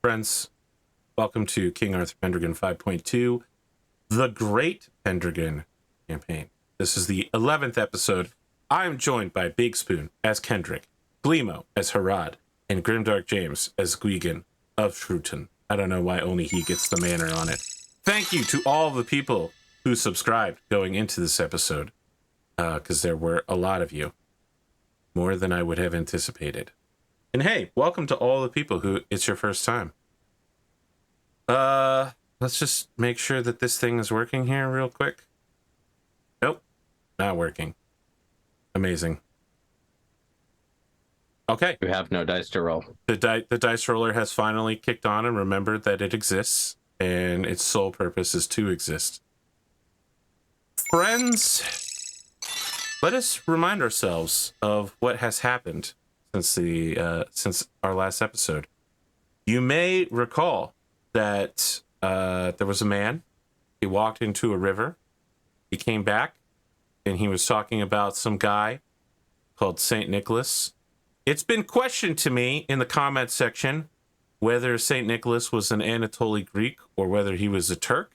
Friends, welcome to King Arthur Pendragon 5.2, the Great Pendragon campaign. This is the 11th episode. I'm joined by BigSpoon as Kendric, Glimo as Herawd, and GrimDarkJames as Gwgan of Shrewton. I don't know why only he gets the manner on it. Thank you to all the people who subscribed going into this episode, because there were a lot of you, more than I would have anticipated. And hey, welcome to all the people who it's your first time. Let's just make sure that this thing is working here real quick. Nope, not working. Amazing. Okay. We have no dice to roll. The dice roller has finally kicked on and remembered that it exists, and its sole purpose is to exist. Friends, let us remind ourselves of what has happened since our last episode. You may recall that there was a man. He walked into a river. He came back, and he was talking about some guy called St. Nicholas. It's been questioned to me in the comments section whether St. Nicholas was an Anatolian Greek or whether he was a Turk.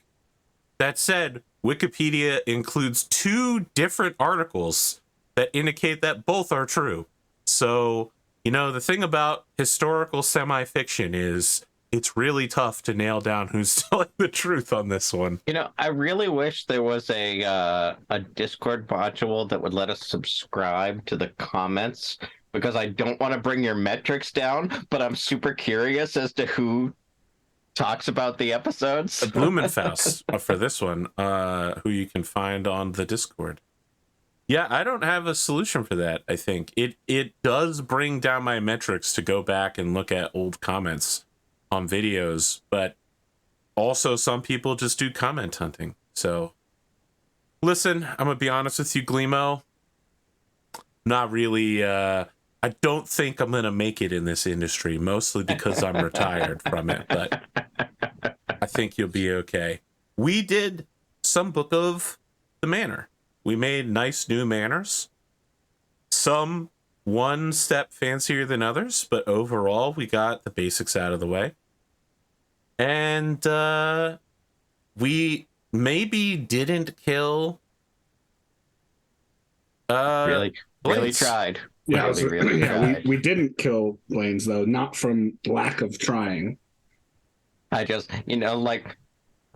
That said, Wikipedia includes two different articles that indicate that both are true. So, you know, the thing about historical semi-fiction is it's really tough to nail down who's telling the truth on this one. You know, I really wish there was a Discord module that would let us subscribe to the comments, because I don't want to bring your metrics down, but I'm super curious as to who talks about the episodes. Blumenfaust for this one, who you can find on the Discord. Yeah, I don't have a solution for that, I think. It does bring down my metrics to go back and look at old comments on videos, but also some people just do comment hunting. So, listen, I'm going to be honest with you, Glimo. Not really, I don't think I'm going to make it in this industry, mostly because I'm retired from it, but I think you'll be okay. We did some Book of the Manor. We made nice new manors. Some one step fancier than others, but overall we got the basics out of the way. And we maybe didn't kill really tried. Yeah, really tried. We didn't kill Blaine's, though, not from lack of trying. I just, like,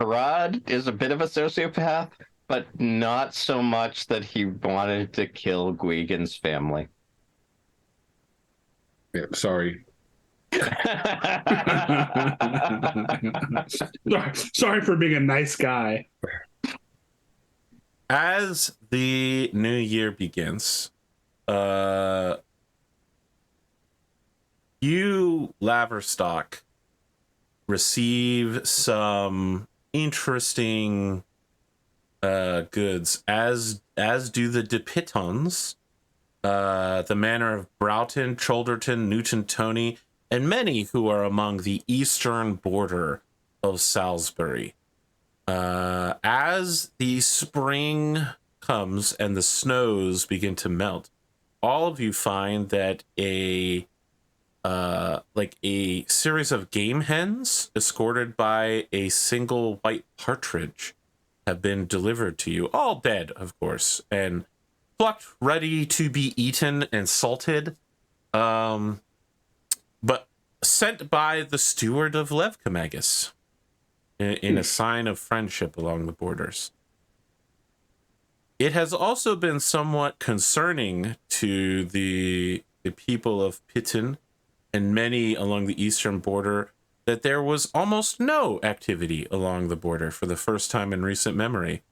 Herawd is a bit of a sociopath, but not so much that he wanted to kill Gwgan's family. Yeah, sorry. Sorry for being a nice guy. As the new year begins, you, Laverstock, receive some interesting goods, as do the de Pittons, the manor of Broughton, Cholderton, Newton Tony, and many who are among the eastern border of Salisbury. As the spring comes and the snows begin to melt, all of you find that a series of game hens escorted by a single white partridge have been delivered to you, all dead, of course, and plucked, ready to be eaten and salted, but sent by the steward of Levkamagus in a sign of friendship along the borders. It has also been somewhat concerning to the people of Pitton and many along the eastern border that there was almost no activity along the border for the first time in recent memory.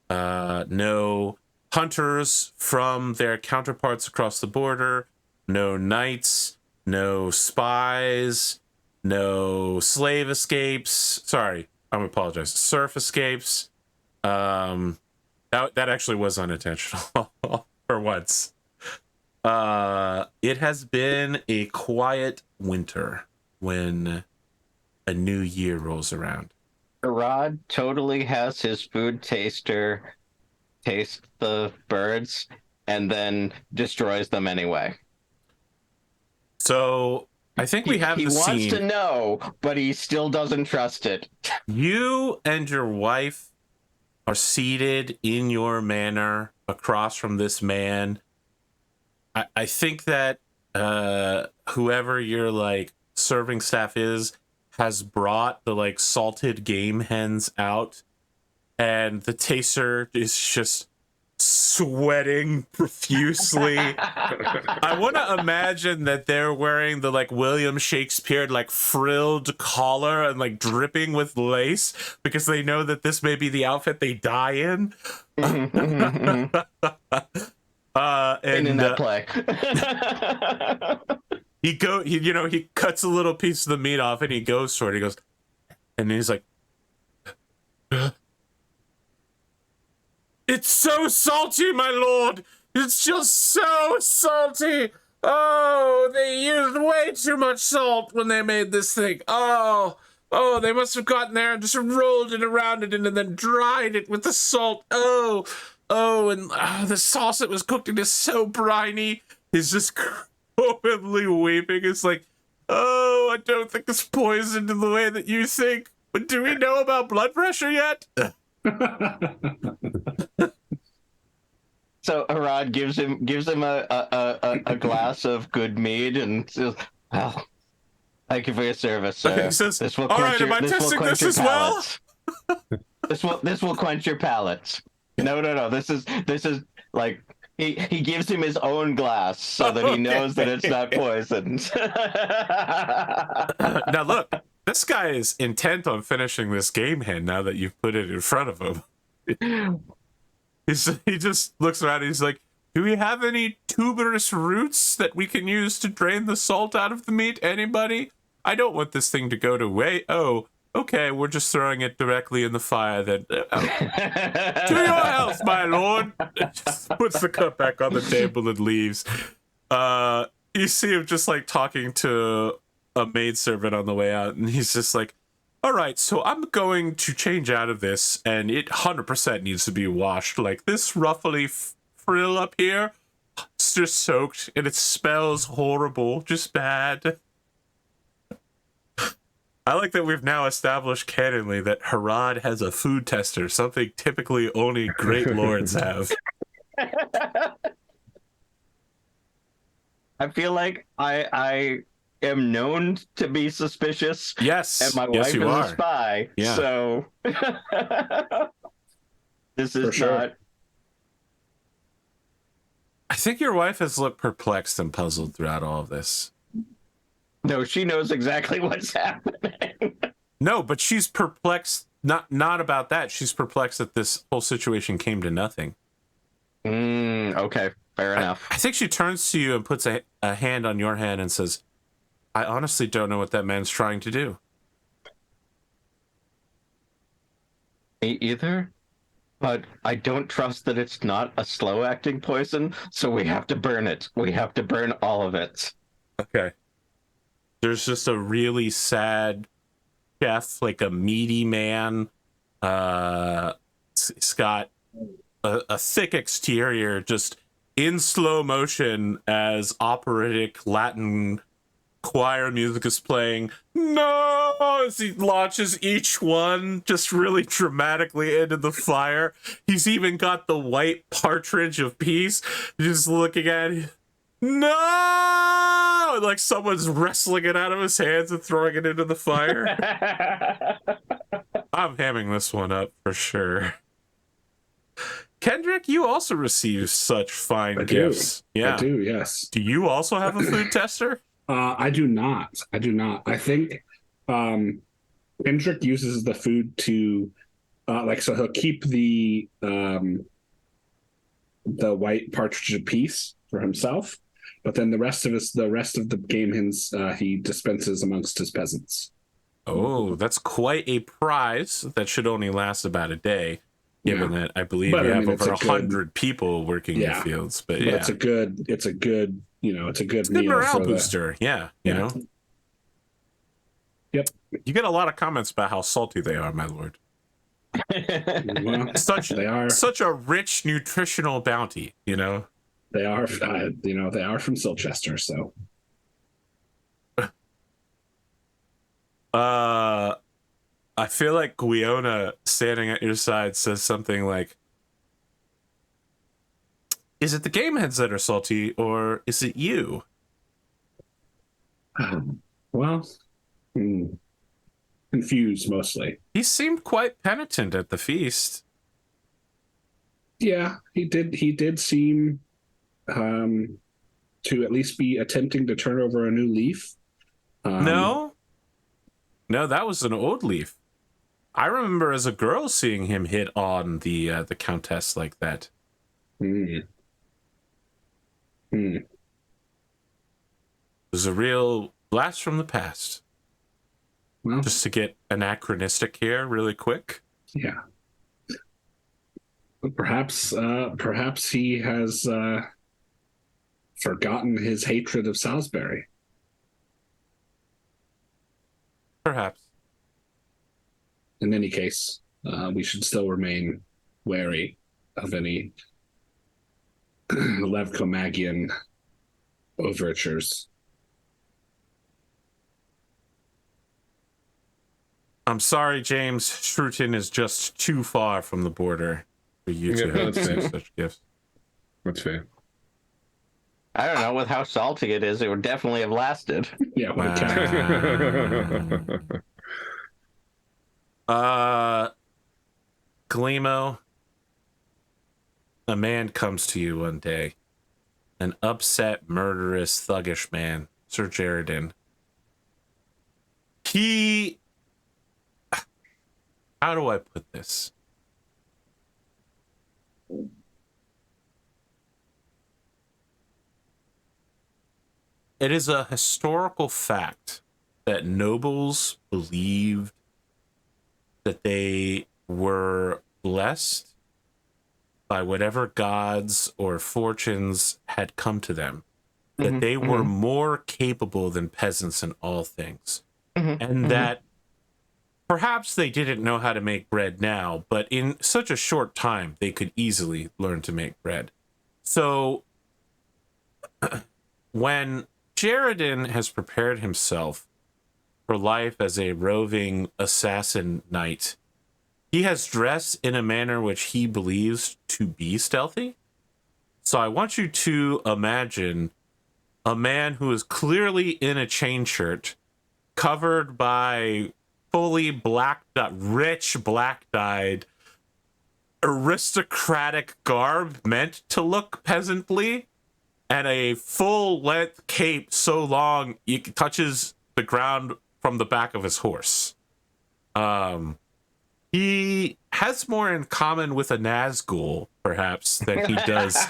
No hunters from their counterparts across the border, no knights, no spies, no slave escapes. Sorry, I apologize. Serf escapes. That actually was unintentional for once. It has been a quiet winter when a new year rolls around. Herawd totally has his food taster taste the birds and then destroys them anyway. So I think we have he the wants scene. to know, but he still doesn't trust it. You and your wife are seated in your manor across from this man. I think that whoever your like serving staff is has brought the like salted game hens out, and the taster is just sweating profusely. I want to imagine that they're wearing the like William Shakespeare like frilled collar and like dripping with lace because they know that this may be the outfit they die in. And in that play. He cuts a little piece of the meat off and he goes for it. He goes, and he's like, "It's so salty, my lord. It's just so salty. Oh, they used way too much salt when they made this thing. Oh, they must have gotten there and just rolled it around it and then dried it with the salt. Oh, and the sauce that was cooked in is so briny." He's just openly weeping. It's like, "Oh, I don't think it's poisoned in the way that you think. But do we know about blood pressure yet?" So Herawd gives him a glass of good mead and says, "Well, thank you for your service, sir. He says, This will "All quench right, am I testing this as well?" This will quench your palate." No. This is like he gives him his own glass so that he knows that it's not poisoned. Now look, this guy is intent on finishing this game hen now that you've put it in front of him. He just looks around and he's like, "Do we have any tuberous roots that we can use to drain the salt out of the meat? Anybody? I don't want this thing to go to waste. Oh, okay, we're just throwing it directly in the fire then. To your health, my lord." Just puts the cup back on the table and leaves. You see him just like talking to a maidservant on the way out, and he's just like, "All right, so I'm going to change out of this, and it 100% needs to be washed. Like this ruffly frill up here, it's just soaked, and it smells horrible, just bad." I like that we've now established canonly that Herawd has a food tester, something typically only great lords have. I feel like I am known to be suspicious. Yes, and my yes, wife you is are. a spy. Yeah. So this is sure. not. I think your wife has looked perplexed and puzzled throughout all of this. No, she knows exactly what's happening. No, but she's perplexed. Not about that. She's perplexed that this whole situation came to nothing. Okay, fair enough. I think she turns to you and puts a hand on your hand and says, "I honestly don't know what that man's trying to do." Me either, but I don't trust that it's not a slow-acting poison, so we have to burn it. We have to burn all of it. Okay. There's just a really sad chef, like a meaty man. It's got a thick exterior, just in slow motion as operatic Latin choir music is playing. No, as he launches each one just really dramatically into the fire. He's even got the white partridge of peace just looking at it. No, like someone's wrestling it out of his hands and throwing it into the fire. I'm hamming this one up for sure. Kendric, you also receive such fine gifts. Yeah, I do. Yes. Do you also have a food tester? I do not. I think Kendric uses the food to so he'll keep the white partridge of peace for himself, but then the rest of the game hens he dispenses amongst his peasants. Oh, that's quite a prize that should only last about a day, given that I believe you have over 100 people working in the fields. But yeah, it's a good meal. Good morale booster. You know. Yep. You get a lot of comments about how salty they are, my lord. Well, they are such a rich nutritional bounty. You know. They are. They are from Silchester, so. I feel like Gwiona standing at your side says something like, "Is it the game heads that are salty, or is it you?" Well, confused mostly. He seemed quite penitent at the feast. Yeah, he did. He did seem to at least be attempting to turn over a new leaf. No, that was an old leaf. I remember as a girl seeing him hit on the countess like that. Hmm. It was a real blast from the past. Well, Just to get anachronistic here really quick. yeah. Perhaps he has forgotten his hatred of Salisbury. Perhaps. In any case, we should still remain wary of any Levkomagian overtures. I'm sorry, James. Shrewton is just too far from the border for you to have such gifts. That's fair. I don't know. With how salty it is, it would definitely have lasted. Yeah, Wow. Glimo, a man comes to you one day, an upset, murderous, thuggish man, Sir Jaredin. He, how do I put this? It is a historical fact that nobles believed that they were blessed by whatever gods or fortunes had come to them, that they were more capable than peasants in all things, and that perhaps they didn't know how to make bread now, but in such a short time, they could easily learn to make bread. So when Jaredin has prepared himself for life as a roving assassin knight, he has dressed in a manner which he believes to be stealthy. So I want you to imagine a man who is clearly in a chain shirt, covered by fully rich black-dyed aristocratic garb meant to look peasantly, and a full-length cape so long it touches the ground from the back of his horse. He has more in common with a Nazgul, perhaps, than he does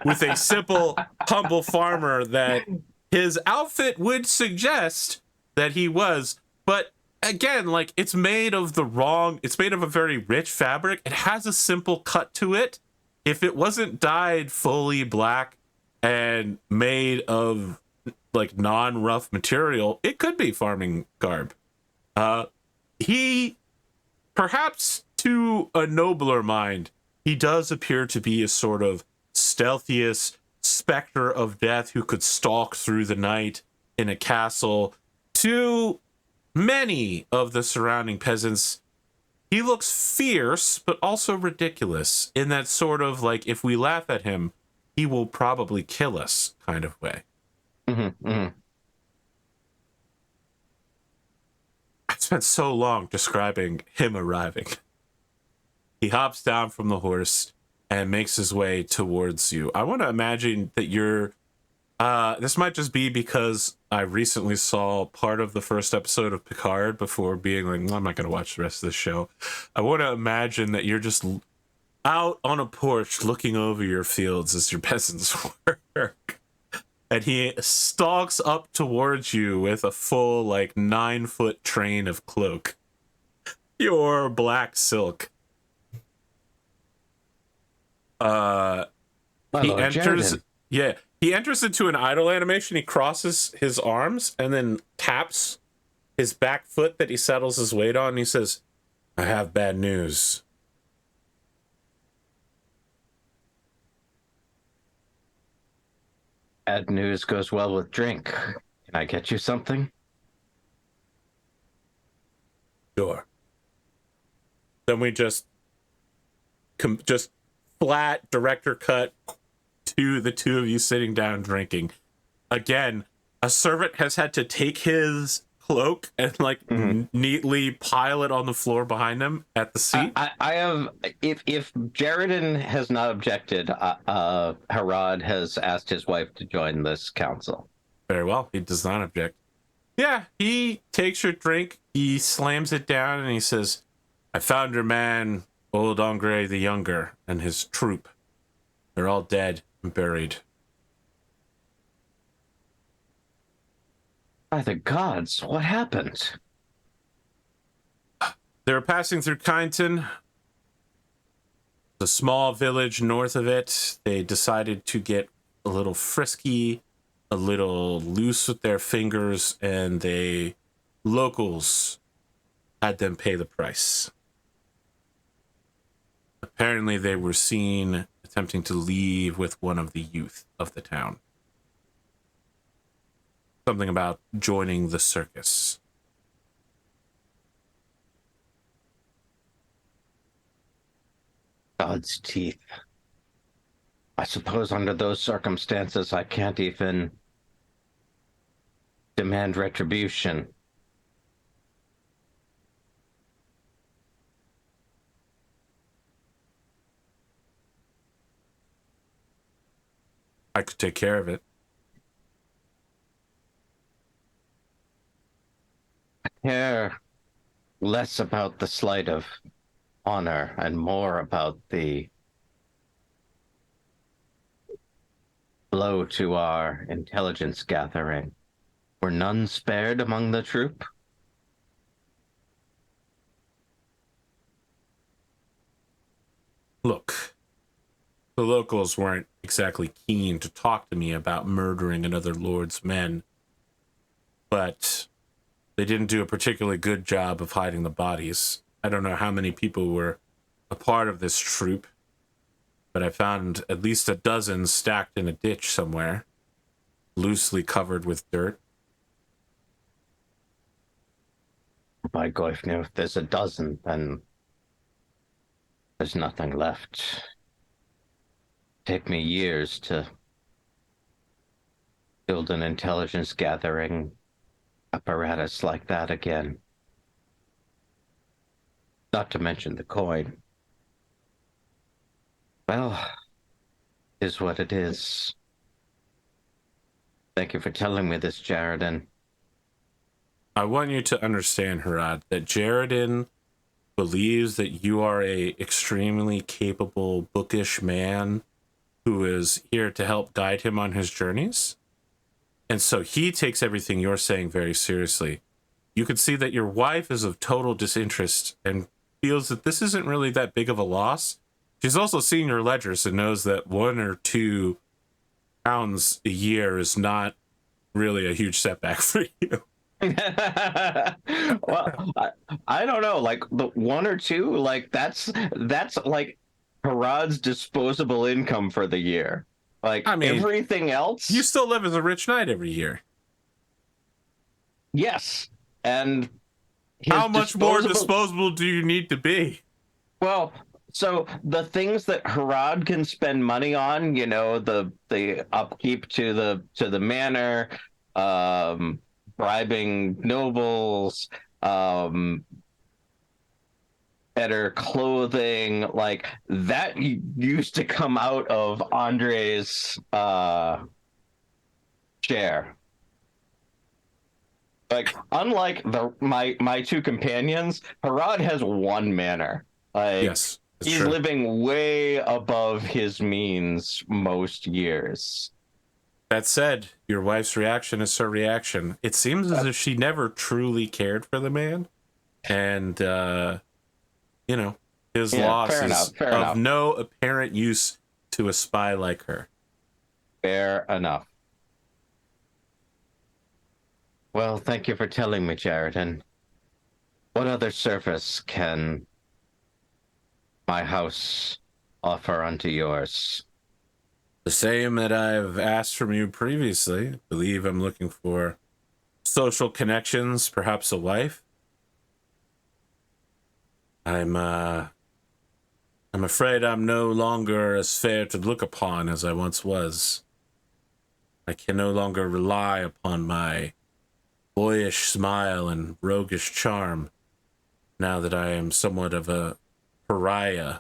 with a simple, humble farmer that his outfit would suggest that he was. But again, like, it's made of a very rich fabric. It has a simple cut to it. If it wasn't dyed fully black and made of like non-rough material, it could be farming garb. He, perhaps to a nobler mind, he does appear to be a sort of stealthiest specter of death who could stalk through the night in a castle. To many of the surrounding peasants, he looks fierce, but also ridiculous in that sort of like, if we laugh at him, he will probably kill us kind of way. I spent so long describing him arriving. He hops down from the horse and makes his way towards you. I want to imagine that you're... this might just be because I recently saw part of the first episode of Picard before being like, well, I'm not going to watch the rest of the show. I want to imagine that you're just out on a porch looking over your fields as your peasants work. And he stalks up towards you with a full, like, 9-foot train of cloak. Pure black silk. He enters... Yeah, he enters into an idle animation. He crosses his arms and then taps his back foot that he settles his weight on. And he says, I have bad news. Bad news goes well with drink. Can I get you something? Sure. Then we just flat director cut to the two of you sitting down drinking. Again, a servant has had to take his cloak and neatly pile it on the floor behind him at the seat. I have, if Jaredin has not objected, Herawd has asked his wife to join this council. Very well. He does not object. Yeah, he takes your drink, he slams it down, and he says, I found your man, old Angre the Younger, and his troop. They're all dead and buried. By the gods, what happened? They were passing through Kyneton, the small village north of it. They decided to get a little frisky, a little loose with their fingers, and locals had them pay the price. Apparently they were seen attempting to leave with one of the youth of the town. Something about joining the circus. God's teeth. I suppose under those circumstances I can't even demand retribution. I could take care of it. I care less about the slight of honor and more about the blow to our intelligence gathering. Were none spared among the troop? Look, the locals weren't exactly keen to talk to me about murdering another lord's men, but they didn't do a particularly good job of hiding the bodies. I don't know how many people were a part of this troop, but I found at least a dozen stacked in a ditch somewhere, loosely covered with dirt. By Goifnu, if there's a dozen, then there's nothing left. Take me years to build an intelligence gathering apparatus like that again. Not to mention the coin. Well, is what it is. Thank you for telling me this, Jaredin. I want you to understand, Herawd, that Jaredin believes that you are a extremely capable, bookish man who is here to help guide him on his journeys. And so he takes everything you're saying very seriously. You can see that your wife is of total disinterest and feels that this isn't really that big of a loss. She's also seen your ledgers and knows that 1 or 2 pounds a year is not really a huge setback for you. Well, I don't know, like the 1 or 2, like that's like Herawd's disposable income for the year. Like, I mean, everything else, you still live as a rich knight every year. Yes, and how much more disposable do you need to be? Well, so the things that Herawd can spend money on, you know, the upkeep to the manor, bribing nobles, better clothing, like that used to come out of Andre's share. Like, unlike my 2 companions, Herawd has 1 manor. Like, yes, he's true. Living way above his means most years. That said, your wife's reaction is her reaction. It seems as if she never truly cared for the man, and you know, his loss is of no apparent use to a spy like her. Fair enough. Well, thank you for telling me, Jaredin. What other service can my house offer unto yours? The same that I've asked from you previously. I believe I'm looking for social connections, perhaps a wife. I'm afraid I'm no longer as fair to look upon as I once was. I can no longer rely upon my boyish smile and roguish charm now that I am somewhat of a pariah.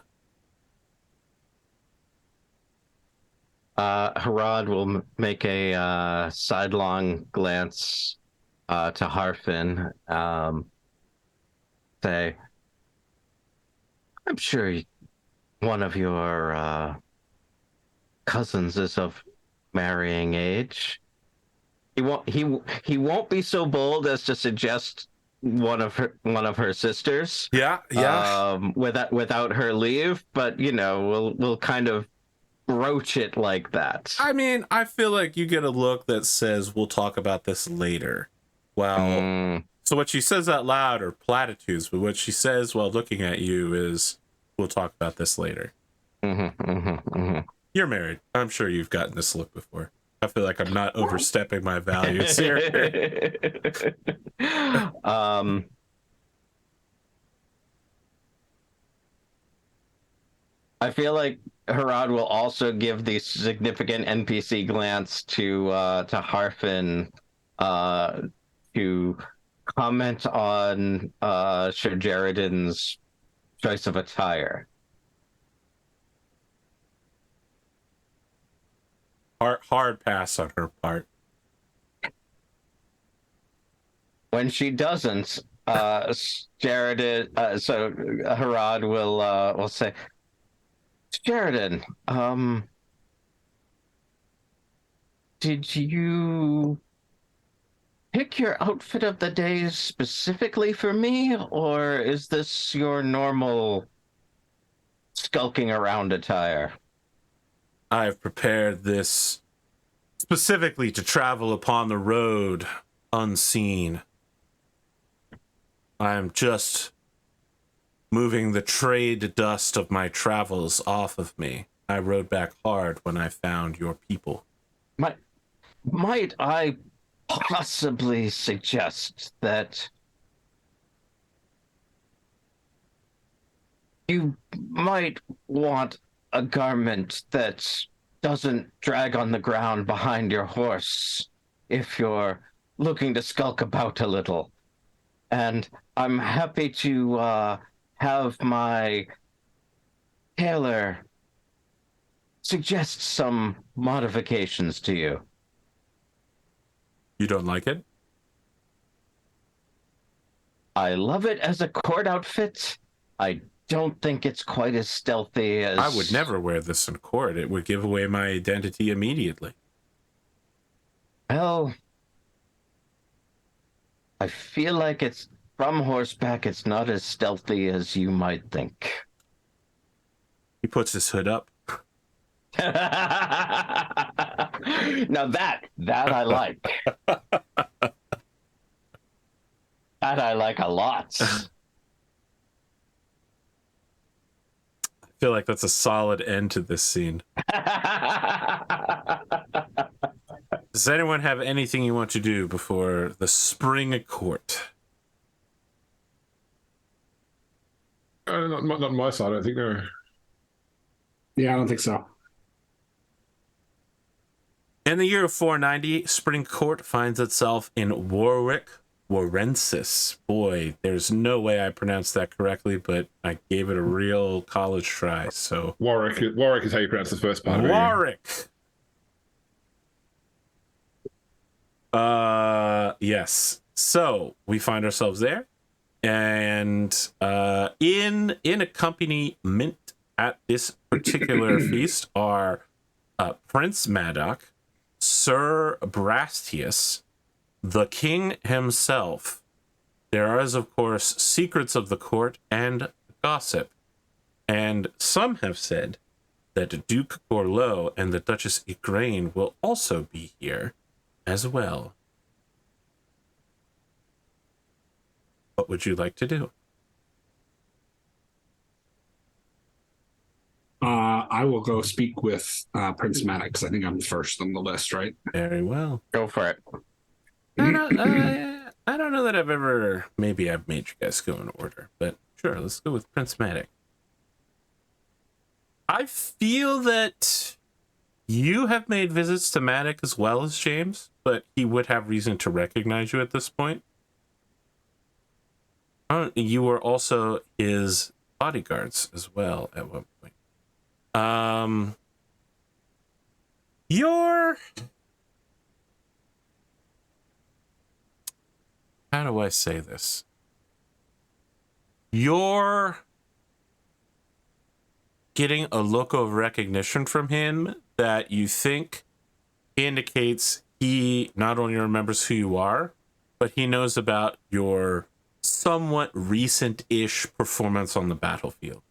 Herawd will make a sidelong glance to Harfin. Say, I'm sure one of your cousins is of marrying age. He won't be so bold as to suggest one of her sisters. Yeah. Without her leave, but we'll kind of broach it like that. I mean, I feel like you get a look that says we'll talk about this later. Well, so what she says out loud are platitudes, but what she says while looking at you is we'll talk about this later. You're married. I'm sure you've gotten this look before. I feel like I'm not overstepping my values here. I feel like Herawd will also give the significant NPC glance to Harfin to comment on Sir Jaredin's choice of attire. Hard pass on her part. When she doesn't, Jaredin, so Herawd will say, Sheridan, did you pick your outfit of the day specifically for me, or is this your normal skulking around attire? I've prepared this specifically to travel upon the road unseen. I am just moving the trade dust of my travels off of me. I rode back hard when I found your people. Might I possibly suggest that you might want a garment that doesn't drag on the ground behind your horse if you're looking to skulk about a little. And I'm happy to have my tailor suggest some modifications to you. You don't like it? I love it as a court outfit. I don't think it's quite as stealthy as... I would never wear this in court. It would give away my identity immediately. Well, I feel like it's from horseback. It's not as stealthy as you might think. He puts his hood up. Now that I like. That I like a lot. I feel like that's a solid end to this scene. Does anyone have anything you want to do before the spring court? Not on my side, I don't think. No. Yeah, I don't think so. In the year of 490, Spring Court finds itself in Warrensis. Boy, there's no way I pronounced that correctly, but I gave it a real college try. So Warwick is how you pronounce the first part. Warwick. Yes. So we find ourselves there, and in accompaniment at this particular feast are Prince Maddock, Sir Brastius, the king himself. There is, of course, secrets of the court and gossip. And some have said that Duke Gorlo and the Duchess Igraine will also be here as well. What would you like to do? I will go speak with Prince Maddox, because I think I'm first on the list, right? Very well. Go for it. I don't know that I've made you guys go in order, but Sure, let's go with Prince Matic. I feel that you have made visits to Matic as well as James, but he would have reason to recognize you at this point. You were also his bodyguards as well at one point. You're... How do I say this? You're getting a look of recognition from him that you think indicates he not only remembers who you are, but he knows about your somewhat recent-ish performance on the battlefield.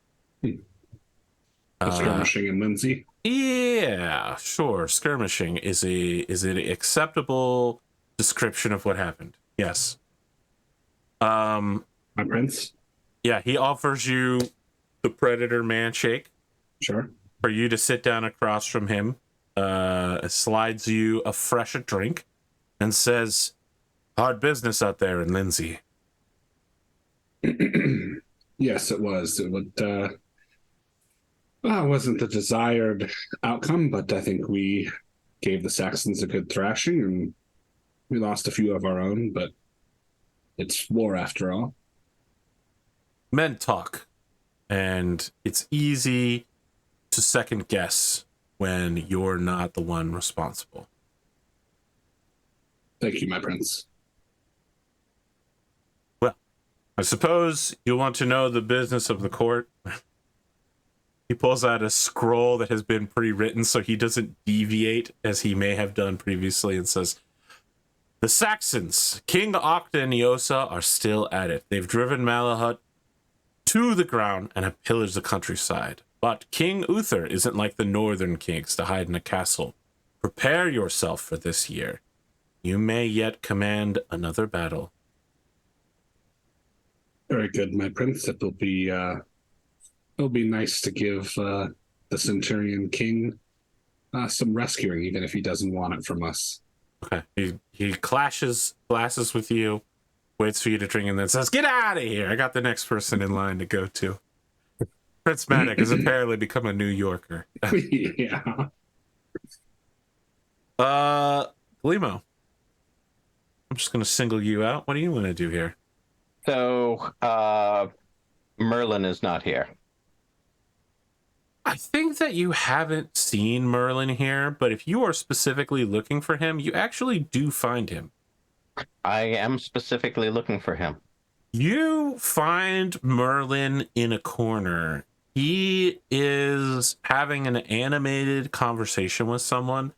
Skirmishing in Lindsay. Yeah, sure. Skirmishing is an acceptable description of what happened. Yes. My prince. Yeah, he offers you the Predator Manshake. Sure. For you to sit down across from him, slides you a fresh drink, and says, "Hard business out there in Lindsay." Yes, it was. It would. Well, it wasn't the desired outcome, but I think we gave the Saxons a good thrashing, and we lost a few of our own. But it's war after all. Men talk, and it's easy to second guess when you're not the one responsible. Thank you, my prince. Well, I suppose you want to know the business of the court. He pulls out a scroll that has been pre-written so he doesn't deviate as he may have done previously, and says, "The Saxons, King Octa and Eosa, are still at it. They've driven Malahut to the ground and have pillaged the countryside. But King Uther isn't like the northern kings to hide in a castle. Prepare yourself for this year. You may yet command another battle." Very good, my prince. It'll be nice to give the Centurion King some rescuing, even if he doesn't want it from us. Okay. He clashes glasses with you, waits for you to drink, and then says, "Get out of here. I got the next person in line to go to." Prince Matic has apparently become a New Yorker. Yeah. Glimo. I'm just going to single you out. What do you want to do here? So, Merlin is not here. I think that you haven't seen Merlin here, but if you are specifically looking for him, you actually do find him. I am specifically looking for him. You find Merlin in a corner. He is having an animated conversation with someone.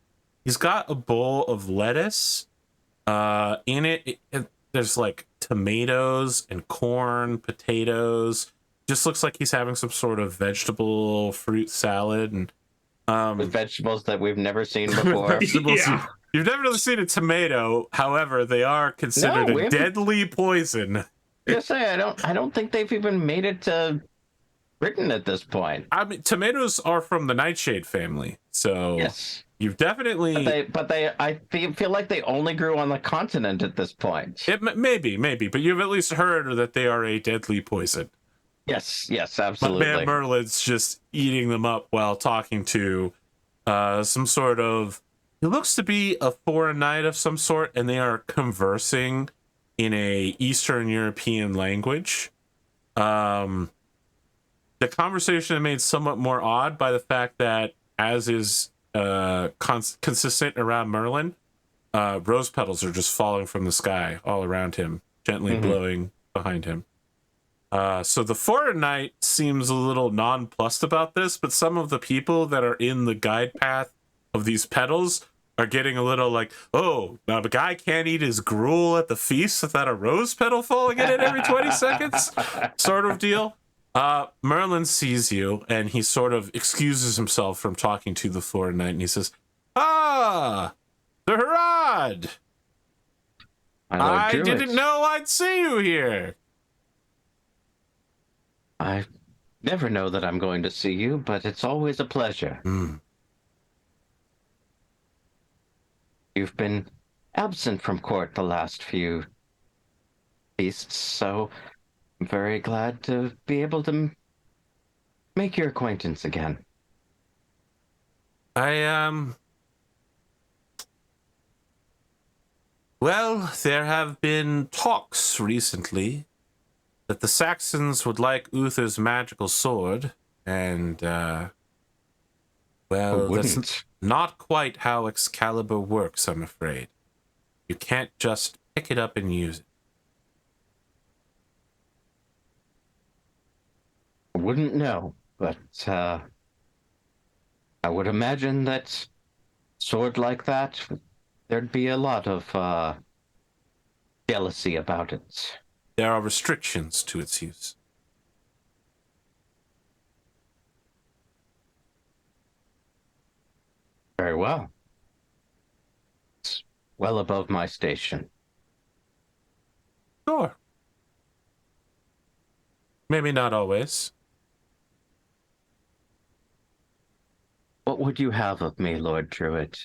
He's got a bowl of lettuce. In it, there's like tomatoes and corn, potatoes. Just looks like he's having some sort of vegetable fruit salad, and With vegetables that we've never seen before. vegetables. Yeah. You've never really seen a tomato. However, they are considered No, we a haven't. deadly poison. Just say I don't think they've even made it to Britain at this point. I mean, tomatoes are from the nightshade family, so Yes. you've definitely. But I feel like they only grew on the continent at this point. Maybe, but you've at least heard that they are a deadly poison. Yes, My absolutely. man Merlin's just eating them up while talking to some sort of. It looks to be a foreign knight of some sort, and they are conversing in a Eastern European language. The conversation is made somewhat more odd by the fact that, as is consistent around Merlin, rose petals are just falling from the sky all around him, gently blowing behind him. So the foreign knight seems a little nonplussed about this, but some of the people that are in the guide path of these petals are getting a little like, oh, now the guy can't eat his gruel at the feast without a rose petal falling in it every 20 seconds, sort of deal. Merlin sees you, and he sort of excuses himself from talking to the foreign knight, and he says, "Ah, the Herawd! I didn't know I'd see you here." I never know that I'm going to see you, but it's always a pleasure. You've been absent from court the last few feasts, so I'm very glad to be able to make your acquaintance again. Well, there have been talks recently that the Saxons would like Uther's magical sword, and, well, that's not quite how Excalibur works, I'm afraid. You can't just pick it up and use it. I wouldn't know, but I would imagine that sword like that, there'd be a lot of jealousy about it. There are restrictions to its use. Very well. It's well above my station. Sure. Maybe not always. What would you have of me, Lord Druid?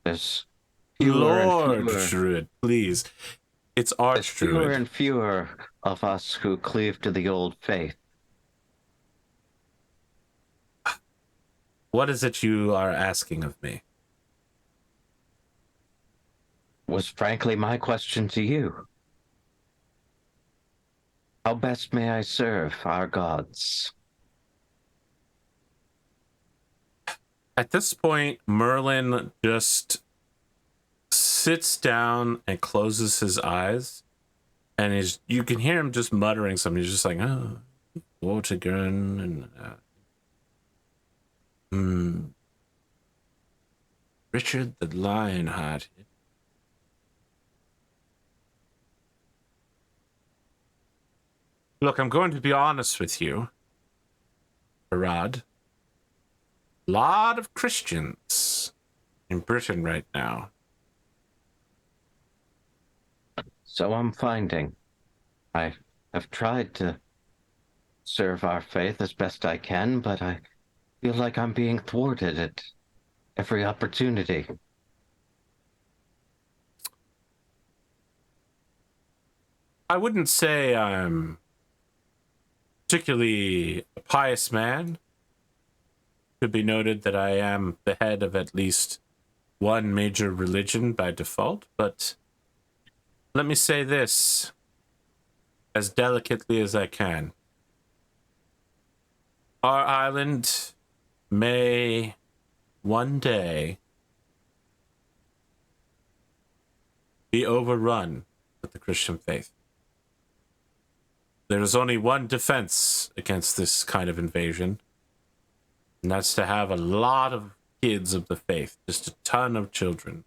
There's fewer Lord and fewer, Druid, please. It's there's fewer Archdruid. and fewer of us who cleave to the old faith. What is it you are asking of me? Was frankly my question to you. How best may I serve our gods? At this point, Merlin just sits down and closes his eyes, and you can hear him just muttering something. He's just like, oh, Vortigern, and Richard the Lionhearted. Look, I'm going to be honest with you, Herawd. A lot of Christians in Britain right now. So I'm finding. I have tried to serve our faith as best I can, but I feel like I'm being thwarted at every opportunity. I wouldn't say I'm particularly a pious man. Should be noted that I am the head of at least one major religion by default, but let me say this as delicately as I can. Our island may one day be overrun with the Christian faith. There is only one defense against this kind of invasion, and that's to have a lot of kids of the faith, just a ton of children.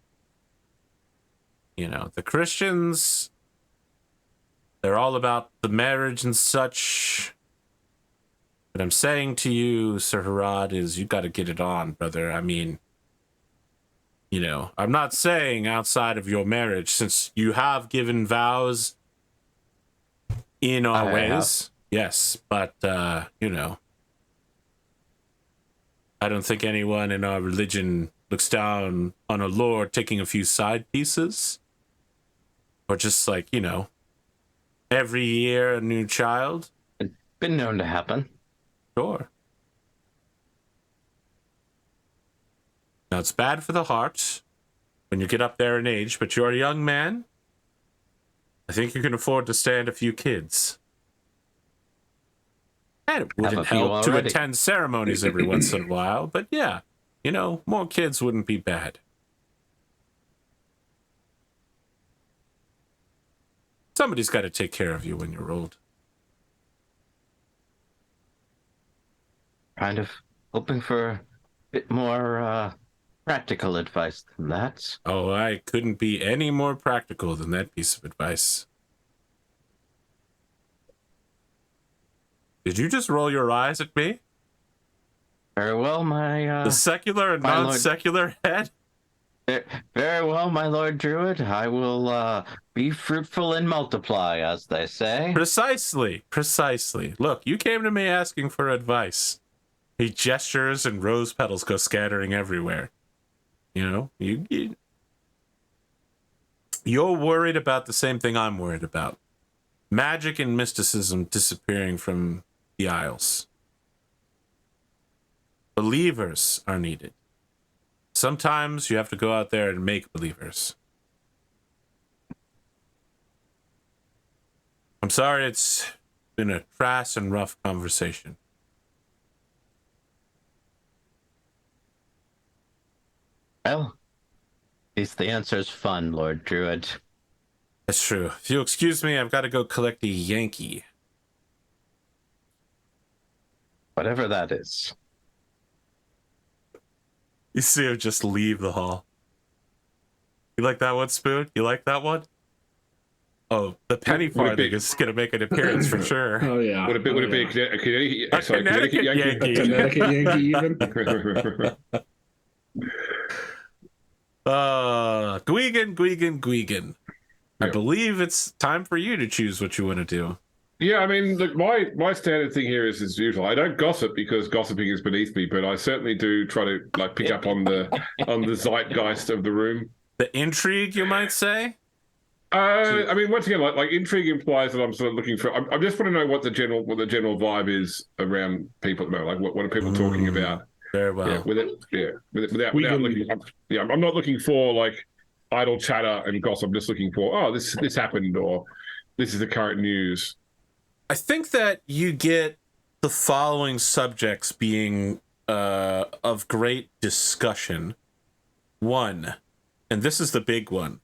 You know, the Christians, they're all about the marriage and such. What I'm saying to you, Sir Herawd, is you got to get it on, brother. I mean, you know, I'm not saying outside of your marriage, since you have given vows in our ways. Yes, but, you know, I don't think anyone in our religion looks down on a lord taking a few side pieces. Or just like, you know, every year a new child. It's been known to happen. Sure. Now, it's bad for the heart when you get up there in age, but you're a young man. I think you can afford to stand a few kids. And it wouldn't help to attend ceremonies every once in a while, but yeah, you know, more kids wouldn't be bad. Somebody's got to take care of you when you're old. Kind of hoping for a bit more practical advice than that. Oh, I couldn't be any more practical than that piece of advice. Did you just roll your eyes at me? Very well, my the secular and non-secular head? Very well, my Lord Druid. I will be fruitful and multiply, as they say. Precisely. Look, you came to me asking for advice. He gestures and rose petals go scattering everywhere. You know, you're worried about the same thing I'm worried about. magic and mysticism disappearing from the Isles. Believers are needed. Sometimes you have to go out there and make believers. I'm sorry it's been a crass and rough conversation. Well, at least the answer is fun, Lord Druid. That's true. If you'll excuse me, I've got to go collect a Yankee. Whatever that is. You see him just leave the hall. You like that one, Spoon? You like that one? Oh, the penny farthing is going to make an appearance for sure. Oh yeah. Would it be a Connecticut Yankee. A Connecticut Yankee even? Gwgan. I Yeah. believe it's time for you to choose what you want to do. Yeah, I mean, look, my standard thing here is as usual. I don't gossip because gossiping is beneath me, but I certainly do try to like pick up on the zeitgeist of the room. The intrigue, you might say? I mean, once again, like intrigue implies that I'm sort of looking for. I just want to know what the general vibe is around people at the moment. Like, what are people talking about? Very well. Without looking. I'm not looking for like idle chatter and gossip. I'm just looking for this happened or this is the current news. I think that you get the following subjects being of great discussion. One, and this is the big one,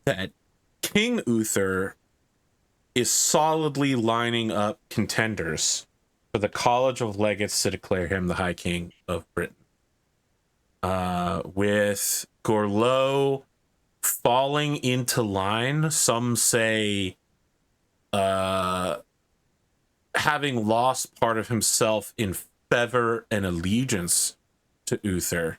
that King Uther is solidly lining up contenders for the College of Legates to declare him the High King of Britain. With Gorlo falling into line, some say having lost part of himself in favor and allegiance to Uther.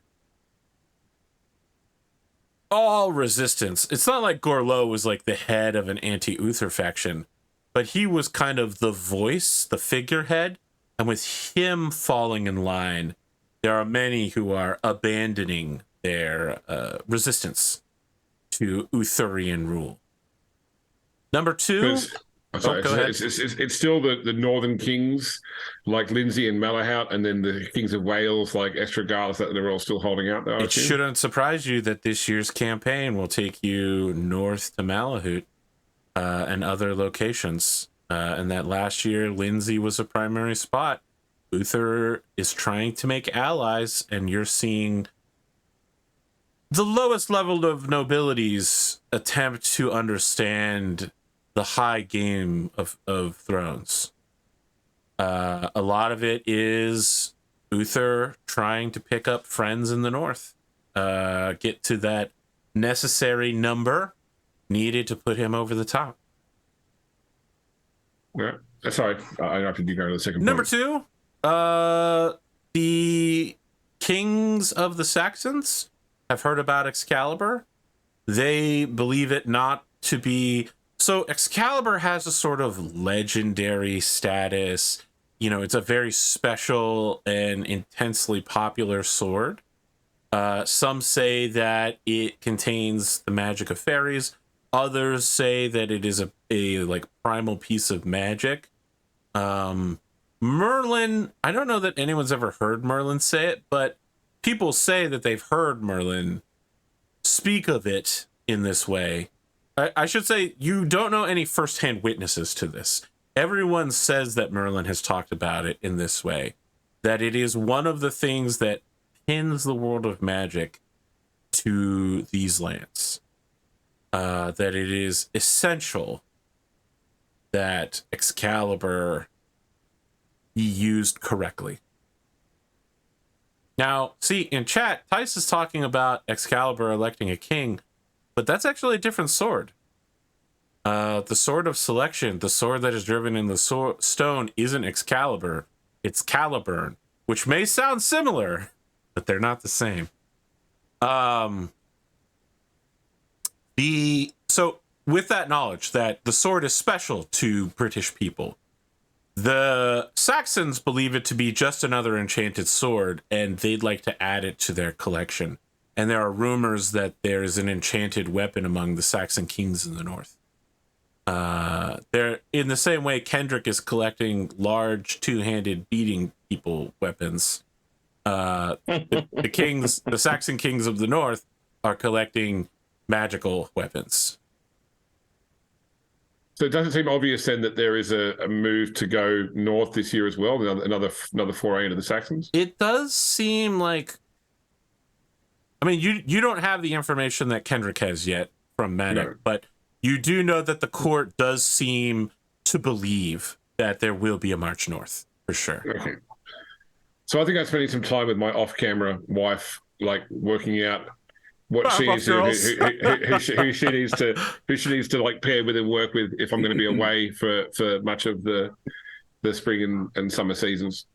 All resistance. It's not like Gorlo was like the head of an anti-Uther faction, but he was kind of the voice, the figurehead, and with him falling in line, there are many who are abandoning their resistance to Utherian rule. Number two... I'm sorry, go ahead. it's still the northern kings like Lindsay and Malahout, and then the kings of Wales like Estragalus, that they're all still holding out there. It shouldn't surprise you that this year's campaign will take you north to Malahout and other locations. And that last year, Lindsay was a primary spot. Uther is trying to make allies, and you're seeing the lowest level of nobilities attempt to understand the high game of Thrones. A lot of it is Uther trying to pick up friends in the north, get to that necessary number needed to put him over the top. Yeah, sorry, I have to go to the second Number point. two, the kings of the Saxons have heard about Excalibur. They believe it not to be... So Excalibur has a sort of legendary status. You know, it's a very special and intensely popular sword. Some say that it contains the magic of fairies. Others say that it is a like primal piece of magic. Merlin, I don't know that anyone's ever heard Merlin say it, but people say that they've heard Merlin speak of it in this way. I should say, you don't know any firsthand witnesses to this. Everyone says that Merlin has talked about it in this way, that it is one of the things that pins the world of magic to these lands. That it is essential that Excalibur be used correctly. Now, see, in chat, Tice is talking about Excalibur electing a king, but that's actually a different sword. The sword of selection, the sword that is driven in the stone, isn't Excalibur. It's Caliburn, which may sound similar, but they're not the same. So with that knowledge that the sword is special to British people, the Saxons believe it to be just another enchanted sword, and they'd like to add it to their collection. And there are rumors that there is an enchanted weapon among the Saxon kings in the north. They're in the same way Kendric is collecting large two-handed beating people weapons. The Saxon kings of the north are collecting magical weapons. So it doesn't seem obvious then that there is a move to go north this year as well, another foray into the Saxons? It does seem like, I mean, you don't have the information that Kendric has yet from Manic, but you do know that the court does seem to believe that there will be a march north, for sure. Okay. So I think I'm spending some time with my off-camera wife, like working out what she needs to, who she needs to like pair with and work with if I'm going to be away for much of the spring and summer seasons.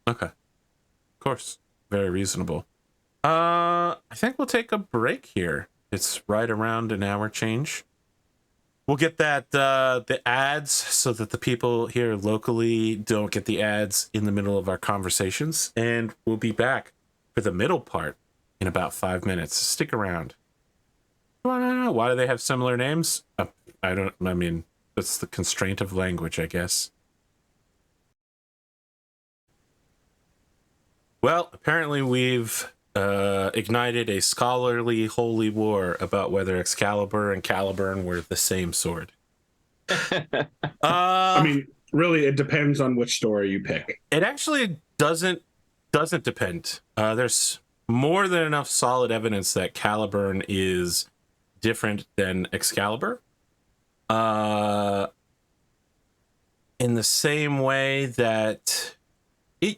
Okay, of course, very reasonable. I think we'll take a break here. It's right around an hour change. We'll get that the ads so that the people here locally don't get the ads in the middle of our conversations, and we'll be back for the middle part in about 5 minutes. Stick around. Why do they have similar names? I mean, that's the constraint of language, I guess. Well, apparently we've ignited a scholarly holy war about whether Excalibur and Caliburn were the same sword. I mean, really, it depends on which story you pick. It actually doesn't depend. There's more than enough solid evidence that Caliburn is different than Excalibur. In the same way that I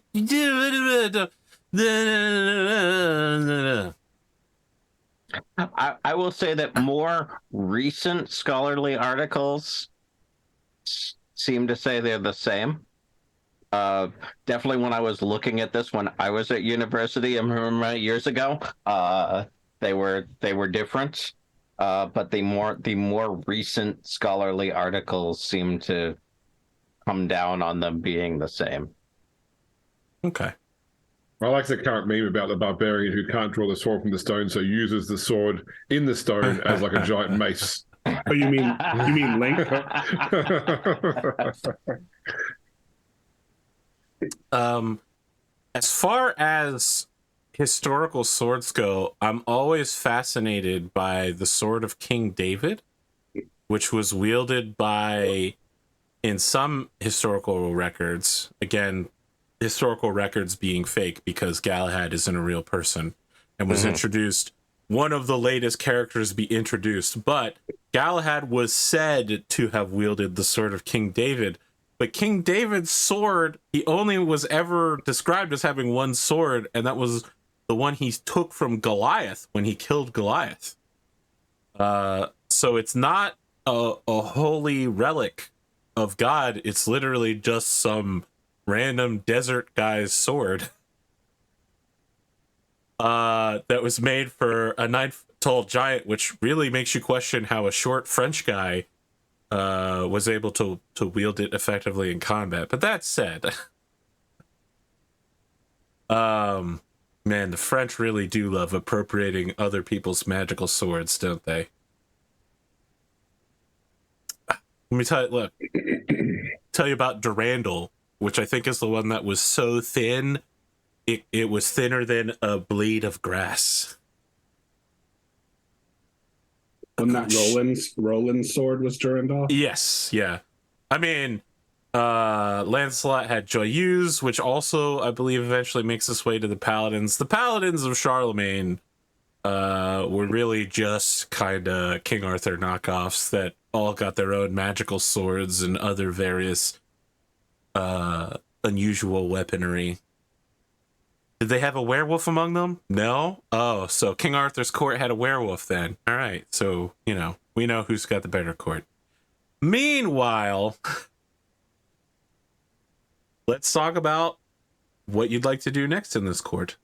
will say that more recent scholarly articles seem to say they're the same. Definitely when I was looking at this when I was at university, I remember years ago, they were different. But the more recent scholarly articles seem to come down on them being the same. Okay. I like the current meme about the barbarian who can't draw the sword from the stone, so uses the sword in the stone as like a giant mace. Oh, you mean Link? As far as historical swords go, I'm always fascinated by the sword of King David, which was wielded by, in some historical records, again, historical records being fake because Galahad isn't a real person, and was introduced, one of the latest characters to be introduced, but Galahad was said to have wielded the sword of King David. But King David's sword, he only was ever described as having one sword, and that was the one he took from Goliath when he killed Goliath. So it's not a holy relic of God. It's literally just some random desert guy's sword that was made for a 9-foot-tall giant, which really makes you question how a short French guy was able to wield it effectively in combat. But that said, man, the French really do love appropriating other people's magical swords, don't they? Let me tell you about Durandal, which I think is the one that was so thin, it was thinner than a blade of grass. When that Roland's sword was Durandal? Yes, yeah. I mean, Lancelot had Joyeuse, which also, I believe, eventually makes its way to the Paladins. The Paladins of Charlemagne were really just kind of King Arthur knockoffs that all got their own magical swords and other various unusual weaponry. Did they have a werewolf among them? No? Oh, so King Arthur's court had a werewolf then. All right, so, we know who's got the better court. Meanwhile, let's talk about what you'd like to do next in this court.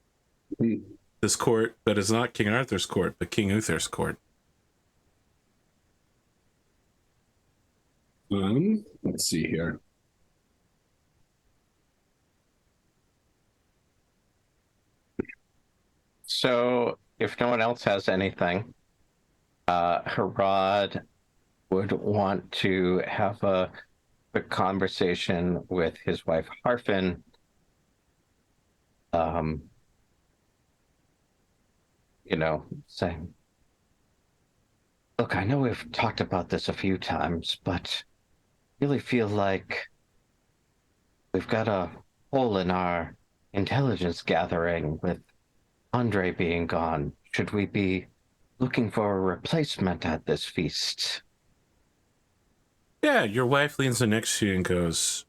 This court that is not King Arthur's court, but King Uther's court. Let's see here. So if no one else has anything, Herawd would want to have a conversation with his wife Harfin. Saying, look, I know we've talked about this a few times, but I really feel like we've got a hole in our intelligence gathering with Andre being gone. Should we be looking for a replacement at this feast? Yeah, your wife leans in next to you and goes,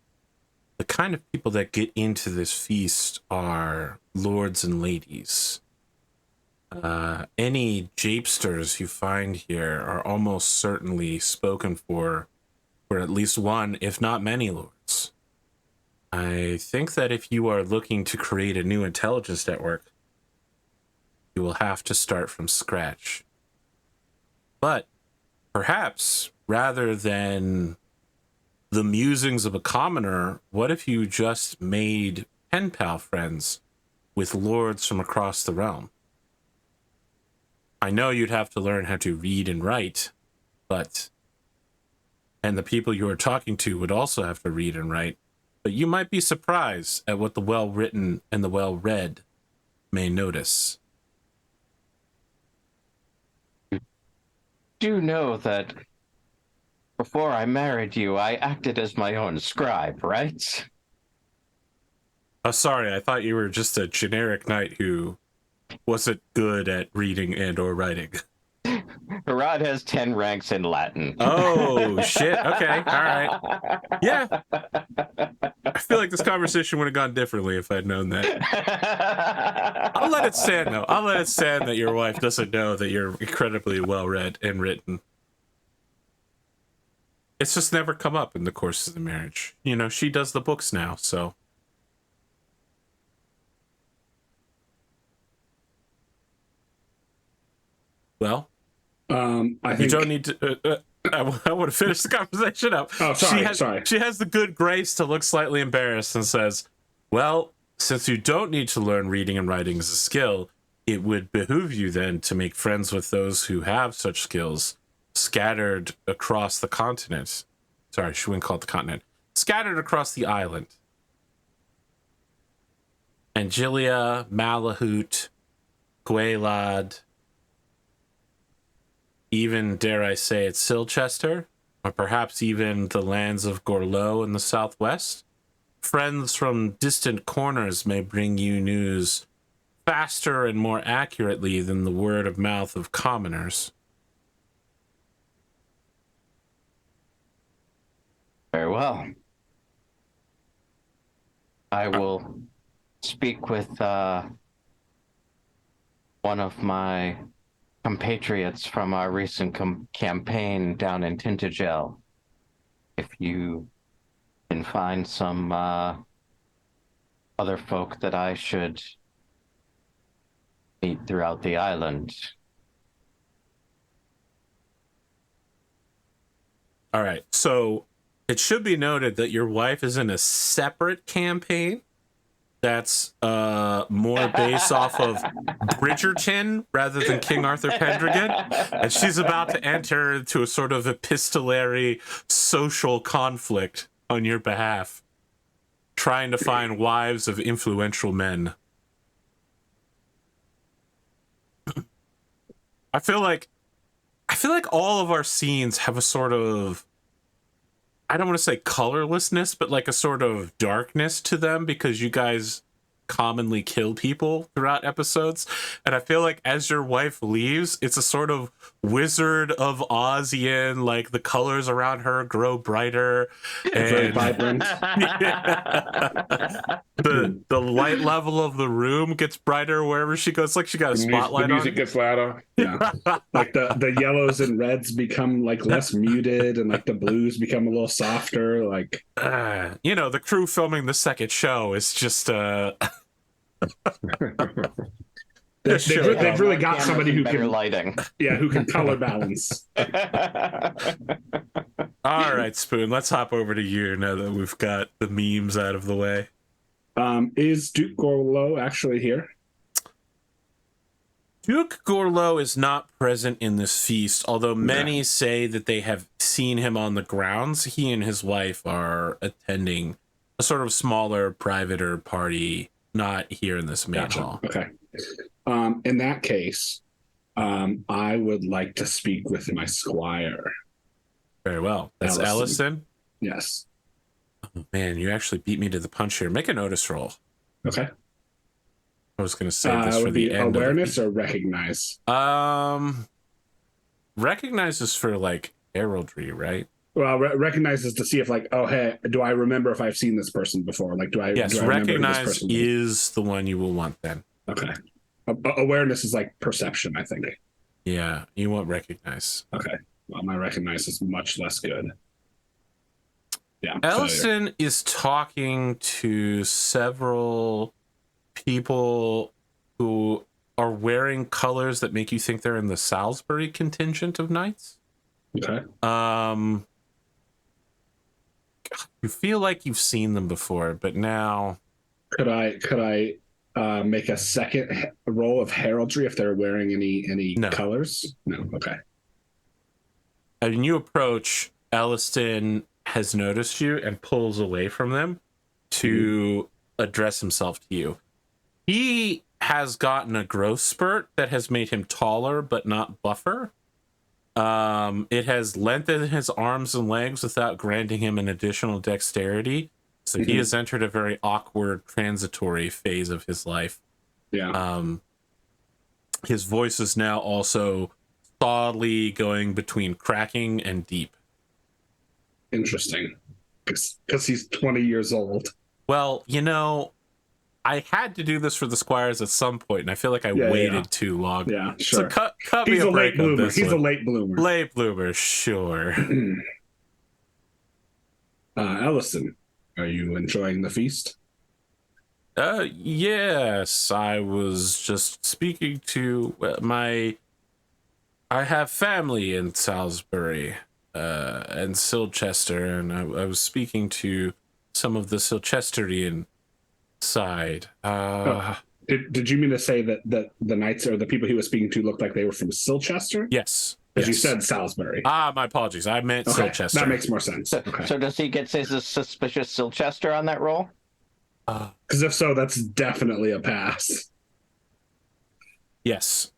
the kind of people that get into this feast are lords and ladies. Any japesters you find here are almost certainly spoken for at least one, if not many lords. I think that if you are looking to create a new intelligence network, you will have to start from scratch. But perhaps, rather than the musings of a commoner, what if you just made pen pal friends with lords from across the realm? I know you'd have to learn how to read and write, and the people you are talking to would also have to read and write, but you might be surprised at what the well-written and the well-read may notice. You do know that before I married you, I acted as my own scribe, right? Oh, sorry, I thought you were just a generic knight who wasn't good at reading and or writing. Herawd has 10 ranks in Latin. Oh, shit. Okay. All right. Yeah. I feel like this conversation would have gone differently if I'd known that. I'll let it stand, though. I'll let it stand that your wife doesn't know that you're incredibly well-read and written. It's just never come up in the course of the marriage. You know, she does the books now, so... Well, I think you don't need to. I want to finish the conversation up. Oh, sorry. She has the good grace to look slightly embarrassed and says, "Well, since you don't need to learn reading and writing as a skill, it would behoove you then to make friends with those who have such skills scattered across the continent." Sorry, she wouldn't call it the continent. Scattered across the island. Angelia, Malahoot, Gwaelad. Even, dare I say it, Silchester, or perhaps even the lands of Gorlo in the southwest. Friends from distant corners may bring you news faster and more accurately than the word of mouth of commoners. Very well. I will speak with one of my compatriots from our recent campaign down in Tintagel. If you can find some other folk that I should meet throughout the island. All right, so it should be noted that your wife is in a separate campaign that's more based off of Bridgerton rather than King Arthur Pendragon, and she's about to enter into a sort of epistolary social conflict on your behalf, trying to find wives of influential men. I feel like all of our scenes have a sort of, I don't want to say colorlessness, but like a sort of darkness to them because you guys commonly kill people throughout episodes. And I feel like as your wife leaves, it's a sort of Wizard of Ozian, like the colors around her grow brighter. very And vibrant. the light level of the room gets brighter wherever she goes. It's like she got a spotlight The music on. gets louder. Yeah. Like the yellows and reds become like less muted, and like the blues become a little softer. Like the crew filming the second show is just they've really got somebody who better can lighting. Yeah, who can color balance. All right, Spoon, let's hop over to you now that we've got the memes out of the way. Is Duke Gorlo actually here? Duke Gorlo is not present in this feast, although many say that they have seen him on the grounds. He and his wife are attending a sort of smaller, privater party, not here in this main hall. Okay. In that case, I would like to speak with my squire. Very well. That's Ellison? Yes. Oh, man, you actually beat me to the punch here. Make a notice roll. Okay. I was going to say this for the end. Awareness or recognize? Recognize is for like heraldry, right? Well, recognize is to see if like, oh, hey, do I remember if I've seen this person before? Like, do I? Yes, do I recognize is the one you will want then. Okay. Awareness is like perception, I think. Yeah, you want recognize. Okay. Well, my recognize is much less good. Yeah. Ellison is talking to several people who are wearing colors that make you think they're in the Salisbury contingent of knights. Okay. You feel like you've seen them before, but now could I make a second roll of heraldry if they're wearing any colors? No. Okay. And you approach, Ellison has noticed you and pulls away from them to address himself to you. He has gotten a growth spurt that has made him taller but not buffer. It has lengthened his arms and legs without granting him an additional dexterity. So he has entered a very awkward transitory phase of his life. Yeah. His voice is now also solidly going between cracking and deep. Interesting. Because he's 20 years old. Well, you know, I had to do this for the squires at some point, and I feel like I waited too long. Yeah, sure. So cut me a break on this He's one. a late bloomer. Late bloomer, sure. Ellison, are you enjoying the feast? Yes, I was just speaking to I have family in Salisbury and Silchester, and I was speaking to some of the Silchesterian side. Did you mean to say that the knights or the people he was speaking to looked like they were from Silchester? Yes. Because you said Salisbury. My apologies. I meant Silchester. That makes more sense. So does he get his suspicious Silchester on that roll? Because if so, that's definitely a pass. Yes.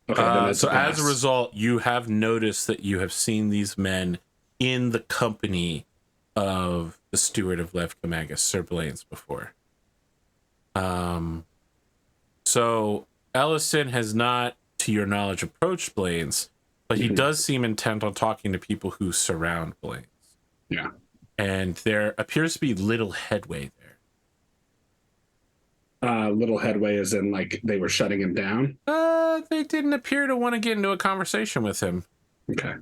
Okay, so as a result, you have noticed that you have seen these men in the company of the steward of Levkamagus, Sir Blaine's, before. So Ellison has not, to your knowledge, approached Blaine's, but he does seem intent on talking to people who surround Blaine's. Yeah. And there appears to be little headway there. Little headway as in like they were shutting him down? They didn't appear to want to get into a conversation with him. Okay.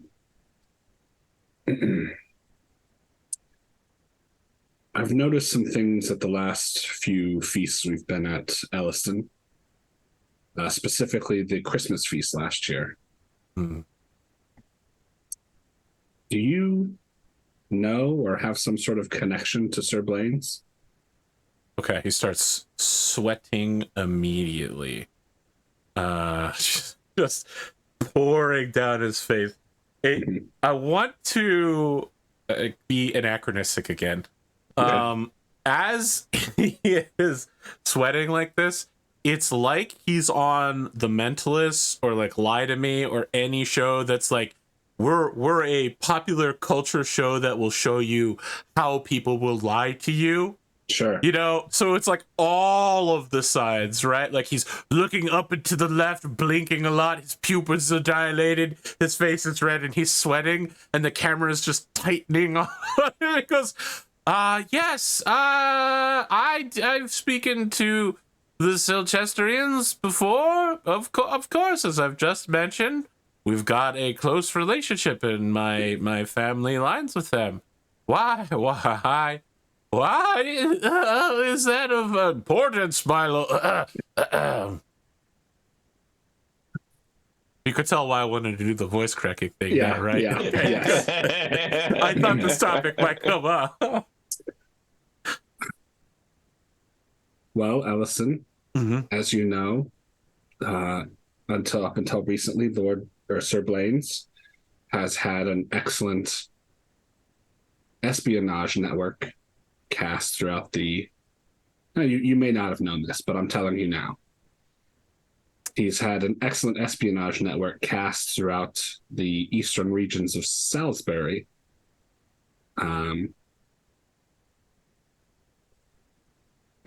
I've noticed some things at the last few feasts we've been at, Ellison. Specifically the Christmas feast last year. Do you know or have some sort of connection to Sir Blaine's? Okay, he starts sweating immediately. Just pouring down his face. I want to be anachronistic again. Okay. As he is sweating like this, it's like he's on The Mentalist or like Lie to Me or any show that's like, we're a popular culture show that will show you how people will lie to you. Sure. You know, so it's like all of the sides, right? Like he's looking up and to the left, blinking a lot. His pupils are dilated. His face is red and he's sweating. And the camera is just tightening on. And it goes, yes, I've spoken to the Silchesterians before. Of course, as I've just mentioned, we've got a close relationship in my family lines with them. Why is that of importance, my lord? You could tell why I wanted to do the voice cracking thing now, right? Yeah, yes. I thought this topic might come up. Well, Ellison, as you know, up until recently, Lord or Sir Blaine's has had an excellent espionage network cast throughout the. You may not have known this, but I'm telling you now. He's had an excellent espionage network cast throughout the eastern regions of Salisbury. And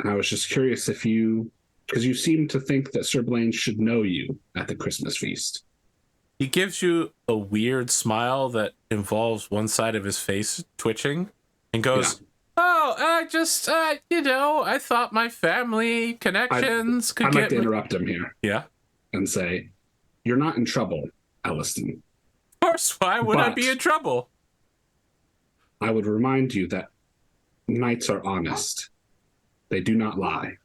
I was just curious if because you seem to think that Sir Blaine should know you at the Christmas feast. He gives you a weird smile that involves one side of his face twitching and goes, "Oh, I just, I thought my family connections could I'd get like to me." interrupt him here. Yeah. And say, you're not in trouble, Elliston. Of course, why would I be in trouble? I would remind you that knights are honest. They do not lie.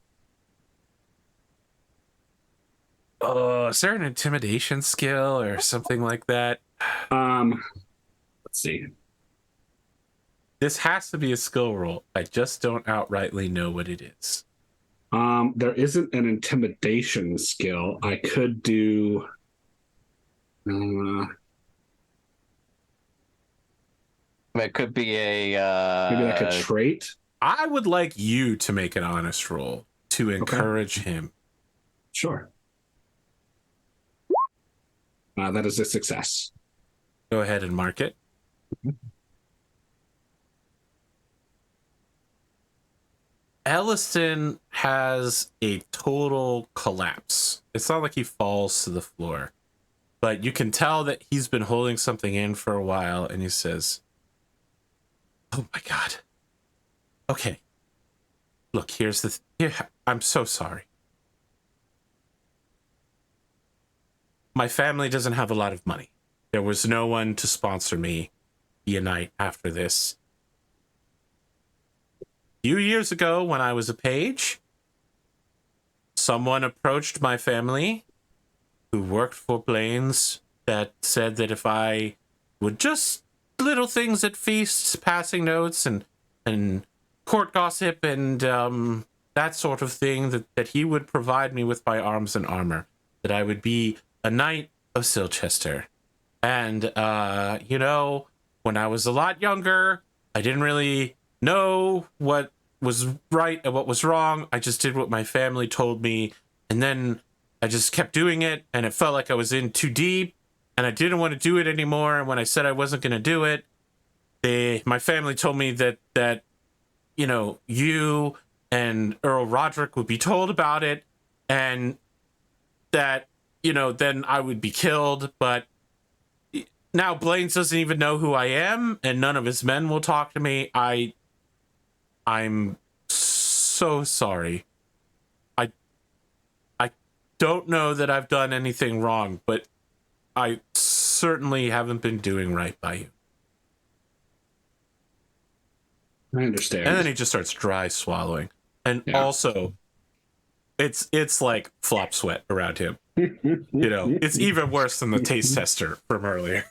Oh, is there an intimidation skill or something like that? Let's see. This has to be a skill roll. I just don't outrightly know what it is. There isn't an intimidation skill. I could do. It could be a Maybe like a trait. I would like you to make an honest roll to encourage him. Sure. That is a success. Go ahead and mark it. Elliston has a total collapse. It's not like he falls to the floor, but you can tell that he's been holding something in for a while, and he says, "Oh my God. Okay. Look, I'm so sorry. My family doesn't have a lot of money. There was no one to sponsor me be a knight after this. A few years ago, when I was a page, someone approached my family who worked for Blaine's that said that if I would just little things at feasts, passing notes and court gossip and that sort of thing, that he would provide me with my arms and armor, that I would be a knight of Silchester. And, when I was a lot younger, I didn't really know what was right and what was wrong. I just did what my family told me. And then I just kept doing it, and it felt like I was in too deep, and I didn't want to do it anymore. And when I said I wasn't going to do it, my family told me that you and Earl Roderick would be told about it, and that, then I would be killed. But now Blaine's doesn't even know who I am, and none of his men will talk to me. I'm so sorry. I don't know that I've done anything wrong, but I certainly haven't been doing right by you." I understand. And then he just starts dry swallowing. And also, it's like flop sweat around him. It's even worse than the taste tester from earlier.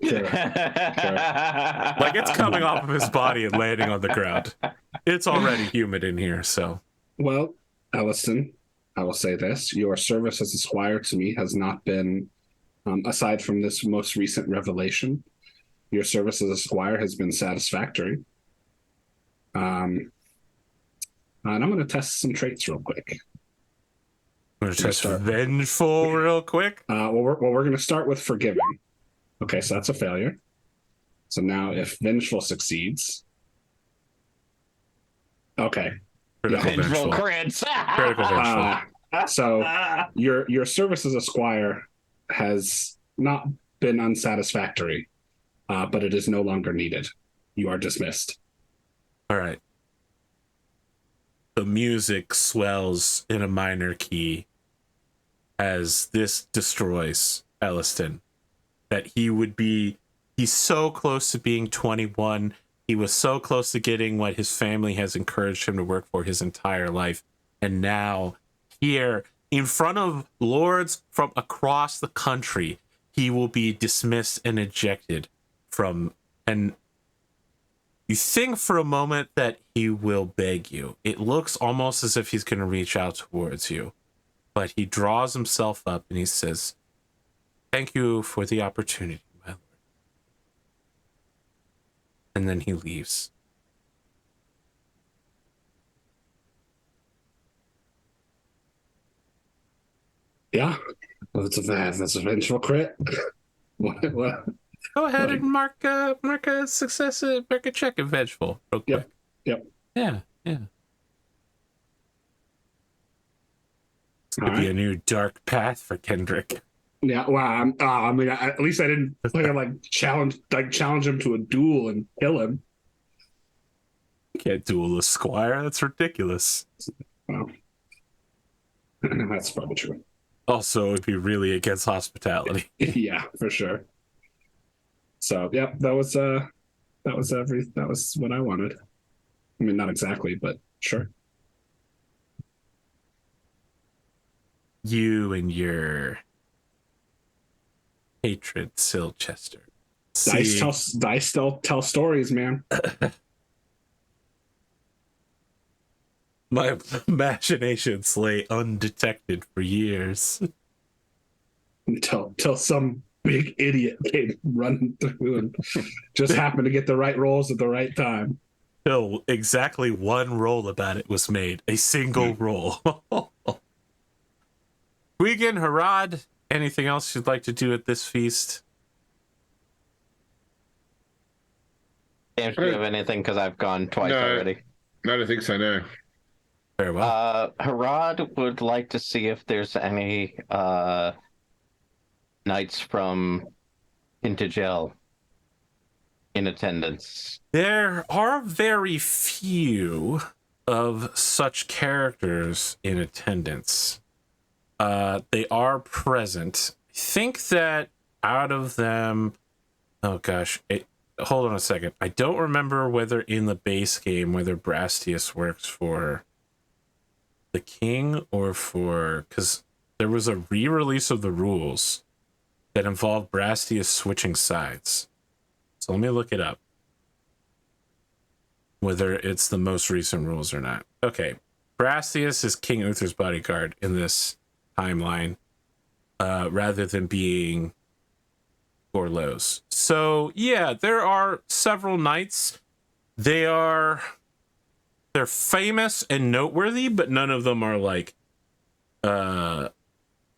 Sure. Like, it's coming off of his body and landing on the ground. It's already humid in here, so. Well, Elliston, I will say this. Your service as a squire to me has not been, aside from this most recent revelation, your service as a squire has been satisfactory. And I'm going to test some traits real quick. I'm going to test vengeful real quick. We're going to start with forgiving. Okay, so that's a failure. So now if vengeful succeeds. Okay. Critical Vengeful vengeful. crits. Critical vengeful. So your service as a squire has not been unsatisfactory, but it is no longer needed. You are dismissed. All right. The music swells in a minor key as this destroys Elliston. That he's so close to being 21. He was so close to getting what his family has encouraged him to work for his entire life. And now, here, in front of lords from across the country, he will be dismissed and ejected from. And you think for a moment that he will beg you. It looks almost as if he's going to reach out towards you. But he draws himself up and he says, "Thank you for the opportunity, my lord." And then he leaves. Yeah, that's a vengeful crit. What? Go ahead and mark a success, mark a check of vengeful real quick. Yep. Yeah. It's gonna be a new dark path for Kendric. Yeah, well, I mean, at least I didn't challenge him to a duel and kill him. You can't duel a squire. That's ridiculous. Well, that's probably true. Also, it would be really against hospitality. Yeah, for sure. So, yeah, that was what I wanted. I mean, not exactly, but sure. You and your hatred, Silchester. Dice tell stories, man. My imaginations lay undetected for years. Until some big idiot came running through and just happened to get the right rolls at the right time. Till exactly one roll about it was made. A single roll. Gwgan, Herawd, anything else you'd like to do at this feast? James, do you have anything? Because I've gone twice already. No, I don't think so, no. Very well. Herawd would like to see if there's any knights from Intagel in attendance. There are very few of such characters in attendance. They are present. I think that out of them... Oh, gosh. Hold on a second. I don't remember whether in the base game, whether Brastius works for the king or for... Because there was a re-release of the rules that involved Brastius switching sides. So let me look it up. Whether it's the most recent rules or not. Okay. Brastius is King Uther's bodyguard in this timeline, rather than being Gorlo's. So yeah, there are several knights. They're famous and noteworthy, but none of them are like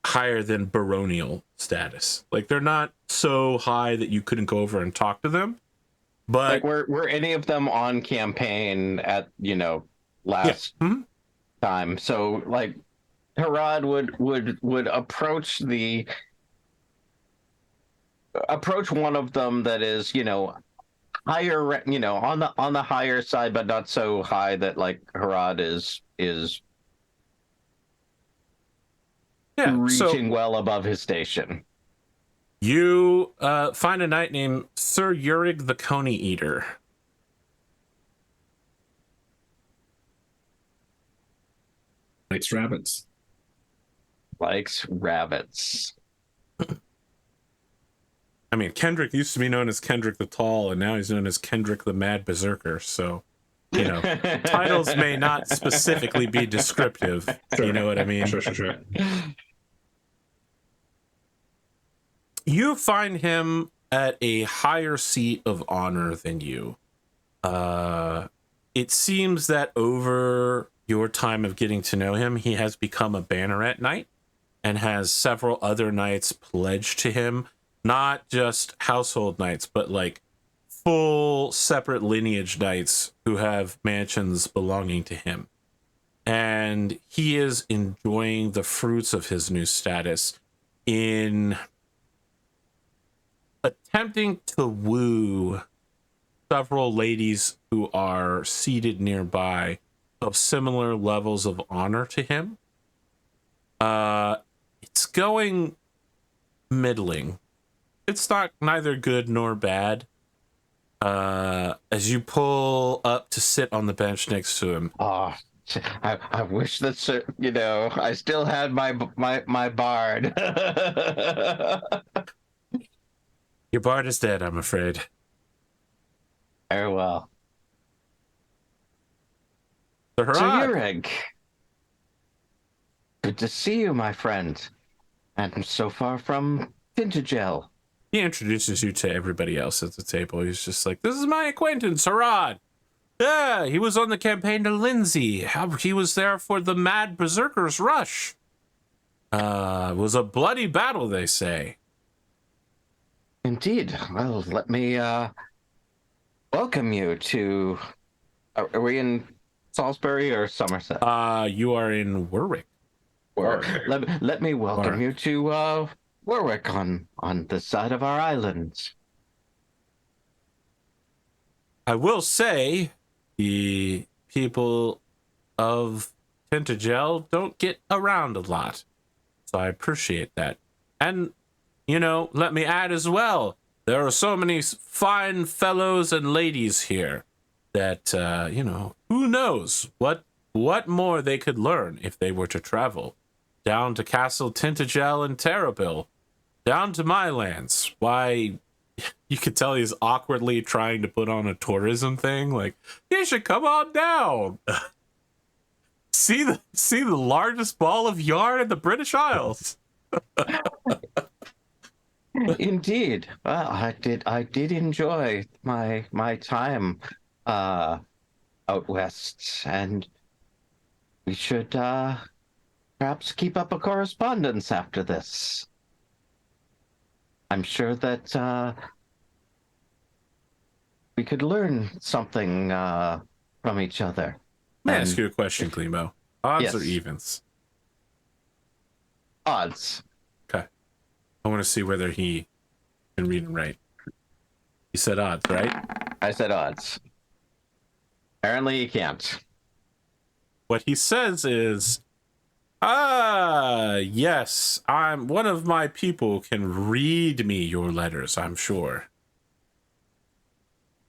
higher than baronial status. Like they're not so high that you couldn't go over and talk to them. But like were any of them on campaign at last time? So like Herawd would approach one of them that is higher, on the higher side, but not so high that like Herawd is reaching well above his station. You find a knight named Sir Urig the Coney Eater. Likes rabbits. I mean, Kendric used to be known as Kendric the Tall, and now he's known as Kendric the Mad Berserker. So, titles may not specifically be descriptive. Sure. You know what I mean? Sure. You find him at a higher seat of honor than you. It seems that over your time of getting to know him, he has become a banneret knight and has several other knights pledged to him. Not just household knights, but like full separate lineage knights who have mansions belonging to him. And he is enjoying the fruits of his new status in attempting to woo several ladies who are seated nearby of similar levels of honor to him. It's going middling. It's not neither good nor bad. As you pull up to sit on the bench next to him. Oh, I wish that I still had my bard. Your bard is dead, I'm afraid. Very well. So Urig, Good to see you, my friend. And so far from Pendragon. He introduces you to everybody else at the table. He's just like, this is my acquaintance, Herawd. Yeah, he was on the campaign to Lindsay. He was there for the Mad Berserker's Rush. It was a bloody battle, they say. Indeed. Well, let me welcome you to... Are we in Salisbury or Somerset? You are in Warwick. Let me welcome you to Warwick on this side of our island. I will say the people of Pendragon don't get around a lot. So I appreciate that. And, you know, let me add as well, there are so many fine fellows and ladies here that, you know, who knows what more they could learn if they were to travel down to Castle Tintagel and Terrabil, down to my lands. Why, you could tell he's awkwardly trying to put on a tourism thing. Like, you should come on down. see the largest ball of yarn in the British Isles. Indeed. Well, I did enjoy my time out west, and we should perhaps keep up a correspondence after this. I'm sure that we could learn something from each other. May I ask you a question, Glimo? Odds Yes. or evens? Odds. Okay. I want to see whether he can read and write. You said odds, right? I said odds. Apparently you can't. What he says is, yes, one of my people can read me your letters, I'm sure.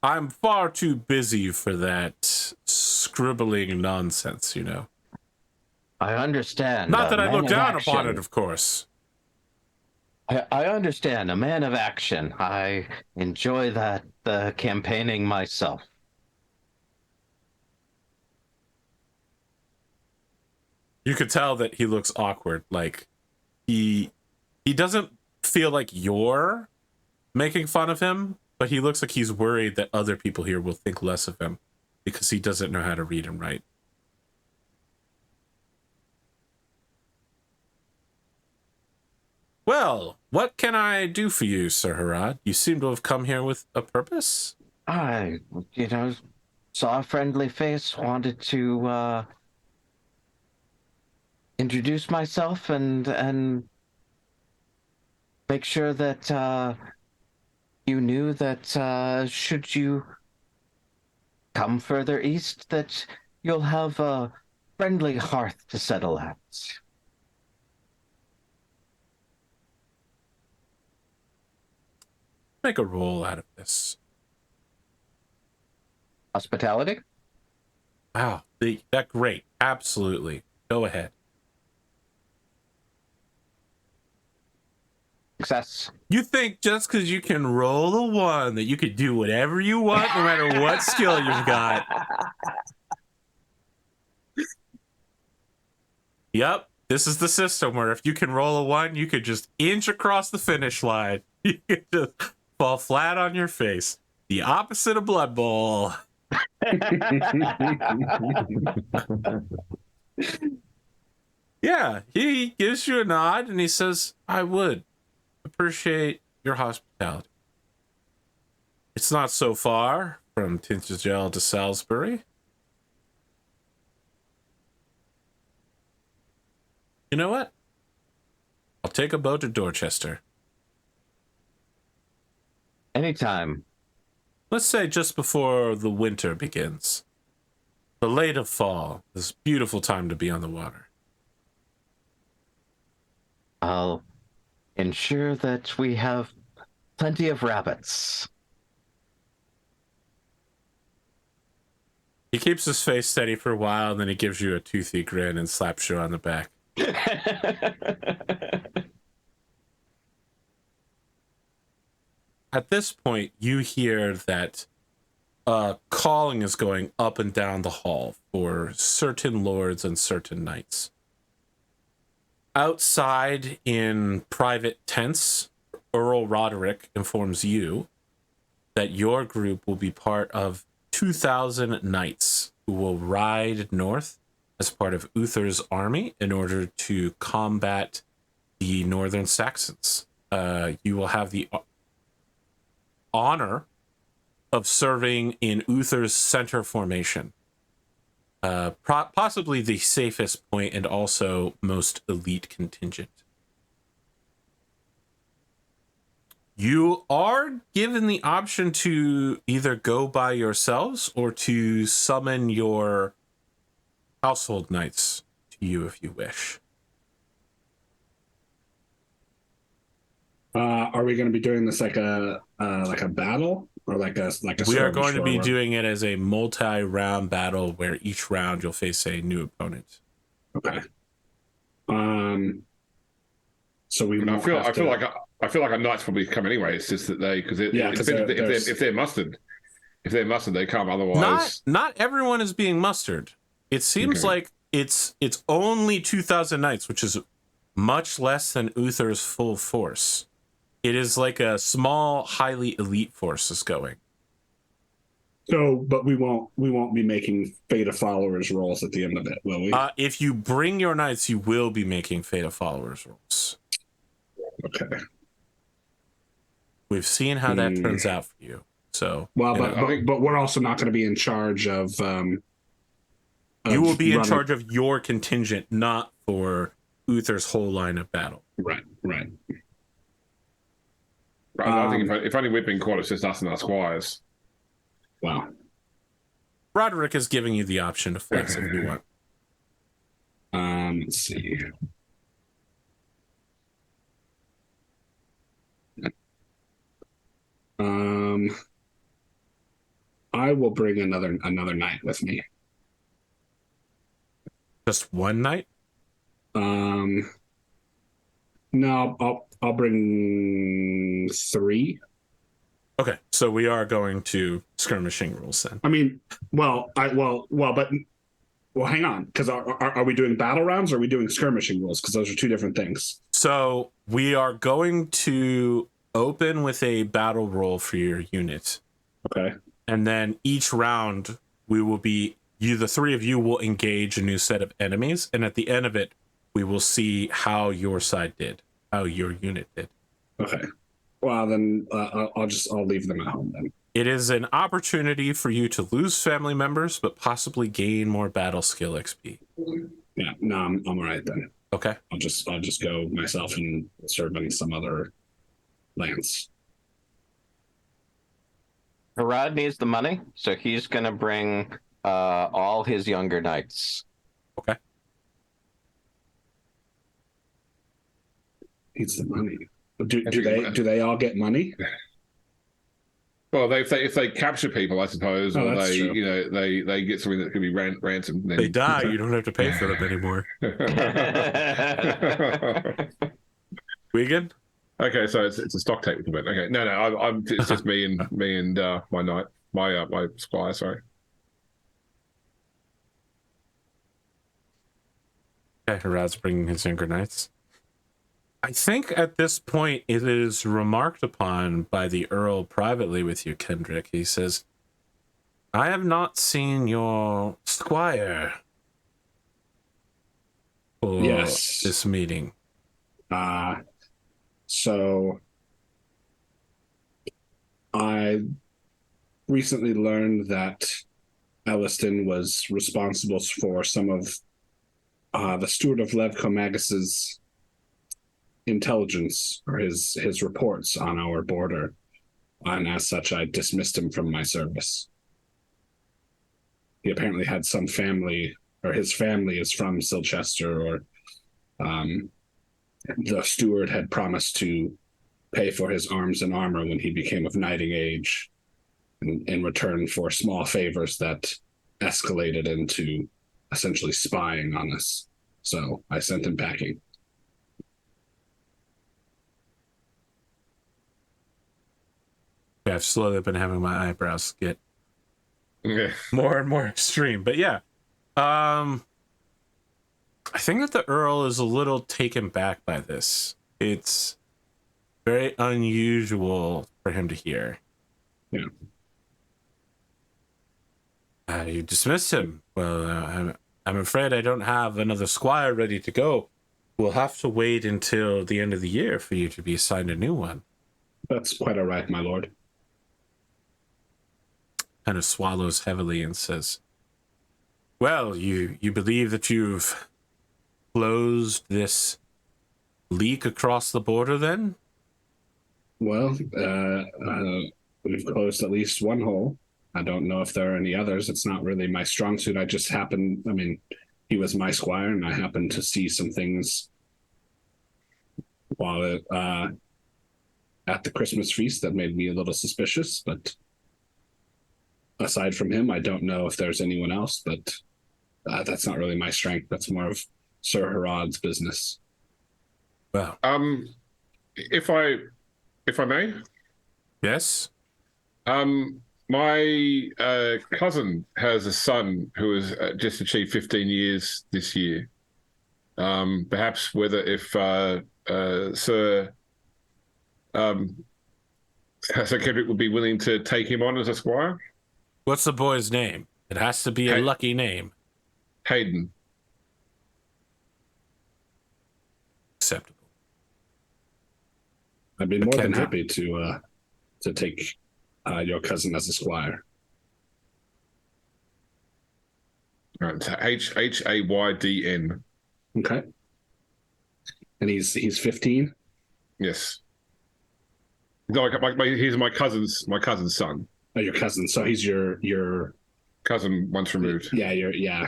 I'm far too busy for that scribbling nonsense, you know. I understand. Not that I man look of down action. upon it, of course. I understand. A man of action. I enjoy the campaigning myself. You could tell that he looks awkward. Like, he doesn't feel like you're making fun of him, but he looks like he's worried that other people here will think less of him because he doesn't know how to read and write. Well, what can I do for you, Sir Herawd? You seem to have come here with a purpose? I, saw a friendly face, wanted to introduce myself and make sure that you knew that should you come further east, that you'll have a friendly hearth to settle at. Make a roll out of this. Hospitality? Wow, that great. Absolutely. Go ahead. Success. You think just because you can roll a 1 that you could do whatever you want, no matter what skill you've got. Yep, this is the system where if you can roll a 1, you could just inch across the finish line. You could just fall flat on your face. The opposite of Blood Bowl. Yeah, he gives you a nod and he says, I would appreciate your hospitality. It's not so far from Tintagel to Salisbury. You know what? I'll take a boat to Dorchester. Anytime. Let's say just before the winter begins. The late of fall. This beautiful time to be on the water. I'll ensure that we have plenty of rabbits. He keeps his face steady for a while, and then he gives you a toothy grin and slaps you on the back. At this point, you hear that calling is going up and down the hall for certain lords and certain knights. Outside in private tents, Earl Roderick informs you that your group will be part of 2,000 knights who will ride north as part of Uther's army in order to combat the northern Saxons. You will have the honor of serving in Uther's center formation. Possibly the safest point and also most elite contingent. You are given the option to either go by yourselves or to summon your household knights to you if you wish. Are we going to be doing this like a battle or like a We are going to be doing it as a multi-round battle where each round you'll face a new opponent. Okay. So we. I feel like a knight's probably come anyway. It's just that if they're mustered, they come. Otherwise, not everyone is being mustered. It seems like it's only 2,000 knights, which is much less than Uther's full force. It is like a small, highly elite force is going. So, but we won't be making Fate of Followers rolls at the end of it, will we? If you bring your knights, you will be making Fate of Followers rolls. Okay. We've seen how that turns out for you. So, well, but we're also not going to be in charge of. You will be in charge of your contingent, not for Uther's whole line of battle. Right. I think if only we've been caught, it's just us and our squires. Wow. Roderick is giving you the option to flex if you want. Let's see. I will bring another knight with me. Just one knight? No, I'll bring 3. Okay, so we are going to skirmishing rules then. I mean, but hang on, because are we doing battle rounds or are we doing skirmishing rules? Because those are two different things. So we are going to open with a battle roll for your unit. Okay. And then each round the 3 of you will engage a new set of enemies, and at the end of it, we will see how your side did, how your unit did. Okay. Well, then I'll leave them at home then. It is an opportunity for you to lose family members, but possibly gain more battle skill XP. Yeah, no, I'm all right then. Okay. I'll just go myself and serve in some other lands. Herawd needs the money, so he's going to bring all his younger knights. Okay. Needs the money. Do they all get money? Well, if they capture people, I suppose, or they get something that could be ransomed. Then they die. You don't have to pay for them anymore. Gwgan? Okay, so it's a stock take event. Okay, no, it's just me and my knight, my squire. Sorry. Okay, Herawd's bringing his younger knights. I think at this point it is remarked upon by the Earl privately with you, Kendric. He says, I have not seen your squire for this meeting. So I recently learned that Elliston was responsible for some of the Steward of Levcomagus's intelligence or his reports on our border, and as such I dismissed him from my service. He apparently had some family, or his family is from Silchester, or the steward had promised to pay for his arms and armor when he became of knighting age in return for small favors that escalated into essentially spying on us. So I sent him packing. I've slowly been having my eyebrows get more and more extreme. But yeah. I think that the Earl is a little taken back by this. It's very unusual for him to hear. Yeah. You dismissed him. Well, I'm afraid I don't have another squire ready to go. We'll have to wait until the end of the year for you to be assigned a new one. That's quite all right, my lord. Kind of swallows heavily and says, well, you believe that you've closed this leak across the border then? Well, we've closed at least one hole. I don't know if there are any others. It's not really my strong suit. He was my squire, and I happened to see some things while at the Christmas feast that made me a little suspicious. But aside from him, I don't know if there's anyone else. But that's not really my strength. That's more of Sir Herawd's business. Well, if I may, yes. My cousin has a son who has just achieved 15 years this year. Perhaps if Sir Kendric would be willing to take him on as a squire. What's the boy's name? It has to be a lucky name. Hayden. Acceptable. I'd be more than happy to take your cousin as a squire. All right, Haydn. Okay. And he's 15? Yes. No, he's my cousin's son. Oh, your cousin. So he's your cousin once removed. Yeah.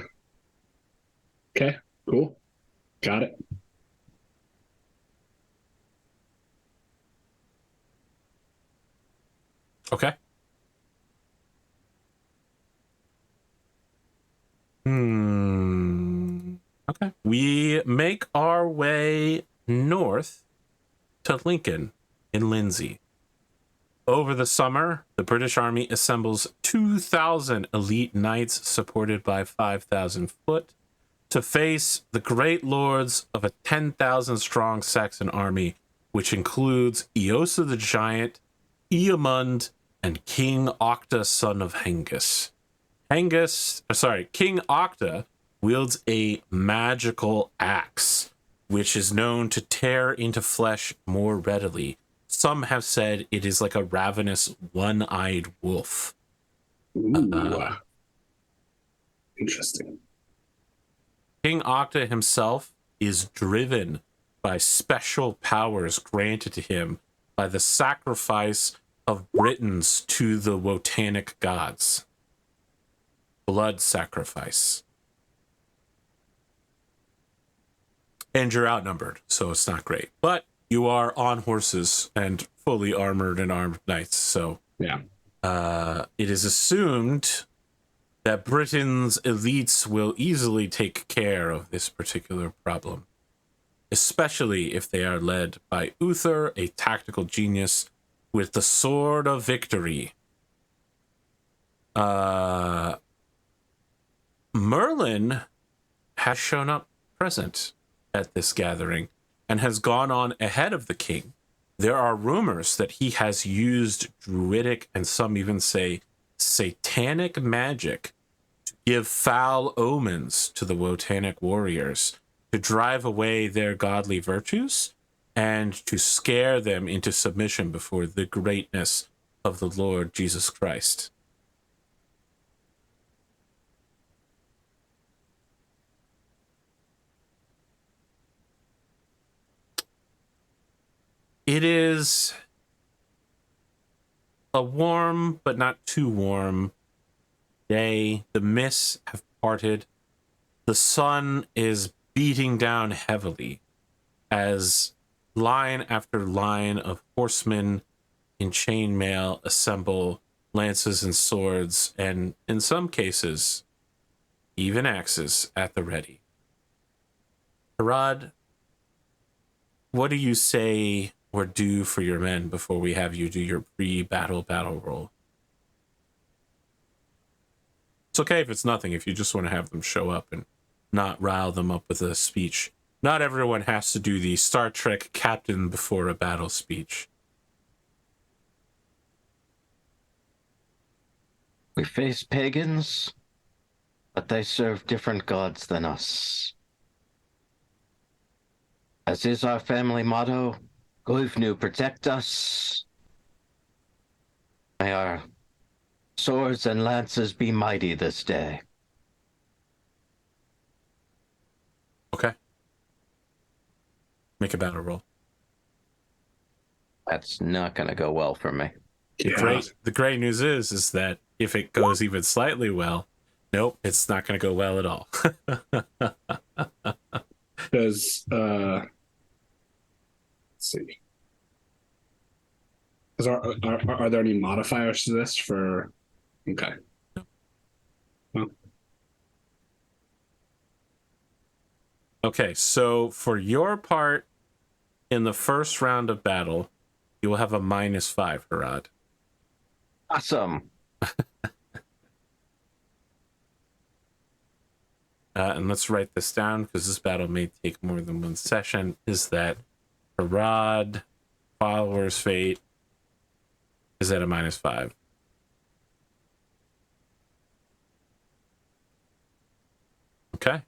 Okay, cool. Got it. Okay. Okay. We make our way north to Lincoln in Lindsay. Over the summer, the British Army assembles 2,000 elite knights supported by 5,000 foot to face the great lords of a 10,000 strong Saxon army, which includes Eosa the Giant, Eamund, and King Octa, son of Hengist. King Octa wields a magical axe, which is known to tear into flesh more readily. Some have said it is like a ravenous, one-eyed wolf. Ooh. Interesting. King Octa himself is driven by special powers granted to him by the sacrifice of Britons to the Wotanic gods. Blood sacrifice. And you're outnumbered, so it's not great. But you are on horses and fully armored and armed knights, so yeah. It is assumed that Britain's elites will easily take care of this particular problem, especially if they are led by Uther, a tactical genius with the sword of victory. Merlin has shown up present at this gathering and has gone on ahead of the king. There are rumors that he has used druidic and some even say satanic magic to give foul omens to the Wotanic warriors, to drive away their godly virtues, and to scare them into submission before the greatness of the Lord Jesus Christ. It is a warm, but not too warm day. The mists have parted. The sun is beating down heavily as line after line of horsemen in chainmail assemble lances and swords, and in some cases, even axes at the ready. Herawd, what do you say or do for your men before we have you do your pre-battle roll? It's okay if it's nothing, if you just want to have them show up and not rile them up with a speech. Not everyone has to do the Star Trek captain before a battle speech. We face pagans, but they serve different gods than us. As is our family motto, Glivnu protect us. May our swords and lances be mighty this day. Okay. Make a battle roll. That's not going to go well for me. The great news is that if it goes even slightly well, nope, it's not going to go well at all. Does let's see. Are there any modifiers to this for? Okay. Well. Okay, so for your part in the first round of battle, you will have a -5, Herawd. Awesome. And let's write this down because this battle may take more than one session. Is that Herawd, Follower's Fate, is at a -5. Okay.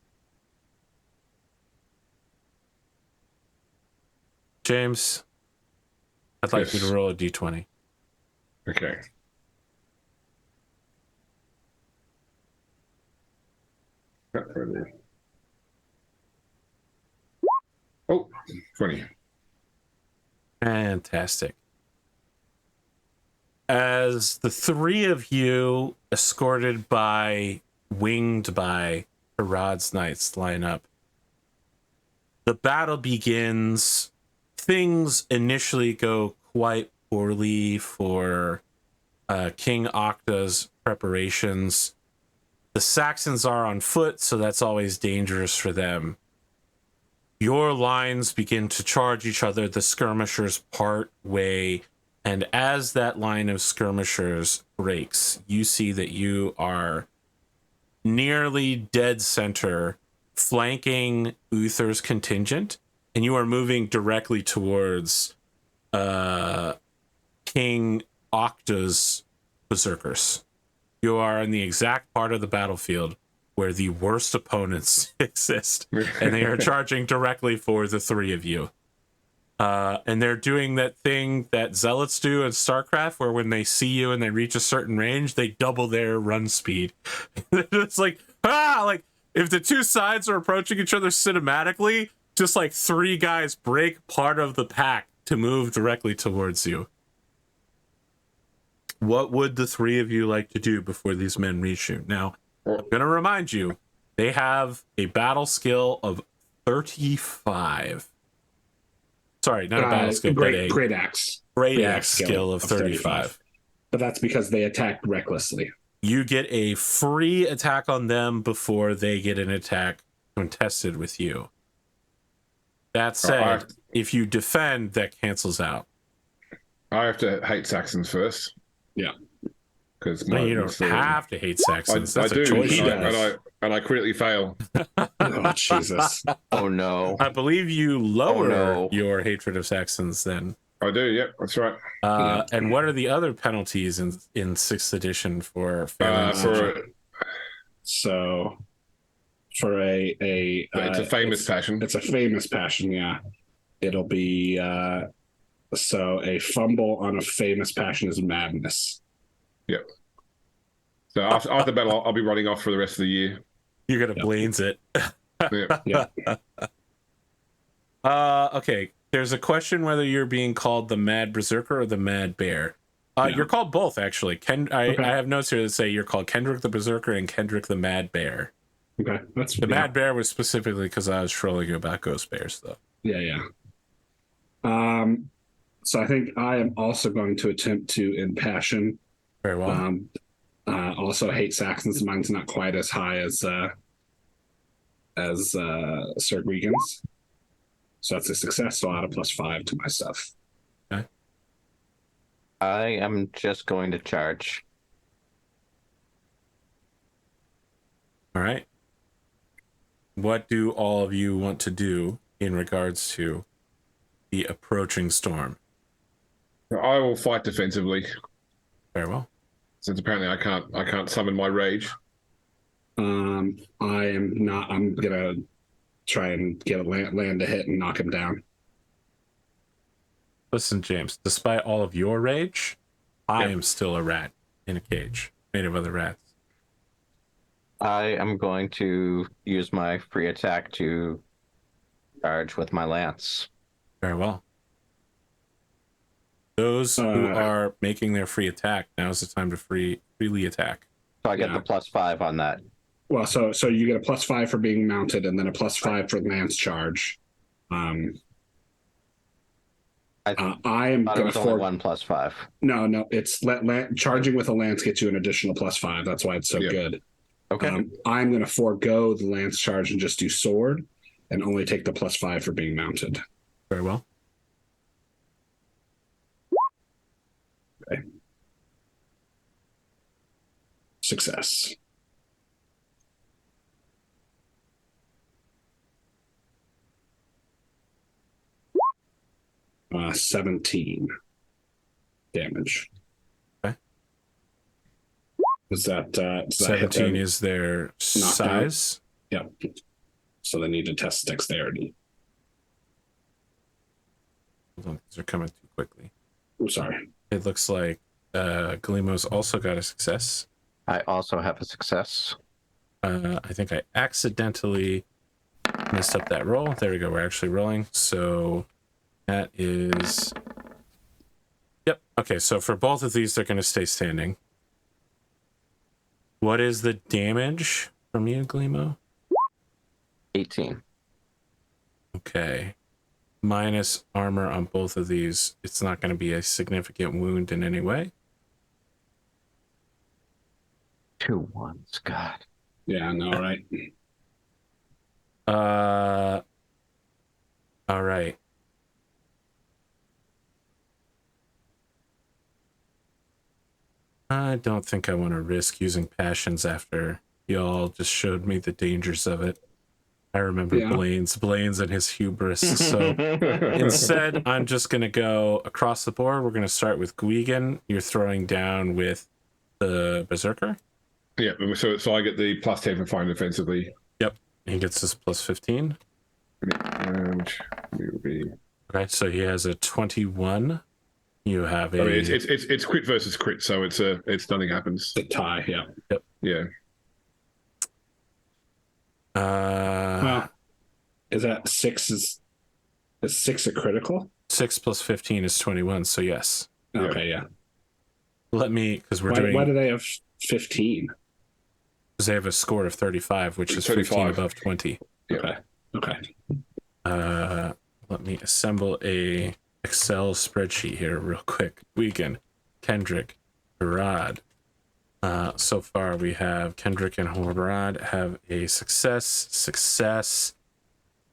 James, I'd like you to roll a d20. Okay. Oh, 20. Fantastic. As the three of you, escorted by, winged by Herawd's knights, line up, the battle begins. Things initially go quite poorly for King Octa's preparations. The Saxons are on foot, so that's always dangerous for them. Your lines begin to charge each other. The skirmishers part way, and as that line of skirmishers breaks, you see that you are nearly dead center, flanking Uther's contingent, and you are moving directly towards King Octa's berserkers. You are in the exact part of the battlefield where the worst opponents exist, and they are charging directly for the three of you. And they're doing that thing that zealots do in StarCraft, where when they see you and they reach a certain range, they double their run speed. It's like, like if the two sides are approaching each other cinematically, just like three guys break part of the pack to move directly towards you. What would the three of you like to do before these men reach you? Now, I'm going to remind you, they have a battle skill of 35. Sorry, not a battle skill, but a great axe. Great axe skill of 35. But that's because they attack recklessly. You get a free attack on them before they get an attack contested with you. That said, if you defend, that cancels out. I have to hate Saxons first. Yeah. Because you don't have to hate Saxons. That's I do, a choice. and I critically fail. Oh, Jesus. Oh, no. I believe you lower your hatred of Saxons then. I do, yep, that's right. And what are the other penalties in 6th edition for failing? For a it's a famous passion. It's a famous passion, yeah. It'll be so a fumble on a famous passion is madness. Yep. So after battle, I'll be running off for the rest of the year. You're gonna blaze it. Yeah. Okay. There's a question whether you're being called the Mad Berserker or the Mad Bear. You're called both, actually. I have notes here that say you're called Kendric the Berserker and Kendric the Mad Bear. Okay, that's the Mad Bear was specifically because I was trolling you about ghost bears, though. Yeah. So I think I am also going to attempt to impassion. Very well. Also hate Saxons. Mine's not quite as high as Sir Gwgan's. So that's a success. So I'll add a +5 to my stuff. Okay. I am just going to charge. All right. what do all of you want to do in regards to the approaching storm? I will fight defensively. Very well. Since apparently I can't summon my rage. I am not. I'm gonna try and get a land to hit and knock him down. Listen, James, despite all of your rage, I am still a rat in a cage made of other rats. I am going to use my free attack to charge with my lance. Very well. Those who are making their free attack, now's the time to freely attack. So I get the +5 on that. Well, so you get a +5 for being mounted, and then a +5 for lance charge. I am going to only 1 +5. No, it's charging with a lance gets you an additional +5. That's why it's so good. Okay. I'm going to forego the lance charge and just do sword, and only take the +5 for being mounted. Very well. Okay. Success. Uh, 17 damage. Okay. Was that 17 is their size? Yep. So they need to test dexterity. Hold on, these are coming too quickly. I'm sorry. It looks like Glimo's also got a success. I also have a success. I think I accidentally messed up that roll. There we go. We're actually rolling. So that is... Yep. Okay, so for both of these, they're going to stay standing. What is the damage from you, Glimo? 18. Okay. Minus armor on both of these. It's not going to be a significant wound in any way. 2 1s. God. Yeah, no, right. All right. I don't think I want to risk using passions after y'all just showed me the dangers of it. I remember Blaine's and his hubris. So instead, I'm just going to go across the board. We're going to start with Gwgan. You're throwing down with the Berserker. Yeah, so I get the +10 for fighting defensively. Yep. He gets his +15. Which will be... Okay, so he has a 21. You have a... I mean, it's crit versus crit, so it's nothing happens. The tie, yeah. Yep. Yeah. Well, is that 6 is 6 a critical? 6 + 15 is 21, so yes. Okay, yeah. Let me, because we're Why do they have 15? Because they have a score of 35, which is 35. 15 above 20. Yeah. Okay. Let me assemble a Excel spreadsheet here real quick. Gwgan, Kendric, Herawd. So far we have Kendric and Herawd have a success.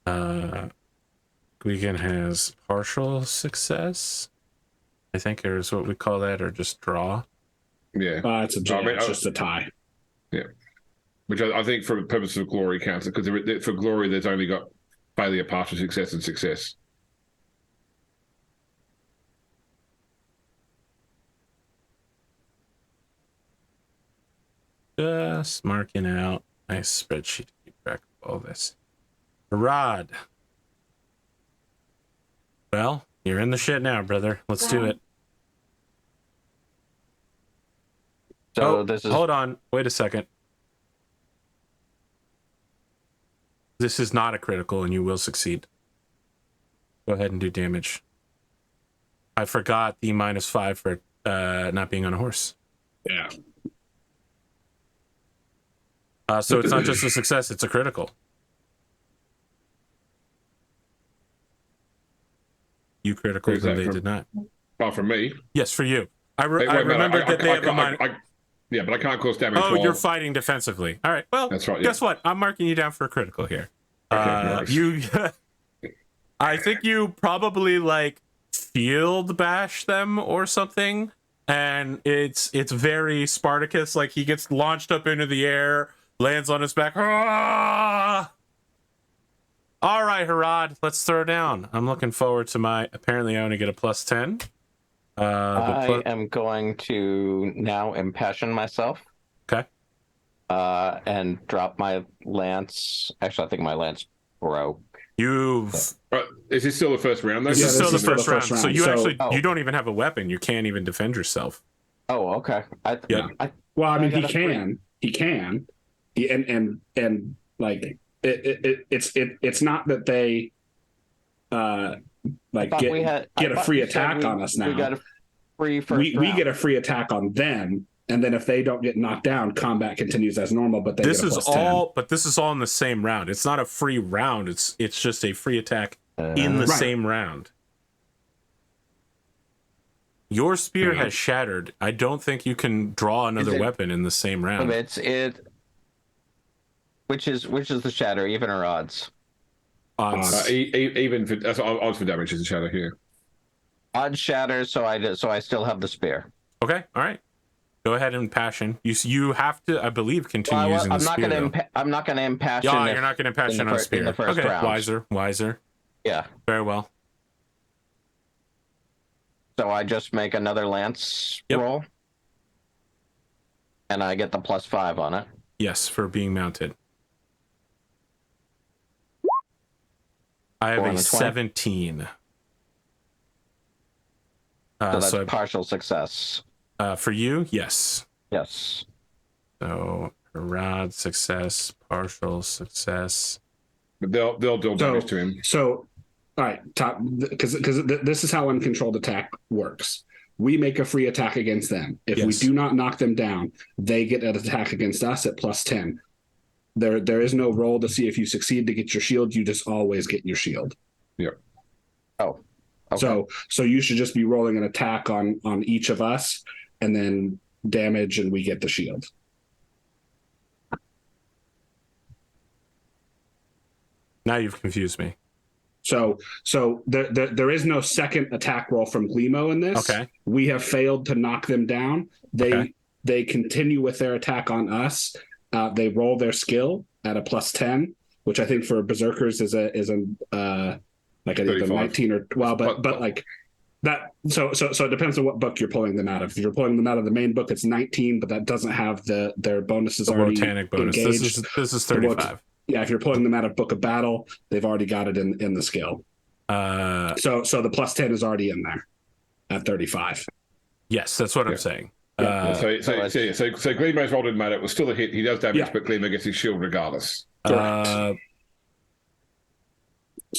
Gwgan has partial success, I think, is what we call that, or just draw. Yeah. It's it's just a tie. Yeah. Which I think for the purpose of glory counts, because for glory there's only got failure, partial success, and success. Just marking out my spreadsheet to keep track of all this. Herawd. Well, you're in the shit now, brother. Let's do it. So this is... Hold on. Wait a second. This is not a critical, and you will succeed. Go ahead and do damage. I forgot the -5 for not being on a horse. Yeah. So it's not just a success, it's a critical. You critical, and they did not. Oh, for me? Yes, for you. I remembered that they have a minus... Yeah, but I can't cause damage. Oh, you're fighting defensively. All right, well, that's right, guess what? I'm marking you down for a critical here. Okay, you... I think you probably, like, field bash them or something, and it's very Spartacus. Like, he gets launched up into the air, lands on his back, All right, Herawd, let's throw down. I'm looking forward to my. Apparently, I only get a +10. I am going to now impassion myself. Okay. And drop my lance. Actually, I think my lance broke. You've. Is this still the first round, though? This Yeah, is still the this is first the round. first round. So you So- actually Oh. you don't even have a weapon. You can't even defend yourself. Oh, okay. Yeah. Well, I mean, got a he can, and like it's not that they like thought we had- I get a thought free you said attack on us now. We got a free first we round. get a free attack on them, and then if they don't get knocked down, combat continues as normal. But they This get a is +10. all, but this is all in the same round. It's not a free round. It's just a free attack in the Right. same round. Your spear has shattered. I don't think you can draw another it- weapon in the same round. It's it. Which is the shatter, even or odds? Odds. Even for that's odds for damage is a shadow here. Odds shatter, so I still have the spear. Okay, all right. Go ahead and passion. You have to, I believe, continue using the I'm not spear. gonna I'm not gonna impassion. Yeah, if- you're not going to in passion the on fir- spear. in the first Okay, round. wiser. Yeah. Very well. So I just make another lance Yep. roll, and I get the +5 on it. Yes, for being mounted. I have Roll a on a 20. 17. So that's So partial success. for you, yes. Yes. So Herawd success, partial success. But they'll deal damage to him. So, all right, because this is how uncontrolled attack works. We make a free attack against them. If we Yes. do not knock them down, they get an attack against us at +10. There is no roll to see if you succeed to get your shield. You just always get your shield. Oh. Okay. So you should just be rolling an attack on each of us, and then damage, and we get the shield. Now you've confused me. So there is no second attack roll from Glimo in this. Okay. We have failed to knock them down. Okay. They continue with their attack on us. They roll their skill at a +10, which I think for berserkers is a like a 35. 19 or well, but like that. So it depends on what book you're pulling them out of. If you're pulling them out of the main book, it's 19, but that doesn't have their bonuses The already Rotanic bonus. engaged. This is 35. Yeah, if you're pulling them out of Book of Battle, they've already got it in the skill. So the +10 is already in there at 35. Yes, that's what I'm Yeah. saying. So Glimo's roll didn't matter. It was still a hit. He does damage, Yeah. but Glimo gets his shield regardless. Correct. So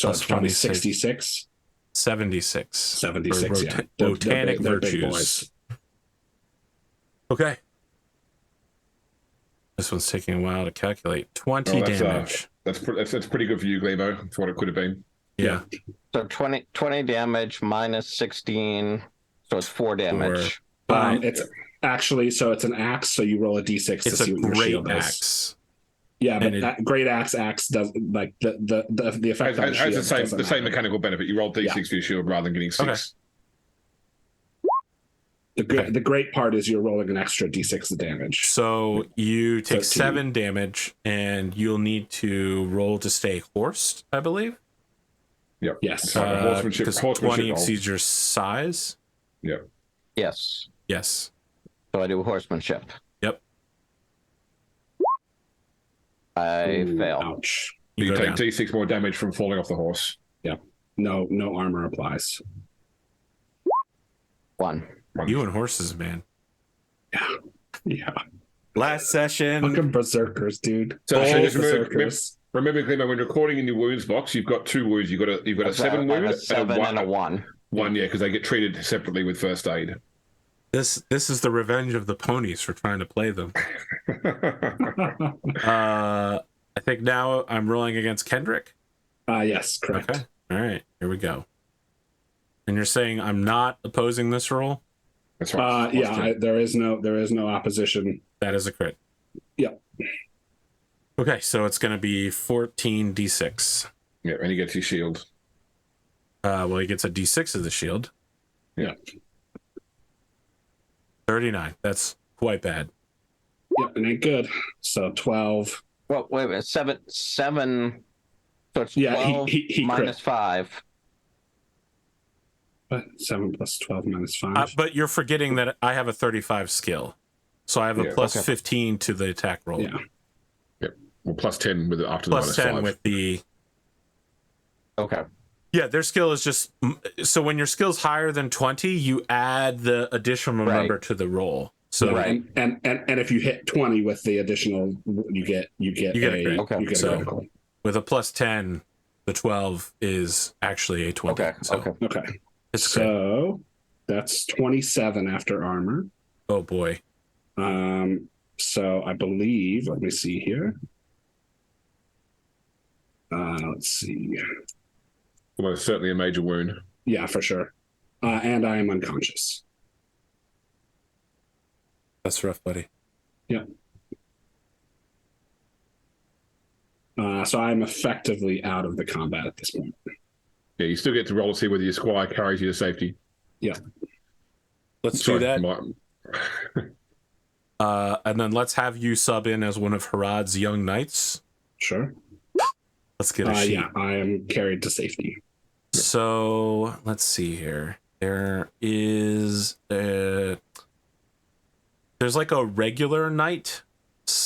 plus it's probably 26. 66. 76. 76, For yeah. Botanic They're big virtues. boys. Okay. This one's taking a while to calculate. 20 that's, damage. That's pretty good for you, Glimo, for what it could have been. Yeah. So 20 damage minus 16, so it's 4 damage. It's actually, so it's an axe, so you roll a d6 to It's a see what your great shield is. axe. Yeah, but And that great axe does like the effect on the Has shield the same mechanical benefit. You roll d6 for your shield rather than getting 6. Okay. The great part is you're rolling an extra d6 of damage. So you take 13. 7 damage, and you'll need to roll to stay horsed, I believe. Yep. Yes. Right, horsemanship- Because horsemanship 20 roll. exceeds your size. Yep. Yes. Yes. So I do horsemanship. Yep. I Ooh, fail. Ouch. You You go take down. d6 more damage from falling off the horse. No armor applies. 1. You and horses, man. Yeah. Last session. Fucking berserkers, dude. So All just berserkers. remember, Glimo, when recording in your wounds box, you've got 2 wounds. You've got a 7 I have wound a 7 and a 1. 1, yeah, because they get treated separately with first aid. This is the revenge of the ponies for trying to play them. I think now I'm rolling against Kendric. Yes, correct. Okay. All right. Here we go. And you're saying I'm not opposing this roll? That's right. There is no opposition. That is a crit. Yep. Okay, so it's going to be 14d6. Yeah, and he gets his shield. Well, he gets a d6 of the shield. Yeah. 39. That's quite bad. Yep, it ain't good. So 12. Well, wait a minute. 7. So it's Yeah, 12 he minus 5. But 7 plus 12 minus 5. But you're forgetting that I have a 35 skill. So I have a Yeah, plus okay. 15 to the attack roll. Yeah. Well, plus 10 with it after Plus the minus 10 5. with the... Okay. Yeah, their skill is just... So when your skill's higher than 20, you add the additional number to the roll. So Right. And if you hit 20 with the additional, you get You get a crit. Okay. You get So- a critical. with a plus 10, the 12 is actually a 20. Okay. So Okay. Okay. it's crit. So that's 27 after armor. Oh boy. So I believe, let me see here. Let's see. Well, it's certainly a major wound. Yeah, for sure. And I am unconscious. That's rough, buddy. So I'm effectively out of the combat at this point. Yeah, you still get to roll to see whether your squire carries you to safety. Let's Sorry, do that. my- And then let's have you sub in as one of Herawd's young knights. Sure. Let's get a sheet. Yeah, I am carried to safety. So let's see here. There is there's like a regular knight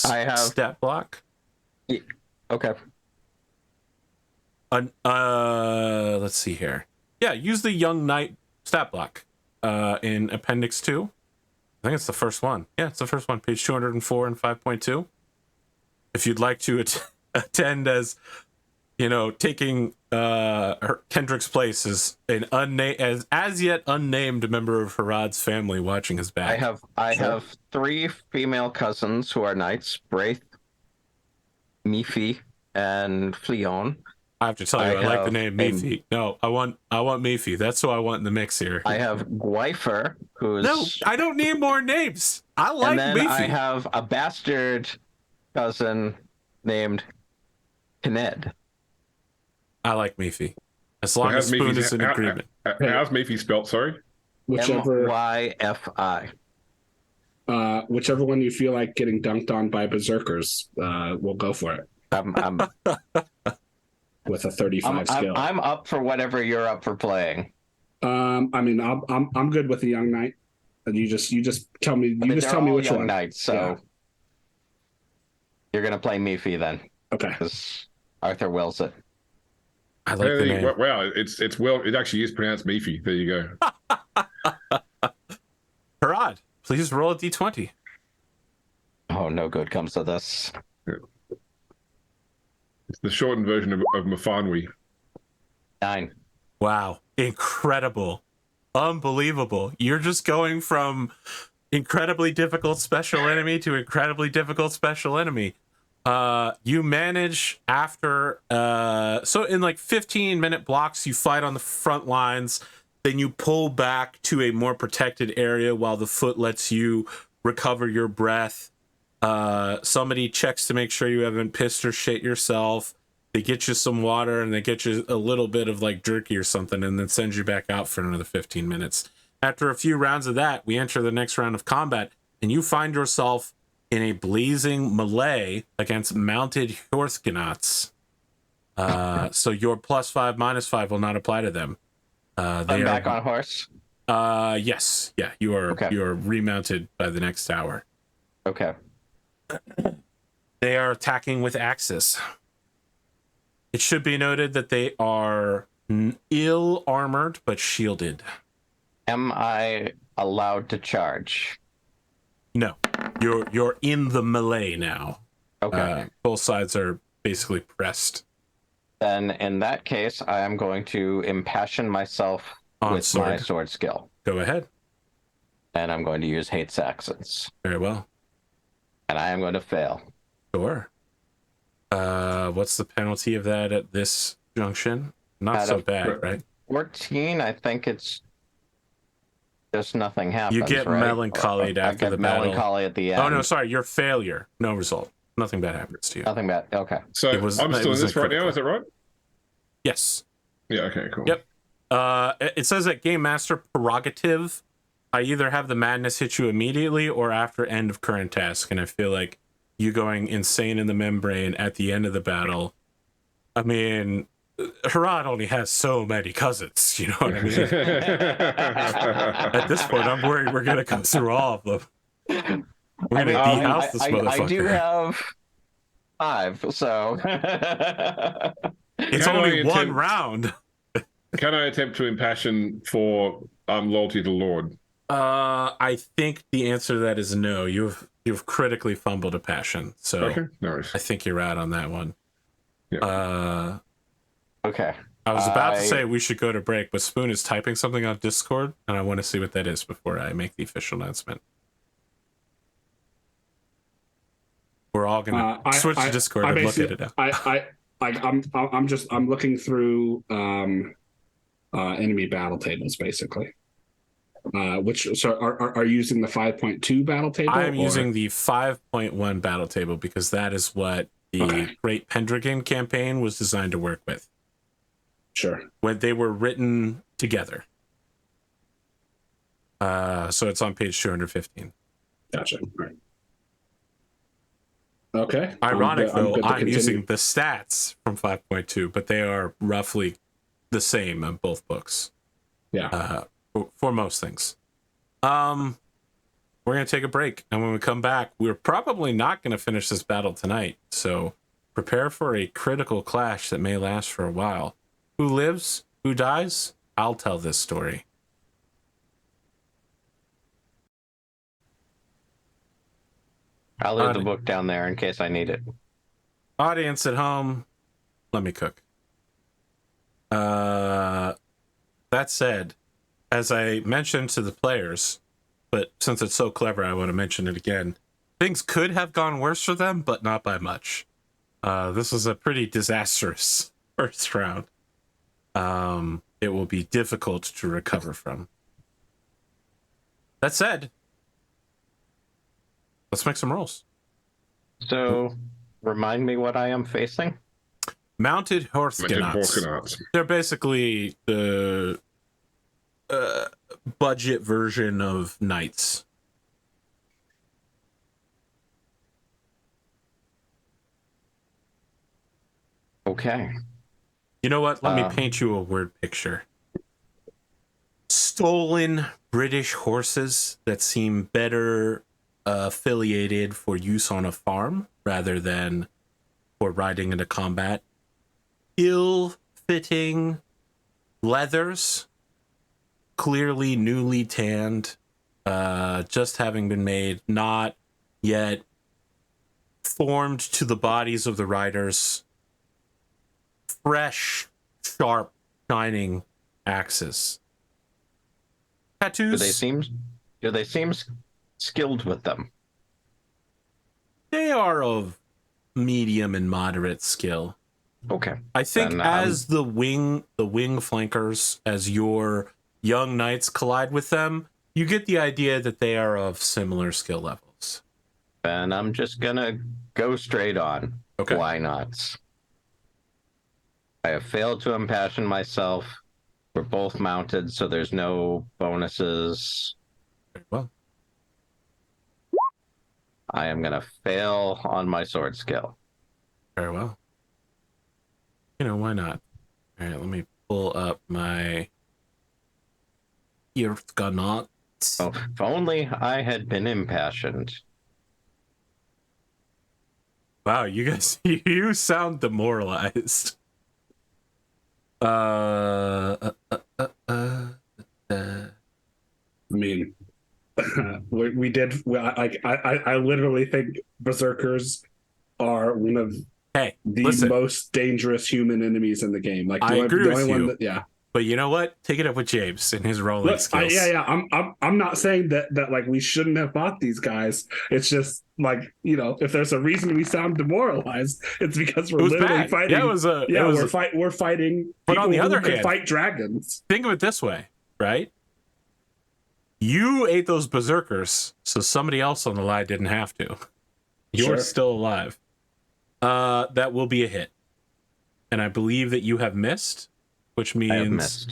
I have- stat block. Okay. Let's see here. Yeah, use the young knight stat block in Appendix 2. I think it's the first one. Yeah, it's the first one, page 204 and 5.2. If you'd like to attend as, taking Kendric's place as an as yet unnamed member of Herawd's family watching his back. I have 3 female cousins who are knights: Braith, Mifi, and Fleon. I have to tell you, I like the have name Mifi. No, I want Mifi. That's who I want in the mix here. I have Gwyfer, who's No, I don't need more names. I like and then Mifi. I have a bastard cousin named Kned. I like Mifi. As long as Spoon is in agreement. How's Mifi spelt? Sorry. Whichever Myfi. whichever one you feel like getting dunked on by berserkers, we'll go for it I'm with a 35 skill. I'm up for whatever you're up for playing. I mean, I'm good with the young knight. And you just tell me. You just tell me which one. Knights, so Yeah. you're gonna play Mifi then, Okay. because Arthur wills it. I like the name. Wow, it actually is pronounced Mifi. There you go. Herawd, please roll a d20. Oh, no good comes to this. It's the shortened version of Mafanwi. 9. Wow. Incredible. Unbelievable. You're just going from incredibly difficult special enemy to incredibly difficult special enemy. You manage after so in like 15-minute blocks, you fight on the front lines, then you pull back to a more protected area while the foot lets you recover your breath. Somebody checks to make sure you haven't pissed or shit yourself. They get you some water and they get you a little bit of like jerky or something, and then send you back out for another 15 minutes. After a few rounds of that, we enter the next round of combat, and you find yourself in a blazing melee against mounted Hjorthgenats. So your +5, -5 will not apply to them. I'm back on horse. Yes. Yeah, you are Okay. you are remounted by the next tower. Okay. They are attacking with axes. It should be noted that they are ill armored but shielded. Am I allowed to charge? No, you're in the melee now. Okay. Both sides are basically pressed Then in that case, I am going to impassion myself on with my sword. sword skill. Go ahead. And I'm going to use Hate Saxons. Very well. And I am going to fail. Sure. What's the penalty of that at this junction? Not Out so of- bad, right? 14, I think it's just nothing happens. You get right? melancholied I after get the battle. melancholy at the end. Oh no, sorry, your failure. No result. Nothing bad happens to you. Nothing bad. Okay. So It was- I'm it still in was this right now. critical. Is that right? Yes. Yeah. Okay. Cool. Yep. It says that Game Master prerogative. I either have the madness hit you immediately or after end of current task, and I feel like you going insane in the membrane at the end of the battle. I mean, Herawd only has so many cousins, you know what I mean? At this point, I'm worried we're gonna come through all of them. We're gonna de-house this motherfucker. I do have 5, so it's only one round. Can I attempt to impassion for loyalty to Lord? I think the answer to that is no. You've critically fumbled a passion, so Okay, no worries. I think you're out on that one. Yeah. Okay. I was about to say we should go to break, but Spoon is typing something on Discord, and I want to see what that is before I make the official announcement. We're all gonna switch to Discord and look at it now. I'm looking through enemy battle tables basically. Are you using the 5.2 battle table? I'm using the 5.1 battle table because that is what the Great Pendragon campaign was designed to work with. Sure. When they were written together. So it's on page 215. Gotcha. All right. Okay. Ironic, I'm using the stats from 5.2, but they are roughly the same in both books. Yeah. For most things. We're going to take a break, and when we come back, we're probably not going to finish this battle tonight, so prepare for a critical clash that may last for a while. Who lives? Who dies? I'll tell this story. I'll leave the book down there in case I need it. Audience at home, let me cook. That said, as I mentioned to the players, but since it's so clever, I want to mention it again. Things could have gone worse for them, but not by much. This was a pretty disastrous first round. It will be difficult to recover from. That said, let's make some rolls. So, remind me what I am facing. Mounted Horthgenats. They're basically the budget version of knights. Okay. You know what? Let me paint you a word picture. Stolen British horses that seem better affiliated for use on a farm rather than for riding into combat. Ill-fitting leathers, clearly newly tanned, just having been made, not yet formed to the bodies of the riders. Fresh, sharp, shining axes. Tattoos. Do they seem skilled with them? They are of medium and moderate skill. Okay. I think as the wing flankers, as your young knights collide with them, you get the idea that they are of similar skill levels. And I'm just gonna go straight on. Okay. Why not? I have failed to impassion myself. We're both mounted, so there's no bonuses. Very well. I am gonna fail on my sword skill. Very well. You know, why not? All right, let me pull up my Horthgenat. Oh, if only I had been impassioned. Wow, you guys, you sound demoralized. I mean, I literally think berserkers are one of the most dangerous human enemies in the game. Like, I agree with you. Yeah. But you know what? Take it up with James and his rolling skills. I'm not saying that like we shouldn't have fought these guys. It's just like, you know, if there's a reason we sound demoralized, it's because we're literally fighting. Yeah, we're fighting. But on the other hand, fight dragons. Think of it this way, right? You ate those berserkers, so somebody else on the line didn't have to. You're still alive. That will be a hit, and I believe that you have missed. Which means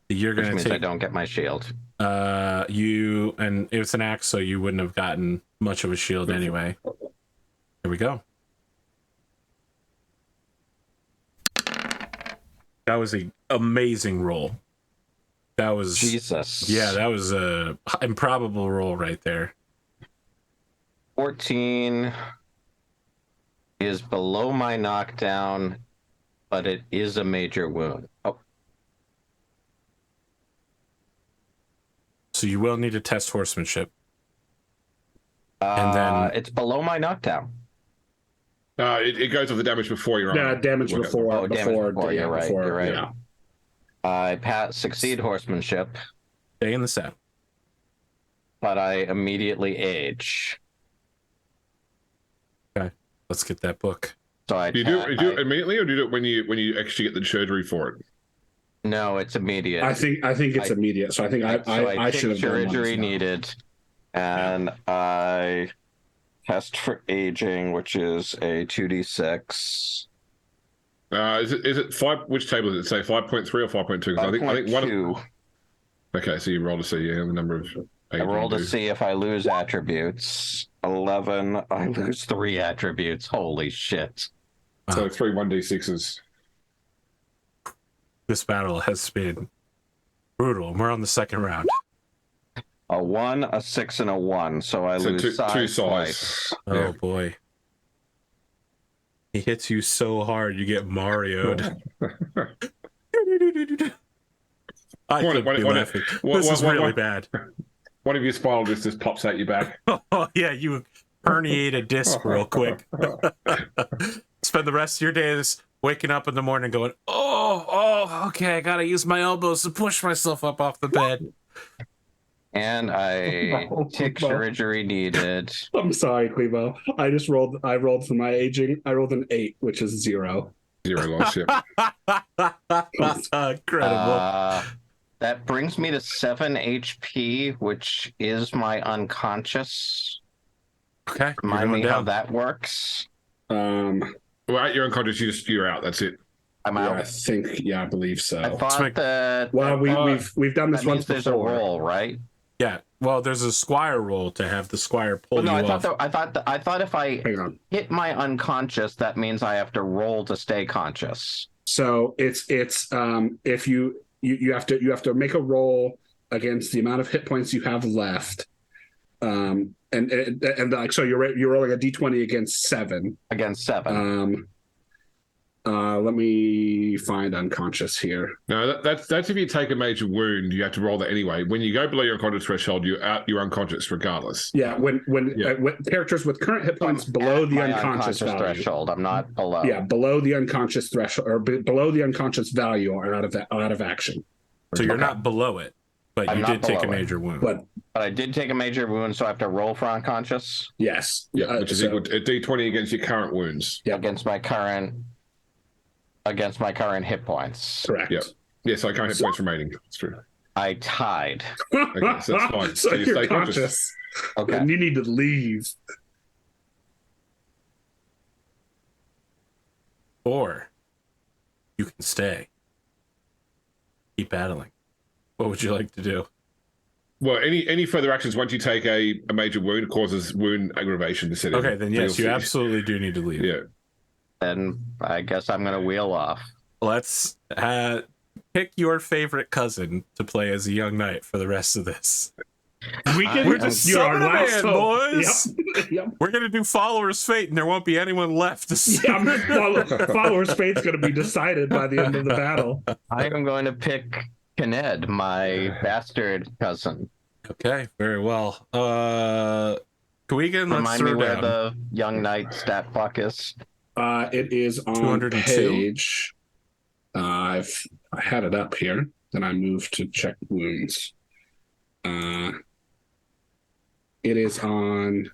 you're going to take. I don't get my shield. And it's an axe, so you wouldn't have gotten much of a shield anyway. Here we go. That was a amazing roll. That was Jesus. Yeah, that was a improbable roll right there. 14 is below my knockdown, but it is a major wound. Oh, So you will need to test horsemanship. And then it's below my knockdown. It goes off the damage before you're on. Yeah, damage before. Oh, damage before, yeah, you're right, before, you're right. Yeah. I succeed horsemanship, stay in the saddle. but I immediately age. Okay, let's get that book. So I Do you do it immediately, or do you do it when you actually get the surgery for it? No, it's immediate. I think it's immediate. So I think I should have done surgery needed, and I test for aging, which is a 2d6. Is it 5? Which table is it? Say 5.3 or 5.2? I think one. 2. Okay, so you roll to see the number of. I roll to see if I lose attributes. 11. I lose 3 attributes. Holy shit! So 3 1d6s. This battle has been brutal, and we're on the second round. A 1, a 6, and a 1. So I lose two size size. twice. Oh Yeah. boy. He hits you so hard you get Mario'd. I could be laughing. This is really bad. One of your spinal discs just pops out your back. Oh yeah, you herniate a disc real quick. Spend the rest of your days waking up in the morning going, oh, okay, I gotta use my elbows to push myself up off the bed. And I tick surgery needed. I'm sorry, Glimo. I rolled for my aging. I rolled an 8, which is 0. 0 loss, yeah. Incredible. That brings me to 7 HP, which is my unconscious. Okay, Remind me you're how going down. that works. Well, you're unconscious. You're out. That's it. I'm Yeah, out. I think. Yeah, I believe so. I thought that. Well, we've done this that once means there's a before. roll, right? Yeah, well, there's a squire roll to have the squire pull Well, no, you off. I thought if I Hang on. hit my unconscious, that means I have to roll to stay conscious. So it's if you have to make a roll against the amount of hit points you have left, and like so you're rolling a d20 against 7. Against 7. Let me find unconscious here. No, that's if you take a major wound, you have to roll that anyway. When you go below your unconscious threshold, you're unconscious regardless. Yeah, when characters with current hit points below the unconscious value, threshold, I'm not below. Yeah, below the unconscious threshold or below the unconscious value are out of action. So you're not below it, but I'm you not did take a below it. major wound. But But I did take a major wound, so I have to roll for unconscious yes, Yeah, which is so- equal to a d20 against your current wounds. Yep. against my current hit points. correct. Yep. Yeah, so I can't hit points remaining. That's true. I tied. Okay, so that's fine. So So you you're stay conscious. conscious. Okay. And you need to leave. Or you can stay. Keep battling. What would you like to do? Well, any further actions once you take a major wound causes wound aggravation to set in. Okay, then yes, you You'll see. absolutely do need to leave. Yeah. Then I guess I'm gonna wheel off. Let's pick your favorite cousin to play as a young knight for the rest of this. We can. We're just you're our summoning last it, hope. boys. Yep. We're gonna do Follower's Fate, and there won't be anyone left to see. Follower's fate's going to be decided by the end of the battle. I am going to pick Kined, my bastard cousin. Okay, very well. Gwgan, let's Remind me throw where down. the young knight stat block is. It is on 202? page. I had it up here. Then I moved to check wounds. It is on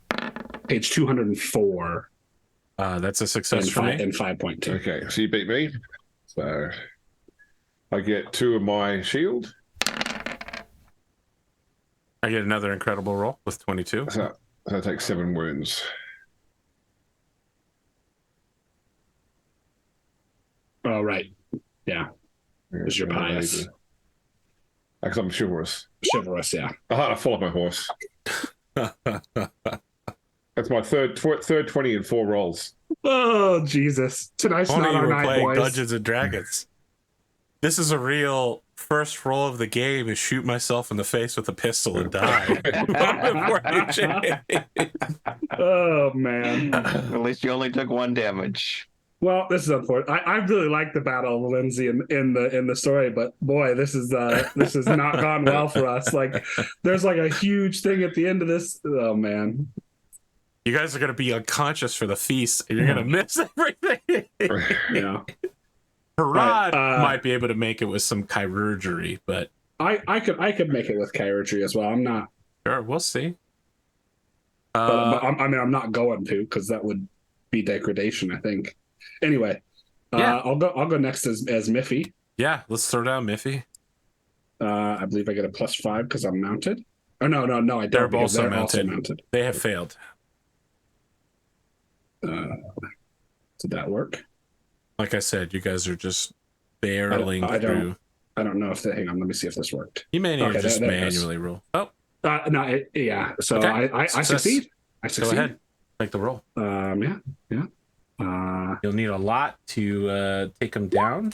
page 204 That's a success for me. and 5.2. Okay, so you beat me. So I get 2 of my shield. I get another incredible roll with 22. So I take 7 wounds. Oh, right. Yeah. Is your pious. Because I'm chivalrous. Chivalrous, yeah. I fall off my horse. That's my third 20 in 4 rolls. Oh, Jesus. Tonight's Only not you our were night, playing boys. Dungeons and Dragons. this is a real first roll of the game is shoot myself in the face with a pistol and die. Before you change. Oh man. At least you only took 1 damage. Well, this is unfortunate. I really like the Battle of Lindsay in the story, but boy, this has not gone well for us. Like, there's like a huge thing at the end of this. Oh man. You guys are gonna be unconscious for the feast, and you're gonna miss everything. Yeah. Herawd might be able to make it with some chirurgery, but I could make it with chirurgery as well. I'm not. Sure, we'll see. But I'm not going to, because that would be degradation, I think. Anyway, Yeah. I'll go next as Miffy. Yeah, let's throw down Miffy. I believe I get a +5 because I'm mounted. Oh no, I don't. They're because also also mounted. mounted. They have failed. Did that work? Like I said, you guys are just barreling I don't- through. I don't know if hang on. Let me see if this worked. You may need Okay, to just there it is. manually roll. Oh, No, yeah. So Okay. I Success. succeed. I go succeed. ahead. Take the roll. Yeah. You'll need a lot to take them down.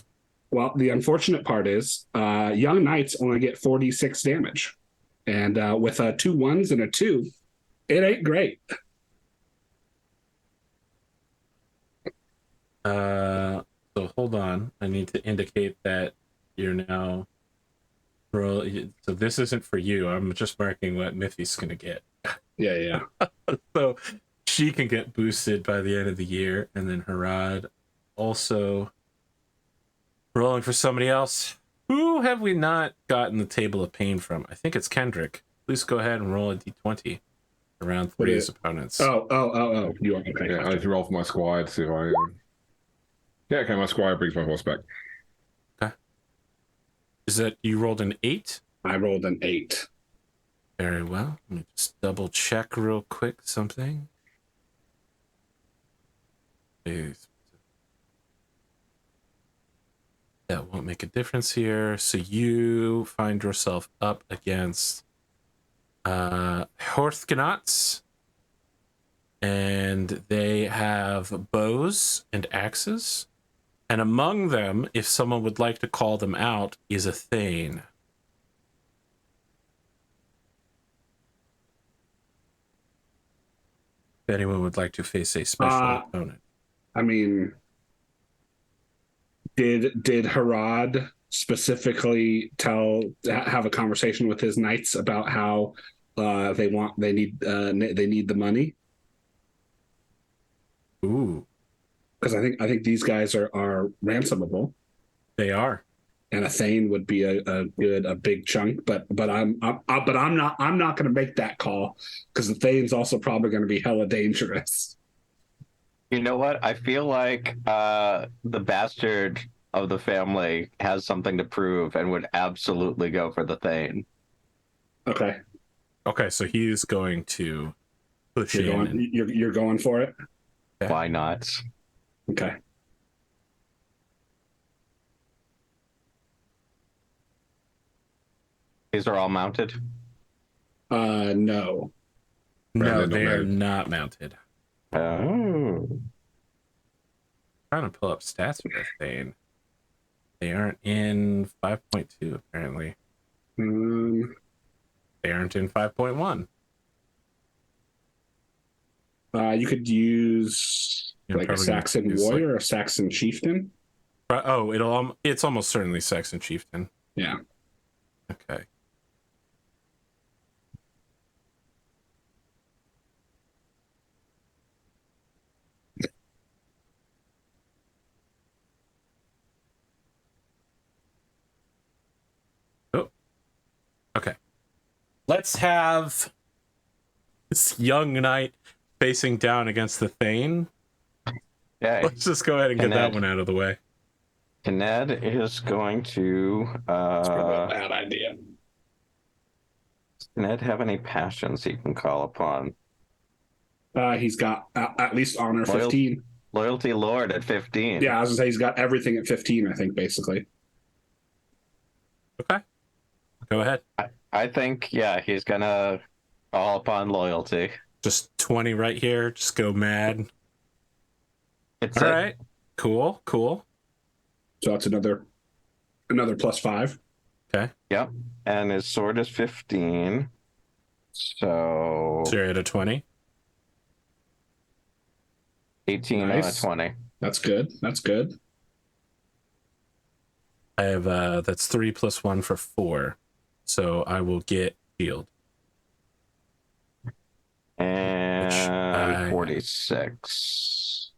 Well, the unfortunate part is young knights only get 46 damage. And with 2 1s and a 2, it ain't great. So hold on. I need to indicate that you're now roll. So this isn't for you. I'm just marking what Miffy's gonna get. Yeah. So she can get boosted by the end of the year, and then Herawd also rolling for somebody else. Who have we not gotten the Table of Pain from? I think it's Kendric. Please go ahead and roll a d20 around 3's opponents. Oh. You are okay. Yeah, I need to roll for my squire to see if I. Yeah, okay, my squire brings my horse back. Okay. Is that you rolled an 8? I rolled an 8. Very well. Let me just double check real quick something. Please. That won't make a difference here. So you find yourself up against Horthganats, and they have bows and axes. And among them, if someone would like to call them out, is a Thane. If anyone would like to face a special opponent. I mean, did Herawd specifically have a conversation with his knights about how they need the money? Ooh, Because I think these guys are ransomable, they are. and a Thane would be a big chunk. But I'm not going to make that call, because the Thane's also probably going to be hella dangerous. You know what? I feel like the bastard of the family has something to prove and would absolutely go for the Thane. Okay, So he's going to push you're in. going. You're going for it. Okay. Why not? Okay. These are all mounted. No. No, They're they not are mounted. not mounted. Oh. I'm trying to pull up stats for this Thane. They aren't in 5.2 apparently. They aren't in 5.1. You could use You're like a probably gonna Saxon use, warrior or a Saxon chieftain. It's almost certainly Saxon Chieftain. Yeah. Okay. Oh. Okay. Let's have this young knight facing down against the Thane. Okay. Let's just go ahead and get that one out of the way. Ned is going to. That's probably a bad idea. Does Ned have any passions he can call upon? He's got at least honor Loyal- 15. Loyalty Lord at 15. Yeah, I was gonna say he's got everything at 15. I think basically. Okay. Go ahead. I think, yeah, he's gonna call upon loyalty. Just 20 right here. Just go mad. It's All right. Cool. So that's another Another +5. Okay. Yep. And his sword is 15. So you're at a 20. 18 on Nice. a 20. That's good. That's good. I have that's 3 + 1 for 4. So I will get shield. And 46.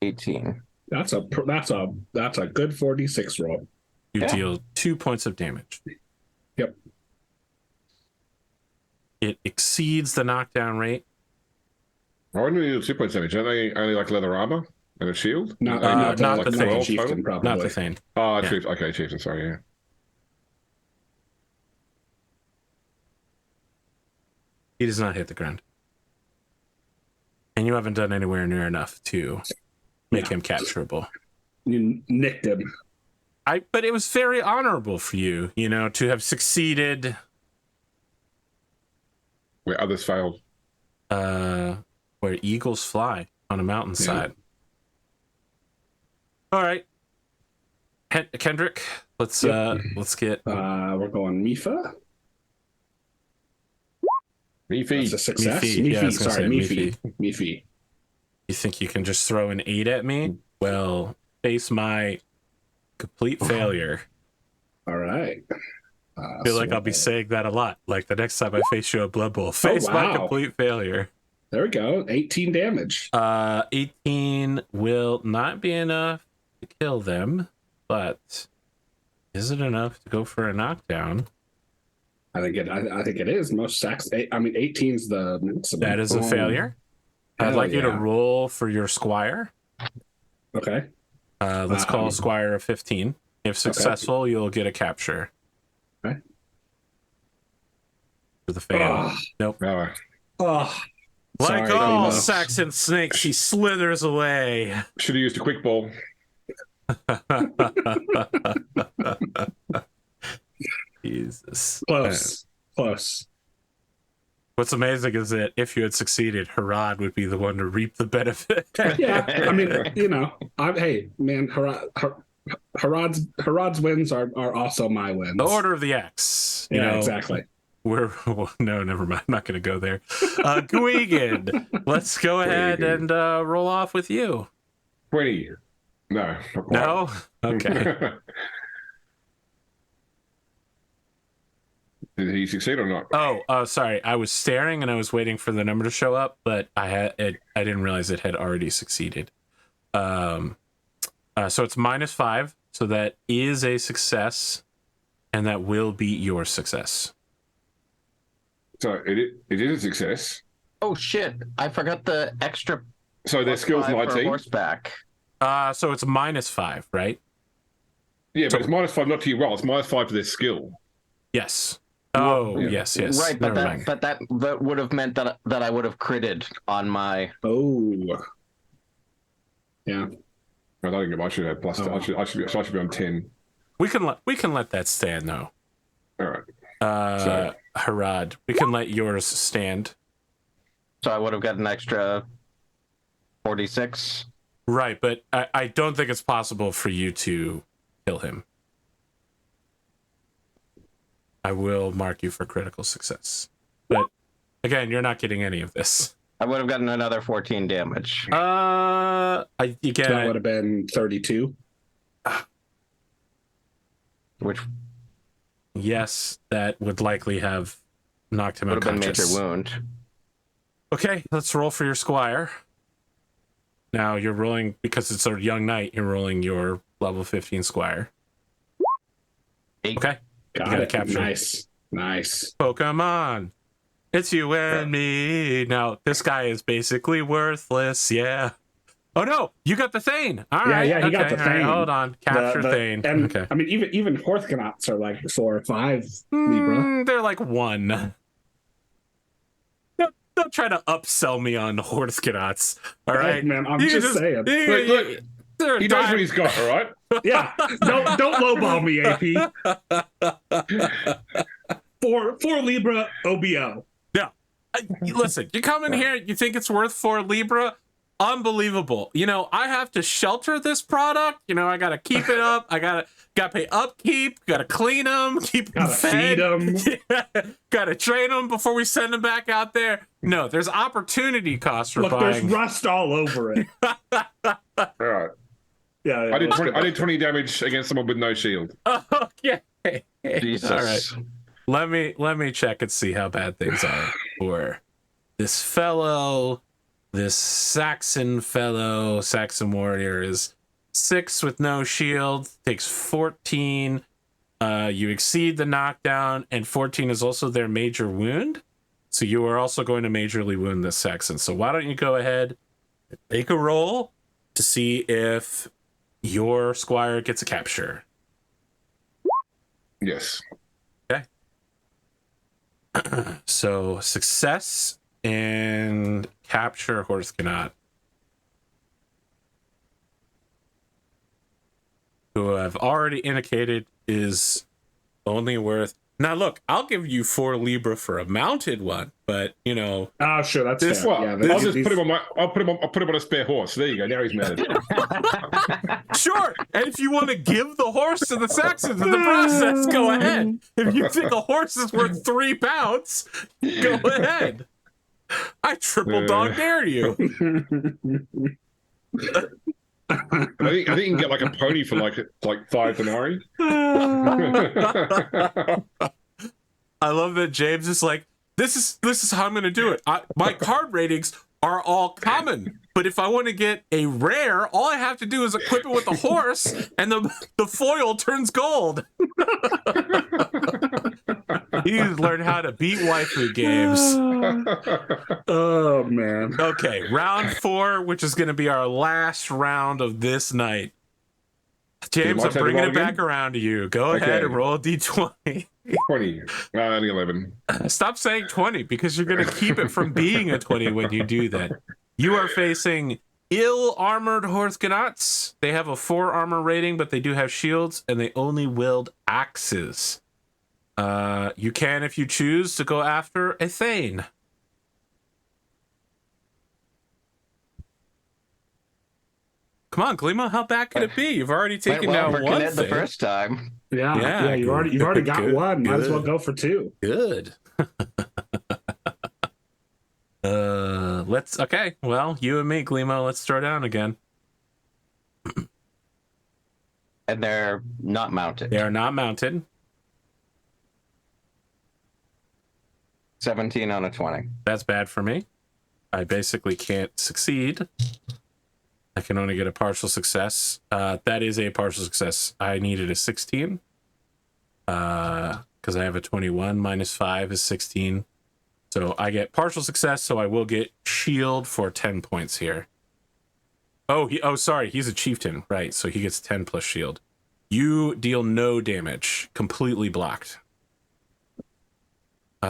18. That's a good 46 roll. You Yeah. deal 2 points of damage. Yep. It exceeds the knockdown rate. I wouldn't need 2 points damage. Don't they only like leather armor and a shield? Not not the Thane. chieftain, probably. Not the Thane. Oh, Yeah. Chief. Okay, Chieftain. Sorry, yeah. He does not hit the ground. And you haven't done anywhere near enough to make him capturable. You nicked him. But it was very honorable for you, to have succeeded. Where others failed. Where eagles fly on a mountainside. Yeah. All right, Kendric, let's get. We're going Mifa. Meefy. That's a success. Meefy. Yeah, I was gonna say Meefy. You think you can just throw an 8 at me? Well, face my complete failure. All right. I feel like I'll be saying that a lot. Like the next time I face you at Blood Bowl, face my complete failure. There we go. 18 damage. 18 will not be enough to kill them, but is it enough to go for a knockdown? I think it is. Most sacks. 18's the maximum. That is a failure. I'd like you to roll for your squire. Okay. Let's call squire a 15. If successful, you'll get a capture. Okay. For the fail. Nope. Oh. Like Sorry, all Glimo. Saxon snakes, he slithers away. Should have used a quick ball. Jesus. Close. What's amazing is that if you had succeeded, Herawd would be the one to reap the benefit. Yeah, I mean, hey, man, Herawd's wins are also my wins. The order of the X. Exactly. No, never mind. I'm not going to go there. Gwgan, let's go ahead and roll off with you. 20. No. Not quite. No? Okay. Did he succeed or not? Oh, sorry. I was staring and I was waiting for the number to show up, but I didn't realize it had already succeeded. So it's -5, so that is a success, and that will be your success. So it is a success. Oh shit! I forgot the extra. So their skills +5 for 19. horseback. So it's -5, right? Yeah, but it's -5 not to your roll. It's -5 to their skill. Yes. Oh, yes. Right, but Never mind. that would have meant that I would have critted on my. Oh. Yeah. I don't think I should have plus. I should be on 10. We can let that stand though. All right. Herawd, we can let yours stand. So I would have got an extra 46. Right, but I don't think it's possible for you to kill him. I will mark you for critical success. But again, you're not getting any of this. I would have gotten another 14 damage. That would have been 32. Which Yes, that would likely have knocked him would have been unconscious. major wound. Okay, let's roll for your squire. Now you're rolling, because it's a young knight, you're rolling your level 15 squire. 8. Okay. Got You gotta it. capture. Nice. Pokemon. It's you and me. Now, this guy is basically worthless, yeah. Oh no, you got the Thane. All right. Yeah, he got the all right, Thane. hold on. Capture Thane. And okay. I mean, even Horthganauts are like 4 or 5 Libra. They're like 1. Don't try to upsell me on Horthganauts. All right, Man, I'm You just can saying. Look, they're he knows what he's got, all right? Yeah, don't lowball me, AP. 4 Libra OBO. Listen, you come in here, you think it's worth 4 Libra? unbelievable. You know, I have to shelter this product. You know, I got to keep it up. I got to pay upkeep. Got to clean them, keep them fed. Feed them. Got to train them before we send them back out there. No, there's opportunity cost for Look, buying. there's rust all over it. All right. Yeah, I did 20 damage against someone with no shield. Okay. Jesus. All right. Let me check and see how bad things are for this fellow. This Saxon warrior is 6 with no shield, takes 14. You exceed the knockdown, and 14 is also their major wound. So you are also going to majorly wound this Saxon. So why don't you go ahead and make a roll to see if your squire gets a capture. Yes. Okay. So success and capture horse cannot. Who I've already indicated is only worth. Now look, I'll give you 4 Libra for a mounted one, but you know. Oh, sure, that's This fair. one. Yeah, I'll just put him on my. I'll put him on a spare horse. There you go. Now he's mad. Sure, and if you want to give the horse to the Saxons in the process, go ahead. If you think a horse is worth 3 pounds, go ahead. I triple dog dare you. I think you can get like a pony for like 5 denarii. I love that James is like, this is how I'm going to do it. My card ratings are all common, but if I want to get a rare, all I have to do is equip it with a horse, and the foil turns gold. He's learned how to beat waifu games. Oh, man. Okay, round 4, which is going to be our last round of this night. James, I'm bringing it back around to you. Go ahead and roll a d20. 20. Only 11. Stop saying 20, because you're going to keep it from being a 20 when you do that. You are facing ill-armored Horthganats. They have a 4 armor rating, but they do have shields, and they only wield axes. You can, if you choose, to go after a Thane. Come on, Glimo, how bad could it be? You've already taken down one thing. The first time. Yeah, you've already got good, one. Might as well go for 2. Good. Okay. Well, you and me, Glimo, let's throw down again. And they're not mounted. They are not mounted. 17 on a 20. That's bad for me. I basically can't succeed. I can only get a partial success. That is a partial success. I needed a 16. Because I have a 21. Minus 5 is 16. So I get partial success, so I will get shield for 10 points here. Sorry, he's a chieftain. Right, so he gets 10 plus shield. You deal no damage. Completely blocked. The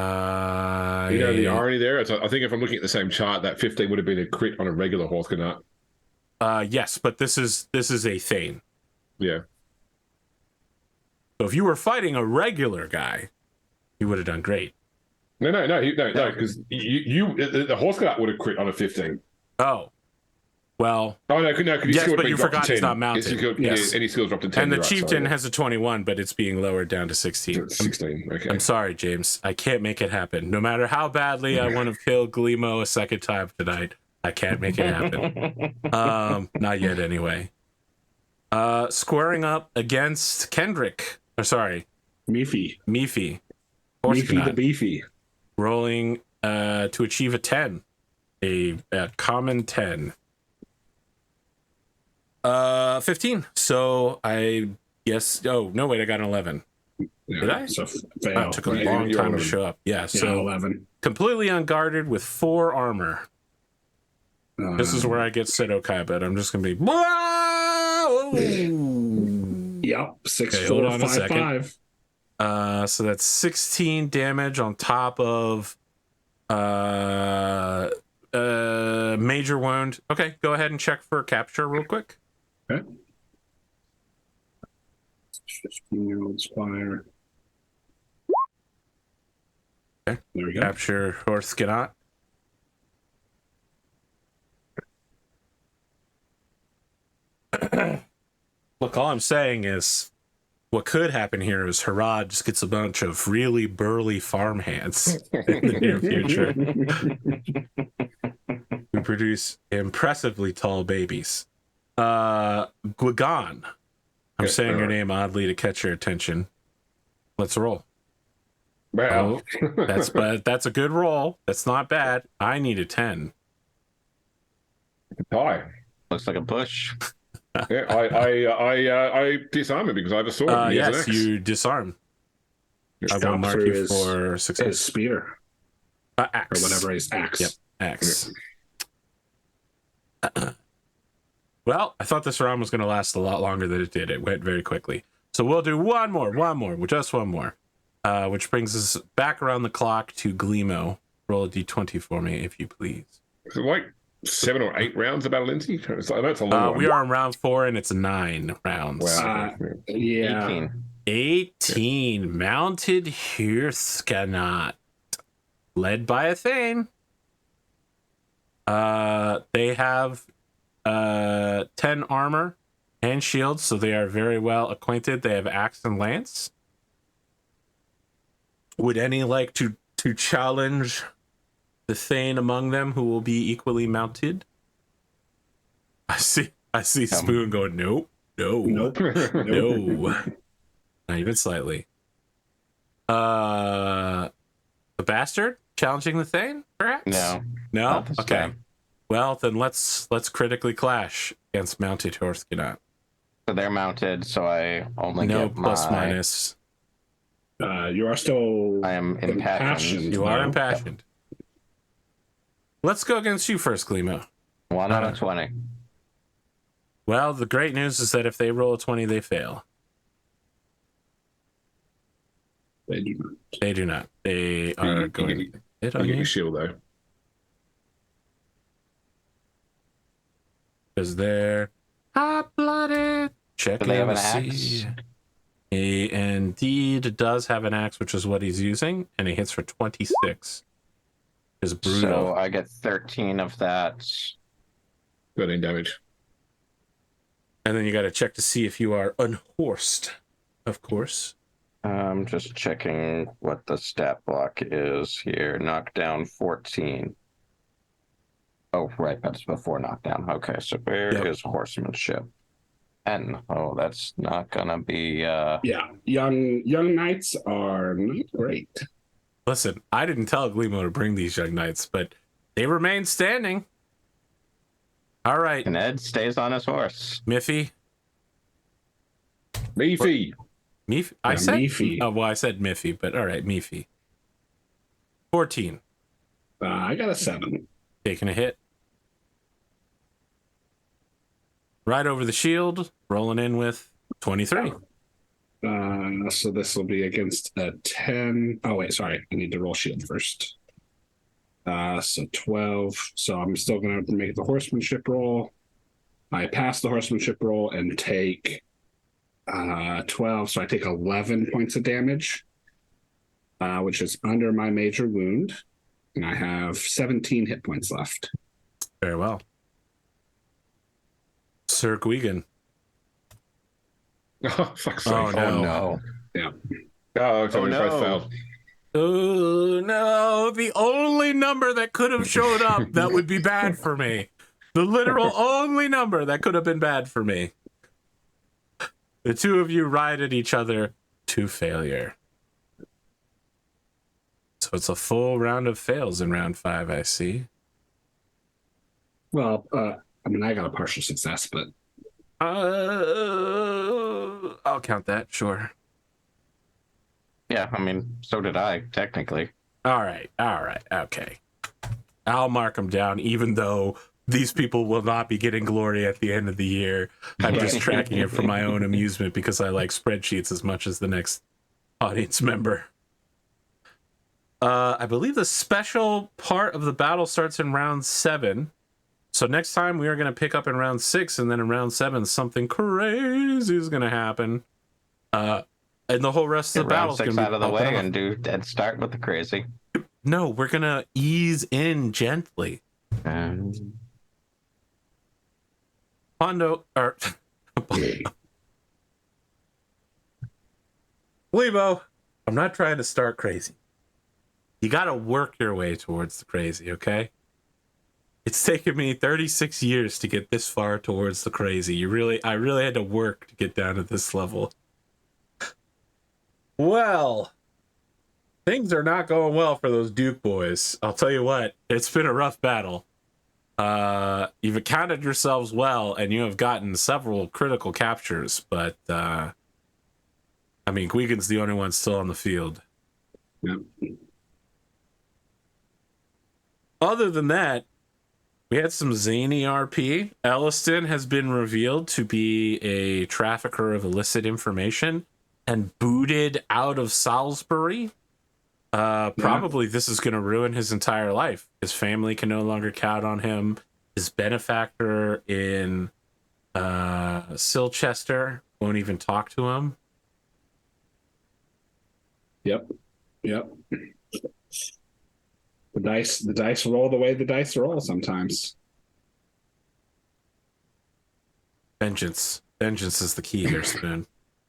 irony there. I think if I'm looking at the same chart, that 15 would have been a crit on a regular Horthganat. Yes, but this is a Thane. Yeah. So if you were fighting a regular guy, you would have done great. No, because the Horthganat would have crit on a 15. Oh. Well. Oh, no, yes, but you forgot he's not mounted. Yes. Any skills dropped to 10. And the chieftain has a 21, but it's being lowered down to 16. 16, okay. I'm sorry, James. I can't make it happen. No matter how badly I want to kill Glimo a second time tonight, I can't make it happen. Not yet, anyway. Squaring up against Kendric. Meefy. Meefy the Beefy. Rolling to achieve a 10. A common 10. 15. So I guess. Oh no! Wait, I got an 11. Yeah, Did I? So Wow, it took a long time to show up. Yeah. So 11. Completely unguarded with 4 armor. This is where I get Sedokai, but I'm just gonna be. Yep. 6, okay, 4, 5, 5. So that's 16 damage on top of major wound. Okay, go ahead and check for capture real quick. Okay. 15-year-old squire. Okay. There we go. Capture Horthganat. Look, all I'm saying is what could happen here is Herawd just gets a bunch of really burly farmhands in the near future who produce impressively tall babies. Gwgan. I'm saying your name oddly to catch your attention. Let's roll. Wow. That's a good roll. That's not bad. I need a 10. Tie. Looks like a push. Yeah, I disarm him because I have a sword. And he has an Yes, axe. you disarm. I will Stomp mark through you his- for His success. spear Axe. or whatever his axe. Yep, axe. Well, I thought this round was going to last a lot longer than it did. It went very quickly. So we'll do one more, just one more. Which brings us back around the clock to Glimo. Roll a d20 for me, if you please. Is it like 7 or 8 rounds about Lindsay? I know it's a long one. We are on round 4, and it's 9 rounds. Wow. Yeah. 18. 18 mounted Herskanot, led by a Thane. They have 10 armor and shields, so they are very well acquainted. They have axe and lance. Would any like to challenge the Thane among them who will be equally mounted? I see Spoon going, nope. Nope. No. Not even slightly. The bastard challenging the Thane, perhaps? No. No? Not this Okay. time. Well, then let's critically clash against mounted Herskanot. So they're mounted, so I only No get plus my... minus. You are still I am impassioned. You are no? impassioned. Let's go against you first, Glimo. 1 out of 20. Well, the great news is that if they roll a 20, they fail. They do not. They do not. They are going to hit I on get you your shield though. because they're hot-blooded. Check Do they have and an see. axe? He indeed does have an axe, which is what he's using, and he hits for 26. Is brutal. So I get 13 of that. 13 damage. And then you got to check to see if you are unhorsed, of course. I'm just checking what the stat block is here. Knockdown 14. Oh, right, that's before knockdown. Okay, so where is horsemanship? 10. Oh, that's not gonna be Yeah, young knights are not great. Listen, I didn't tell Glimo to bring these young knights, but they remain standing. All right, and Ed stays on his horse. Miffy. Meefy. Miffy? I Yeah, said Miffy. Oh, well, I said Miffy, but all right, Miffy. 14. I got a 7. Taking a hit. Right over the shield, rolling in with 23. So this will be against a 10. Oh, wait, sorry. I need to roll shield first. So 12. So I'm still going to make the horsemanship roll. I pass the horsemanship roll and take 12. So I take 11 points of damage, which is under my major wound. And I have 17 hit points left. Very well. Sir Gwgan. Oh, fuck's sake. Oh, no. no. Yeah. Oh, so Oh, we both no. failed. Oh, no. The only number that could have showed up that would be bad for me. The literal only number that could have been bad for me. The two of you ride at each other to failure. So it's a full round of fails in round 5, I see. Well, I mean, I got a partial success, but I'll count that, sure. Yeah, I mean, so did I, technically. All right, okay. I'll mark them down, even though these people will not be getting glory at the end of the year. I'm just tracking it for my own amusement because I like spreadsheets as much as the next audience member. I believe the special part of the battle starts in round 7. So next time we are going to pick up in round 6, and then in round 7, something crazy is going to happen. And the whole rest of the battle Round is 6 going to be out of the way off. and do Ed start with the crazy. No, we're going to ease in gently. Pondo, or Glimo, I'm not trying to start crazy. You got to work your way towards the crazy, okay? It's taken me 36 years to get this far towards the crazy. I really had to work to get down to this level. Well, things are not going well for those Duke boys. I'll tell you what, it's been a rough battle. You've accounted yourselves well, and you have gotten several critical captures, but, I mean, Gwgan's the only one still on the field. Yep. Other than that, we had some zany RP. Elliston has been revealed to be a trafficker of illicit information and booted out of Salisbury. Probably this is going to ruin his entire life. His family can no longer count on him. His benefactor in Silchester won't even talk to him. Yep. The dice roll the way the dice roll sometimes. Vengeance is the key here, Spoon.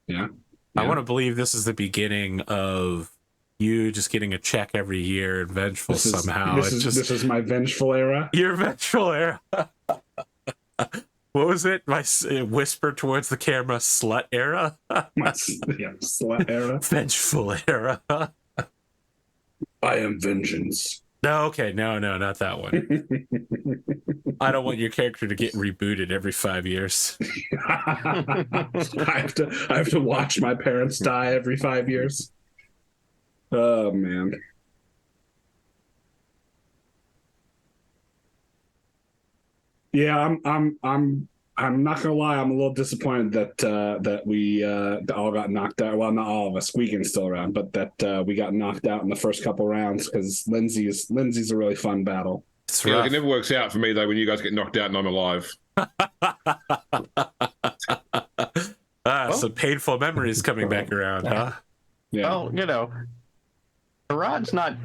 Yeah. I want to believe this is the beginning of you just getting a check every year and vengeful somehow. This is my vengeful era. Your vengeful era. What was it? My whisper towards the camera, slut era? Slut era. Vengeful era. I am vengeance. No, okay, no, not that one. I don't want your character to get rebooted every 5 years. I have to watch my parents die every 5 years. Oh man. Yeah, I'm not gonna lie. I'm a little disappointed that we all got knocked out. Well, not all of us. Gwgan's still around, but that we got knocked out in the first couple rounds because Lindsay's a really fun battle. Yeah, like it never works out for me though when you guys get knocked out and I'm alive. Some painful memories coming back around, huh? Yeah. Well, you know, Herawd's not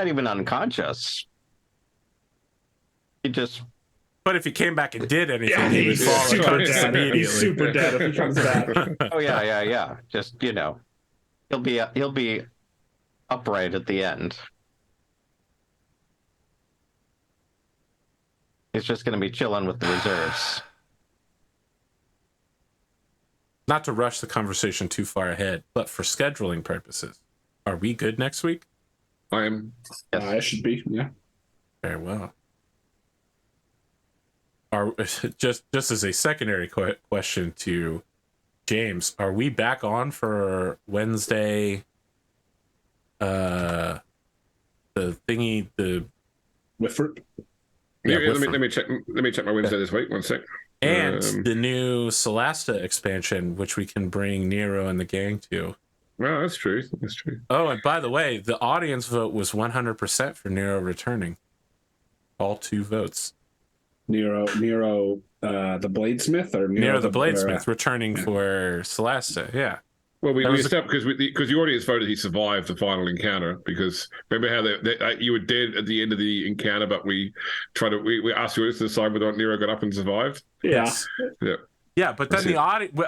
even unconscious. He just. But if he came back and did anything, he would fall unconscious immediately. He's super dead if he comes back. Oh yeah. Just he'll be upright at the end. He's just going to be chilling with the reserves. Not to rush the conversation too far ahead, but for scheduling purposes, are we good next week? I am. Yes. I should be. Yeah. Very well. Just as a secondary question to James, are we back on for Wednesday? The thingy, the Whitford. Yeah, let me check my Wednesday this week. 1 sec. And the new Celasta expansion, which we can bring Nero and the gang to. Well, that's true. Oh, and by the way, the audience vote was 100% for Nero returning. All 2 votes. Nero, the Bladesmith, or Nero the Bladesmith returning for Celasta. Yeah. Well, we stopped because the audience voted he survived the final encounter. Because remember how you were dead at the end of the encounter, but we asked you to decide whether or not Nero got up and survived. Yes. Yeah. Yeah, but then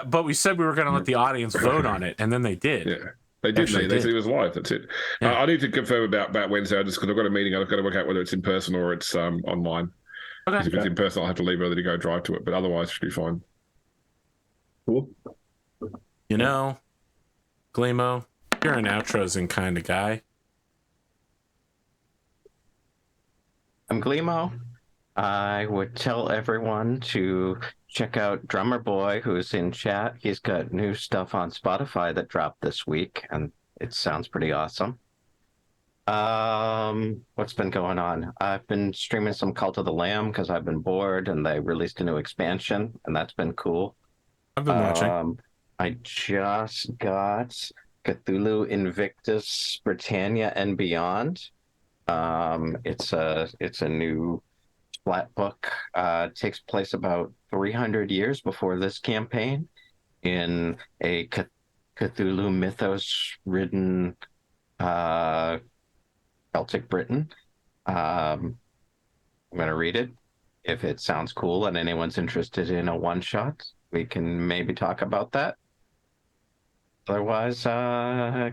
but we said we were going to let the audience vote on it, and then they did. Yeah. They did. They said he was live. That's it. Yeah. I need to confirm about Wednesday, just because I've got a meeting. I've got to work out whether it's in person or it's online. Okay. If it's in person, I'll have to leave early to go drive to it. But otherwise, it should be fine. Cool. You know, Glimo, you're an outrosing kind of guy. I'm Glimo. I would tell everyone to check out Drummer Boy, who's in chat. He's got new stuff on Spotify that dropped this week, and it sounds pretty awesome. What's been going on? I've been streaming some Cult of the Lamb because I've been bored, and they released a new expansion, and that's been cool. I've been watching. I just got Cthulhu Invictus Britannia and Beyond. It's a new flat book. Takes place about 300 years before this campaign in a Cthulhu mythos-ridden Celtic Britain. I'm going to read it. If it sounds cool and anyone's interested in a one-shot, we can maybe talk about that. Otherwise,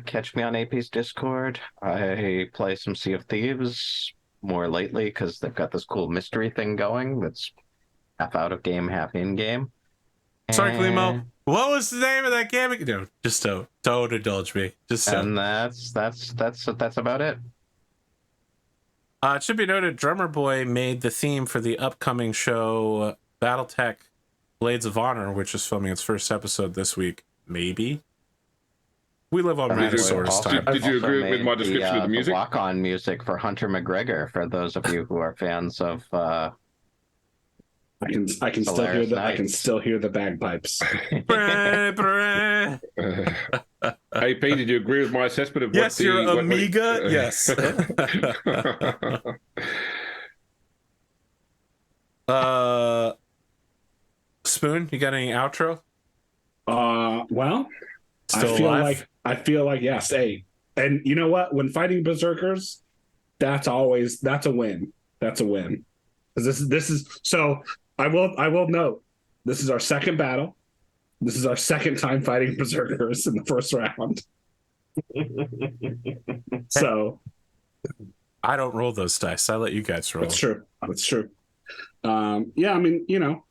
catch me on AP's Discord. I play some Sea of Thieves more lately because they've got this cool mystery thing going that's half out of game, half in game. Sorry, Glimo. What was the name of that game? No, just don't indulge me. And that's about it. It should be noted, Drummer Boy made the theme for the upcoming show BattleTech Blades of Honor, which is filming its first episode this week. Maybe. We live on Rhinosaurus time. Did you agree with my description of the music? Walk-on music for Hunter McGregor, for those of you who are fans of I can still hear I can still hear the bagpipes. AP, did you agree with my assessment of yes, your Amiga? Yes. Spoon, you got any outro? Well, Still I feel like yes. Hey, and you know what? When fighting berserkers, that's a win. That's a win. Because this is so. I will note, this is our second battle. This is our second time fighting berserkers in the first round. So I don't roll those dice. I let you guys roll. That's true. That's true. Yeah, I mean, you know,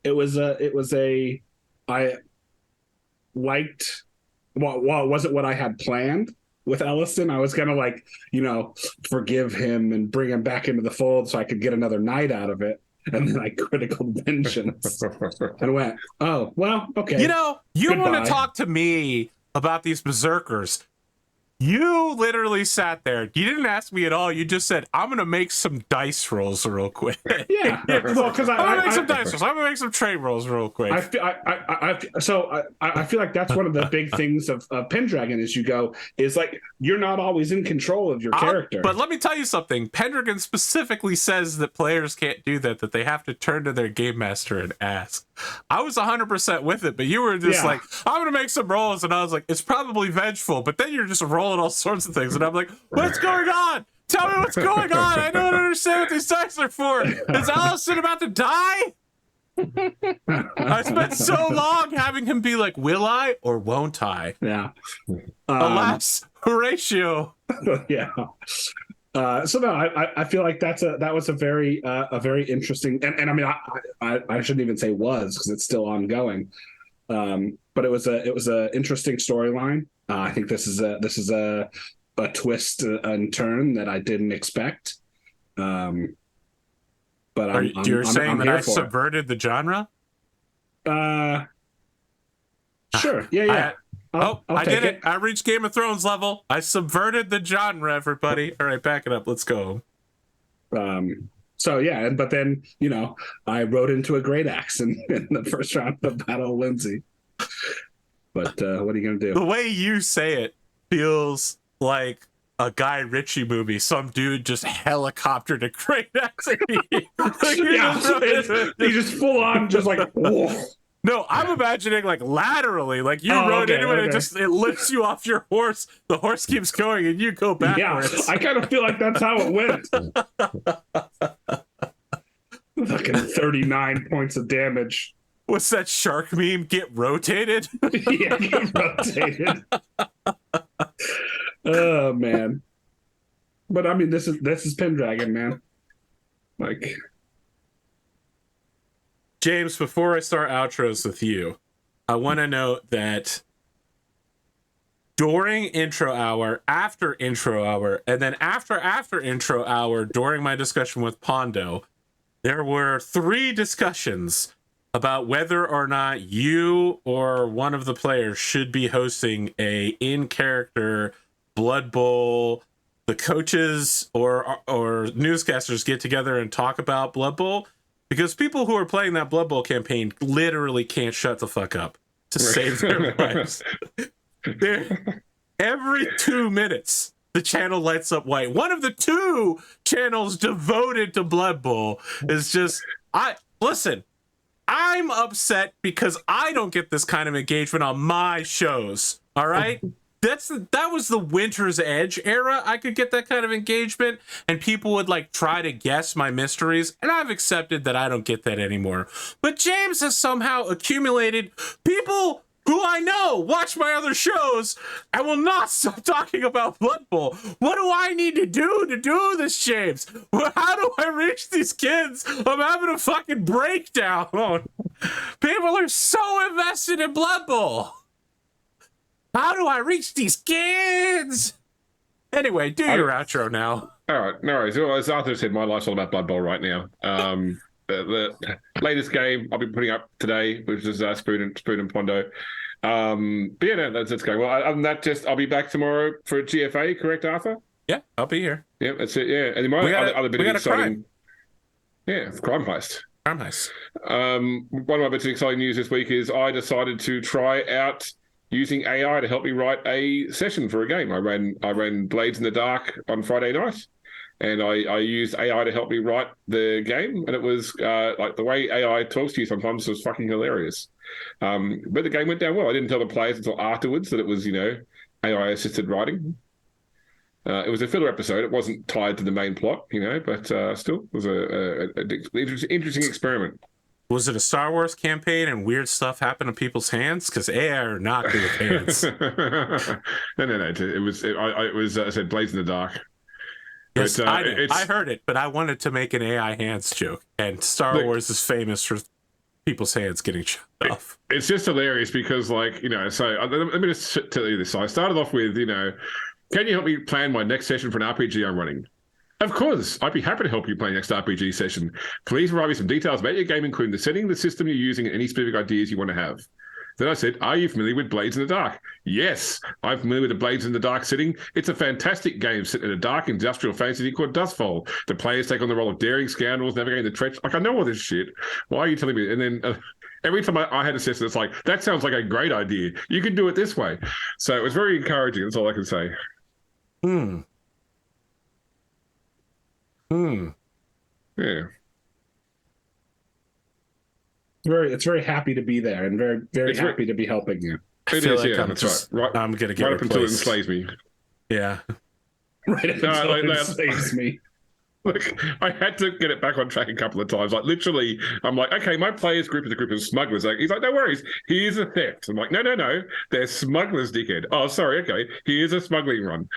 I liked, well, it wasn't what I had planned with Ellison. I was gonna like, you know, forgive him and bring him back into the fold so I could get another night out of it. And then I critical vengeance and went, oh, well, okay. You know, you want to talk to me about these berserkers. You literally sat there. You didn't ask me at all. You just said, I'm going to make some dice rolls real quick. Yeah. Well, because I'm going to make some dice rolls. I'm going to make some trade rolls real quick. I feel like that's one of the big things of Pendragon is like, you're not always in control of your character. But let me tell you something. Pendragon specifically says that players can't do that they have to turn to their game master and ask. I was 100% with it, but you were just like, I'm going to make some rolls. And I was like, it's probably vengeful. But then you're just rolling all sorts of things. And I'm like, what's going on? Tell me what's going on. I don't understand what these dice are for. Is Allison about to die? I spent so long having him be like, will I or won't I? Yeah. Alas, Horatio. Yeah. So no, I feel like that was a very interesting, and I mean I shouldn't even say was, because it's still ongoing, but it was a interesting storyline. I think this is a twist and turn that I didn't expect. But you're saying that I subverted the genre? Sure. Yeah. I did it. I reached Game of Thrones level. I subverted the genre, everybody. All right, back it up. Let's go. So yeah, but then, you know, I rode into a great axe in the first round of the Battle of Lindsay. But what are you gonna do? The way you say it feels like a Guy Ritchie movie. Some dude just helicoptered a great axe. He just full on, just like, whoa. No, I'm imagining like laterally, like you rode into it and it lifts you off your horse. The horse keeps going and you go backwards. Yeah, I kind of feel like that's how it went. Fucking 39 points of damage. What's that shark meme? Get rotated? Yeah, get rotated. Oh man. But I mean, this is Pendragon, man. Like, James, before I start outros with you, I want to note that during intro hour, after intro hour, and then after intro hour, during my discussion with Pondo, there were 3 discussions about whether or not you or one of the players should be hosting a in-character Blood Bowl. The coaches or newscasters get together and talk about Blood Bowl. Because people who are playing that Blood Bowl campaign literally can't shut the fuck up to save their lives. Every 2 minutes, the channel lights up white. One of the 2 channels devoted to Blood Bowl is just... I'm upset because I don't get this kind of engagement on my shows, all right? That was the Winter's Edge era. I could get that kind of engagement and people would like try to guess my mysteries, and I've accepted that I don't get that anymore. But James has somehow accumulated people who I know watch my other shows, I will not stop talking about Blood Bowl. What do I need to do this, James? How do I reach these kids? I'm having a fucking breakdown. People are so invested in Blood Bowl. How do I reach these kids? Anyway, do your outro now. All right, no worries. Well, as Arthur said, my life's all about Blood Bowl right now. The latest game I'll be putting up today, which is Spoon and Pondo. But yeah, no, that's going well. Other than that, I'll be back tomorrow for GFA. Correct, Arthur? Yeah, I'll be here. Yeah, that's it. Yeah, and my other bit of exciting. Yeah, crime heist. Crime heist. One of my bits of exciting news this week is I decided to try out using AI to help me write a session for a game. I ran Blades in the Dark on Friday night, and I used AI to help me write the game, and it was like the way AI talks to you sometimes was fucking hilarious. But the game went down well. I didn't tell the players until afterwards that it was, AI assisted writing. It was a filler episode. It wasn't tied to the main plot, but still it was an interesting experiment. Was it a Star Wars campaign and weird stuff happened to people's hands? Because AI are not good with hands. No. It was I said Blades in the Dark. Yes, but, I heard it, but I wanted to make an AI hands joke. And Star Wars is famous for people's hands getting chopped off. It's just hilarious because, so let me just tell you this. So I started off with, can you help me plan my next session for an RPG I'm running? Of course, I'd be happy to help you plan your next RPG session. Please provide me some details about your game, including the setting, the system you're using, and any specific ideas you want to have. Then I said, are you familiar with Blades in the Dark? Yes, I'm familiar with the Blades in the Dark setting. It's a fantastic game set in a dark industrial fantasy called Dustfall. The players take on the role of daring scoundrels navigating the trench. I know all this shit. Why are you telling me? And then every time I had a session, it's like, that sounds like a great idea. You can do it this way. So it was very encouraging. That's all I can say. Yeah. It's very happy to be there and very happy to be helping you. It is, yeah, that's right. I'm gonna get right up until it enslaves me. Yeah. Right until it enslaves me. Look, I had to get it back on track a couple of times. Like literally, I'm like, okay, my players group is a group of smugglers. He's like, no worries, he is a theft. I'm like, no, they're smugglers, dickhead. Oh, sorry, okay, he is a smuggling run.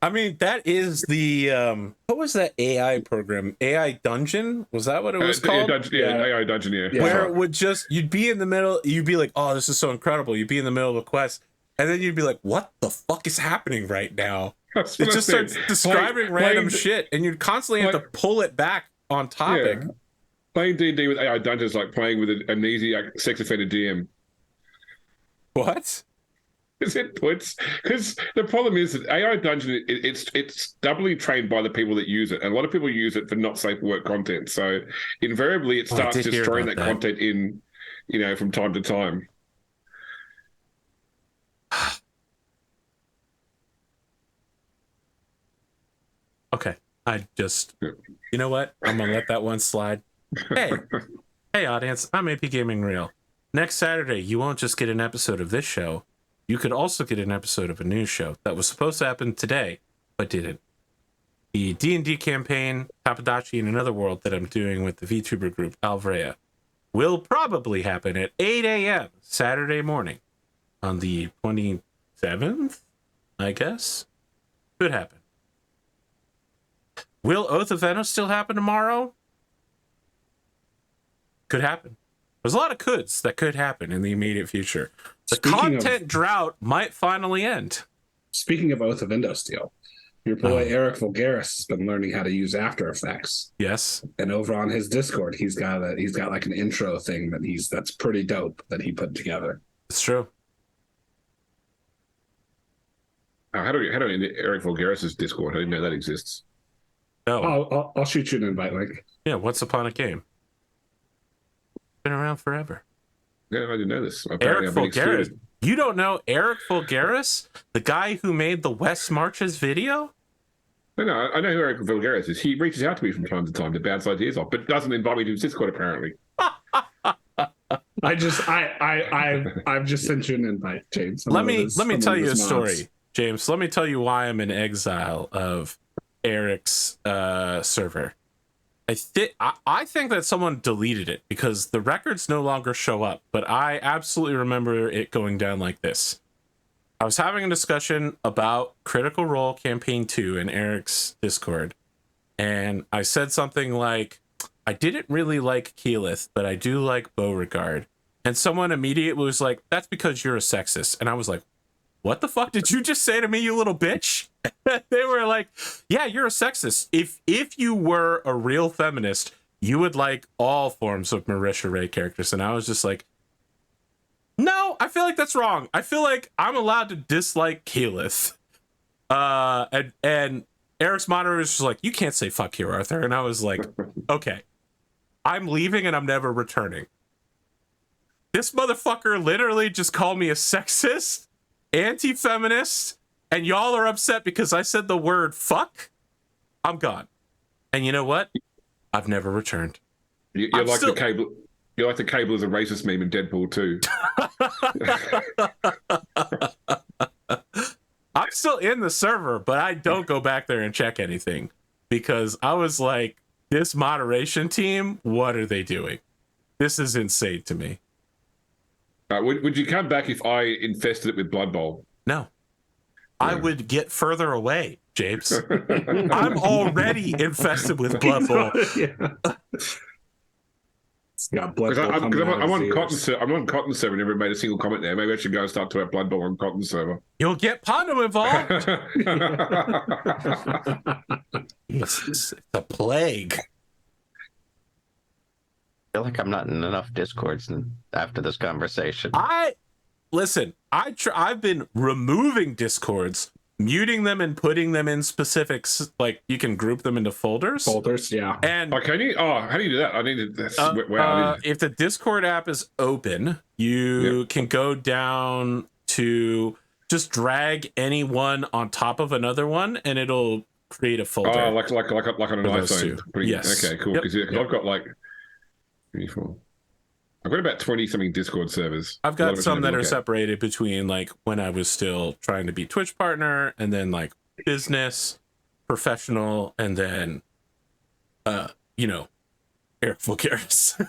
I mean, that is the what was that AI program? AI Dungeon? Was that what it was called? AI Dungeon, yeah. Where it would you'd be in the middle, you'd be like, oh, this is so incredible. You'd be in the middle of a quest, and then you'd be like, what the fuck is happening right now? It just starts describing random shit, and you'd constantly have to pull it back on topic. Yeah. Playing D&D with AI Dungeon is like playing with an amnesiac sex offender DM. What? Because the problem is that AI Dungeon, it's doubly trained by the people that use it, and a lot of people use it for not safe work content. So invariably, it starts destroying that content in, from time to time. Okay, you know what? I'm gonna let that one slide. Hey, audience, I'm APGamingREAL. Next Saturday, you won't just get an episode of this show. You could also get an episode of a news show that was supposed to happen today, but didn't. The D&D campaign, Tapadachi in Another World, that I'm doing with the VTuber group Alvrea, will probably happen at 8 a.m. Saturday morning on the 27th, I guess. Could happen. Will Oath of Venom still happen tomorrow? Could happen. There's a lot of coulds that could happen in the immediate future. The content drought might finally end. Speaking of Oath of Endosteel, your boy Eric Vulgaris has been learning how to use After Effects. Yes. And over on his Discord, he's got like an intro thing that's pretty dope that he put together. It's true. How do we Eric Vulgaris' Discord? I didn't know that exists. Oh, I'll shoot you an invite link. Yeah, Once Upon a Game. Been around forever. Yeah, I didn't know this. Eric Vulgaris. You don't know Eric Vulgaris? The guy who made the West Marches video? No, I know who Eric Vulgaris is. He reaches out to me from time to time to bounce ideas off, but doesn't invite me to his Discord, apparently. I've just sent you an invite, James. Let me tell you a story, James. Let me tell you why I'm in exile of Eric's server. I think that someone deleted it because the records no longer show up, but I absolutely remember it going down like this. I was having a discussion about Critical Role Campaign 2 in Eric's Discord, and I said something like, I didn't really like Keyleth, but I do like Beauregard. And someone immediately was like, that's because you're a sexist. And I was like, what the fuck did you just say to me, you little bitch? They were like, yeah, you're a sexist. If you were a real feminist, you would like all forms of Marisha Ray characters. And I was just like, no, I feel like that's wrong. I feel like I'm allowed to dislike Keyleth. And Eric's monitor was just like, you can't say fuck here, Arthur. And I was like, okay, I'm leaving and I'm never returning. This motherfucker literally just called me a sexist, anti-feminist, and y'all are upset because I said the word fuck. I'm gone. And you know what? I've never returned. You're like the cable. You're like the cable as a racist meme in Deadpool 2. I'm still in the server, but I don't go back there and check anything because I was like, this moderation team, what are they doing? This is insane to me. Would you come back if I infested it with Blood Bowl? No. I would get further away, James. I'm already infested with Blood Bowl. Yeah. It's got Blood Bowl. I'm on Cotton server. Never made a single comment there. Maybe I should go and start to have Blood Bowl on Cotton server. You'll get Pondo involved. It's a plague. I feel like I'm not in enough Discords after this conversation. I've been removing Discords, muting them and putting them in specifics. Like you can group them into folders. Yeah. And can you? Oh, how do you do that? I need to. If the Discord app is open, you can go down to just drag any one on top of another one, and it'll create a folder. Oh, like on an iPhone. Yes. Okay, cool. Because I've got like 3, 4. I've got about 20-something Discord servers. I've got some that are separated between like when I was still trying to be Twitch partner and then like business, professional, and then, Eric Vulgaris.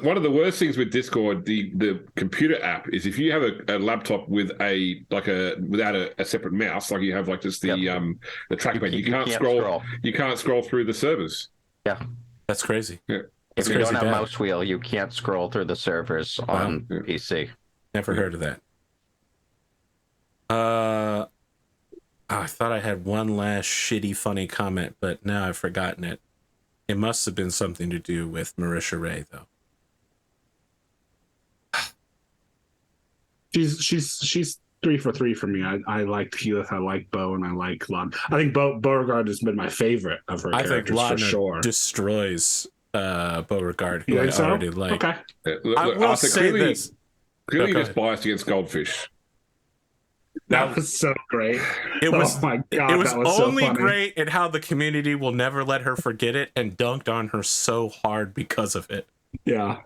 One of the worst things with Discord, the computer app, is if you have a laptop with without a separate mouse, like you have like just the trackpad, you can't scroll. You can't scroll through the servers. Yeah, that's crazy. Yeah. If you don't have a mouse wheel, you can't scroll through the servers on PC. Never heard of that. I thought I had one last shitty funny comment, but now I've forgotten it. It must have been something to do with Marisha Ray, though. She's 3 for 3 for me. I like Keyleth, I like Bo, and I like Lon. I think Beauregard has been my favorite of her characters for sure. Destroys Beauregard, who I so? already like. Okay. I will say this. Clearly just biased against Goldfish. That was so great. It was, oh my God, it was that was only so funny. great in how the community will never let her forget it and dunked on her so hard because of it. Yeah.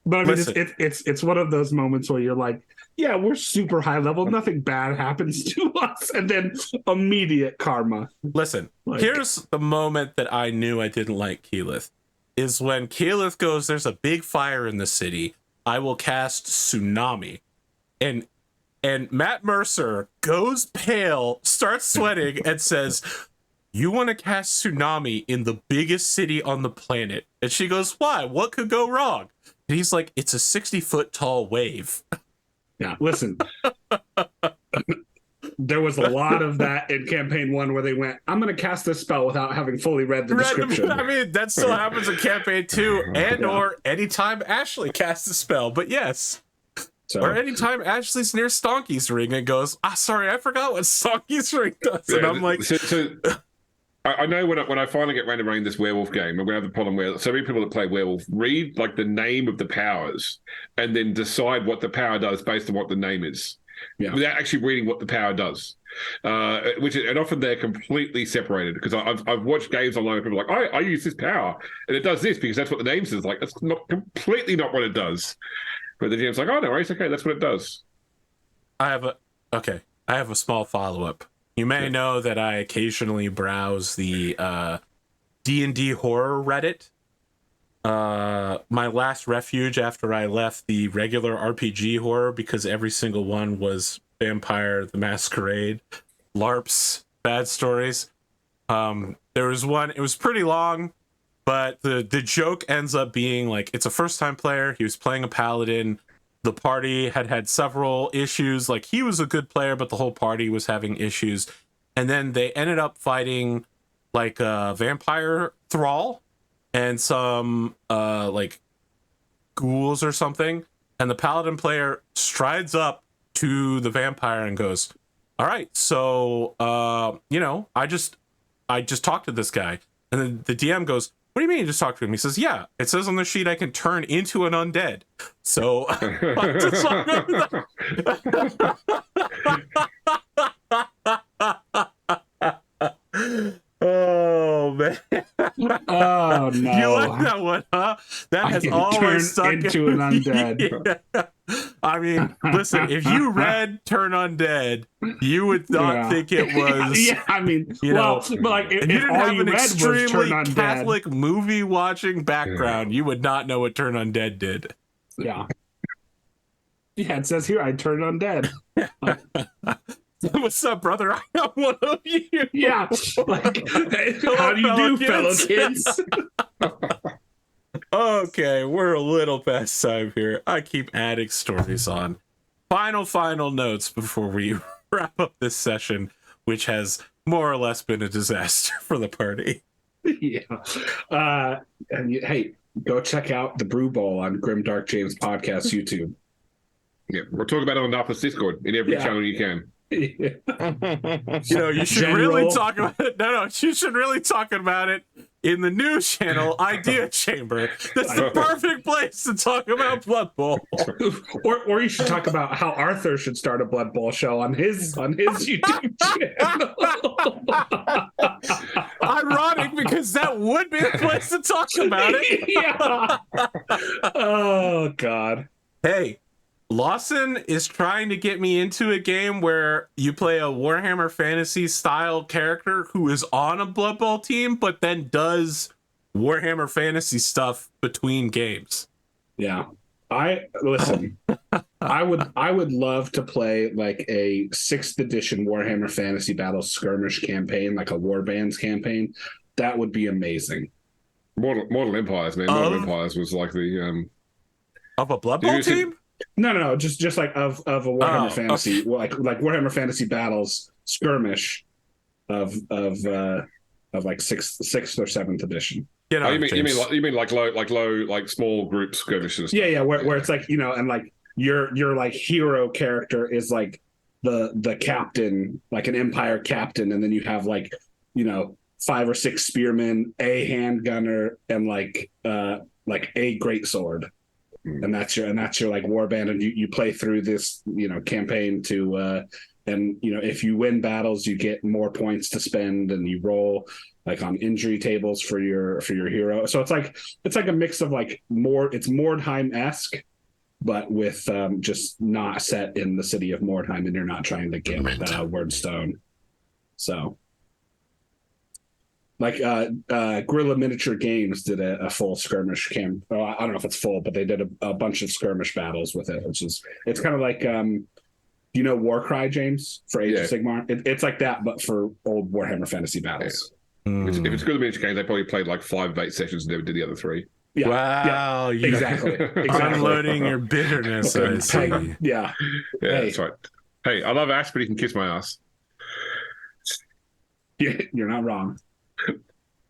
But I mean, it's one of those moments where you're like, yeah, we're super high level. Nothing bad happens to us. And then immediate karma. Listen, here's the moment that I knew I didn't like Keyleth. Is when Keyleth goes, there's a big fire in the city. I will cast Tsunami. And Matt Mercer goes pale, starts sweating, and says, you want to cast Tsunami in the biggest city on the planet? And she goes, why? What could go wrong? And he's like, it's a 60-foot tall wave. Yeah, listen. There was a lot of that in campaign 1 where they went, I'm going to cast this spell without having fully read the description. I mean, that still happens in campaign 2 or anytime Ashley casts a spell. But yes. Or anytime Ashley's near Stonky's ring and goes, sorry, I forgot what Stonky's ring does. And I'm like... I know when I finally get around to running this werewolf game, I'm going to have the problem where so many people that play werewolf read like the name of the powers and then decide what the power does based on what the name is. Yeah. Without actually reading what the power does, and often they're completely separated. Because I've watched games online where people are like, I use this power and it does this because that's what the name says. Like that's completely not what it does. But the GM's like, oh no, it's okay, that's what it does. I have a small follow up. You may know that I occasionally browse the D&D horror Reddit. My last refuge after I left the regular RPG horror, because every single one was Vampire the Masquerade, LARPs, bad stories. There was one, it was pretty long, but the joke ends up being like, it's a first-time player, he was playing a paladin, the party had several issues, like he was a good player, but the whole party was having issues, and then they ended up fighting like a vampire thrall and some like ghouls or something, and the paladin player strides up to the vampire and goes, all right, so you know, I just talked to this guy. And then the DM goes, what do you mean you just talked to him? He says, yeah, it says on the sheet I can turn into an undead. So oh man. Oh no. You like that one, huh? That has always stuck into an undead. Yeah. I mean, listen, if you read Turn Undead, you would not think it was. Yeah, I mean, you know, but like if you didn't all have you an read was Turn extremely Undead, Catholic movie watching background, you would not know what Turn Undead did. Yeah. Yeah, it says here I turn undead. What's up, brother? I got one of you. Yeah. Like, how do you do, fellow kids? Okay, we're a little past time here. I keep adding stories on. Final notes before we wrap up this session, which has more or less been a disaster for the party. Yeah. Hey, go check out the Brew Bowl on GrimDarkJames podcast YouTube. Yeah, we'll talk about it on Office Discord in every channel you can. You know, you should really talk about it. No, you should really talk about it in the new channel, Idea Chamber. That's the perfect place to talk about Blood Bowl. Or you should talk about how Arthur should start a Blood Bowl show on his YouTube channel. Ironic, because that would be the place to talk about it. Yeah. Oh God. Hey, Lawson is trying to get me into a game where you play a Warhammer Fantasy style character who is on a Blood Bowl team, but then does Warhammer Fantasy stuff between games. Yeah. I would love to play like a 6th edition Warhammer Fantasy Battle skirmish campaign, like a Warbands campaign. That would be amazing. Mortal Empires, man. Mortal Empires was like the of a Blood Bowl team? No, just like of a Warhammer Fantasy, like Warhammer Fantasy Battles skirmish of like 6th or 7th edition. You mean like low small group skirmishes? Yeah, where it's like, you know, and like your like hero character is like the captain, like an Empire captain, and then you have like, you know, 5 or 6 spearmen, a handgunner, and like a greatsword. And that's your like warband, and you play through this, you know, campaign to and you know, if you win battles you get more points to spend, and you roll like on injury tables for your hero. So it's like a mix of like it's Mordheim-esque, but with just not set in the city of Mordheim, and you're not trying to get Wordstone. So like Guerrilla Miniature Games did a full skirmish camp. Well, I don't know if it's full, but they did a bunch of skirmish battles with it, it's kind of like you know Warcry, James, for Age of Sigmar? It's like that, but for old Warhammer Fantasy Battles. Yeah. If it's Guerrilla Miniature Games, they probably played like 5 of 8 sessions and never did the other 3. Yeah. Wow, yeah. Exactly. Unloading your bitterness. I see. Yeah. Hey. That's right. Hey, I love Ash, but he can kiss my ass. You're not wrong.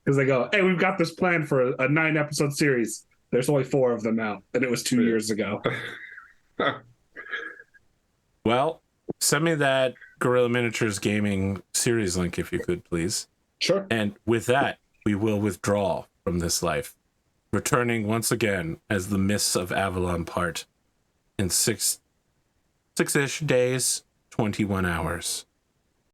Because they go, hey, we've got this plan for a 9-episode series. There's only 4 of them out, and it was 2 years ago. Well, send me that Guerrilla Miniatures Gaming series link if you could, please. Sure. And with that, we will withdraw from this life, returning once again as the Mists of Avalon part in 6-ish days, 21 hours.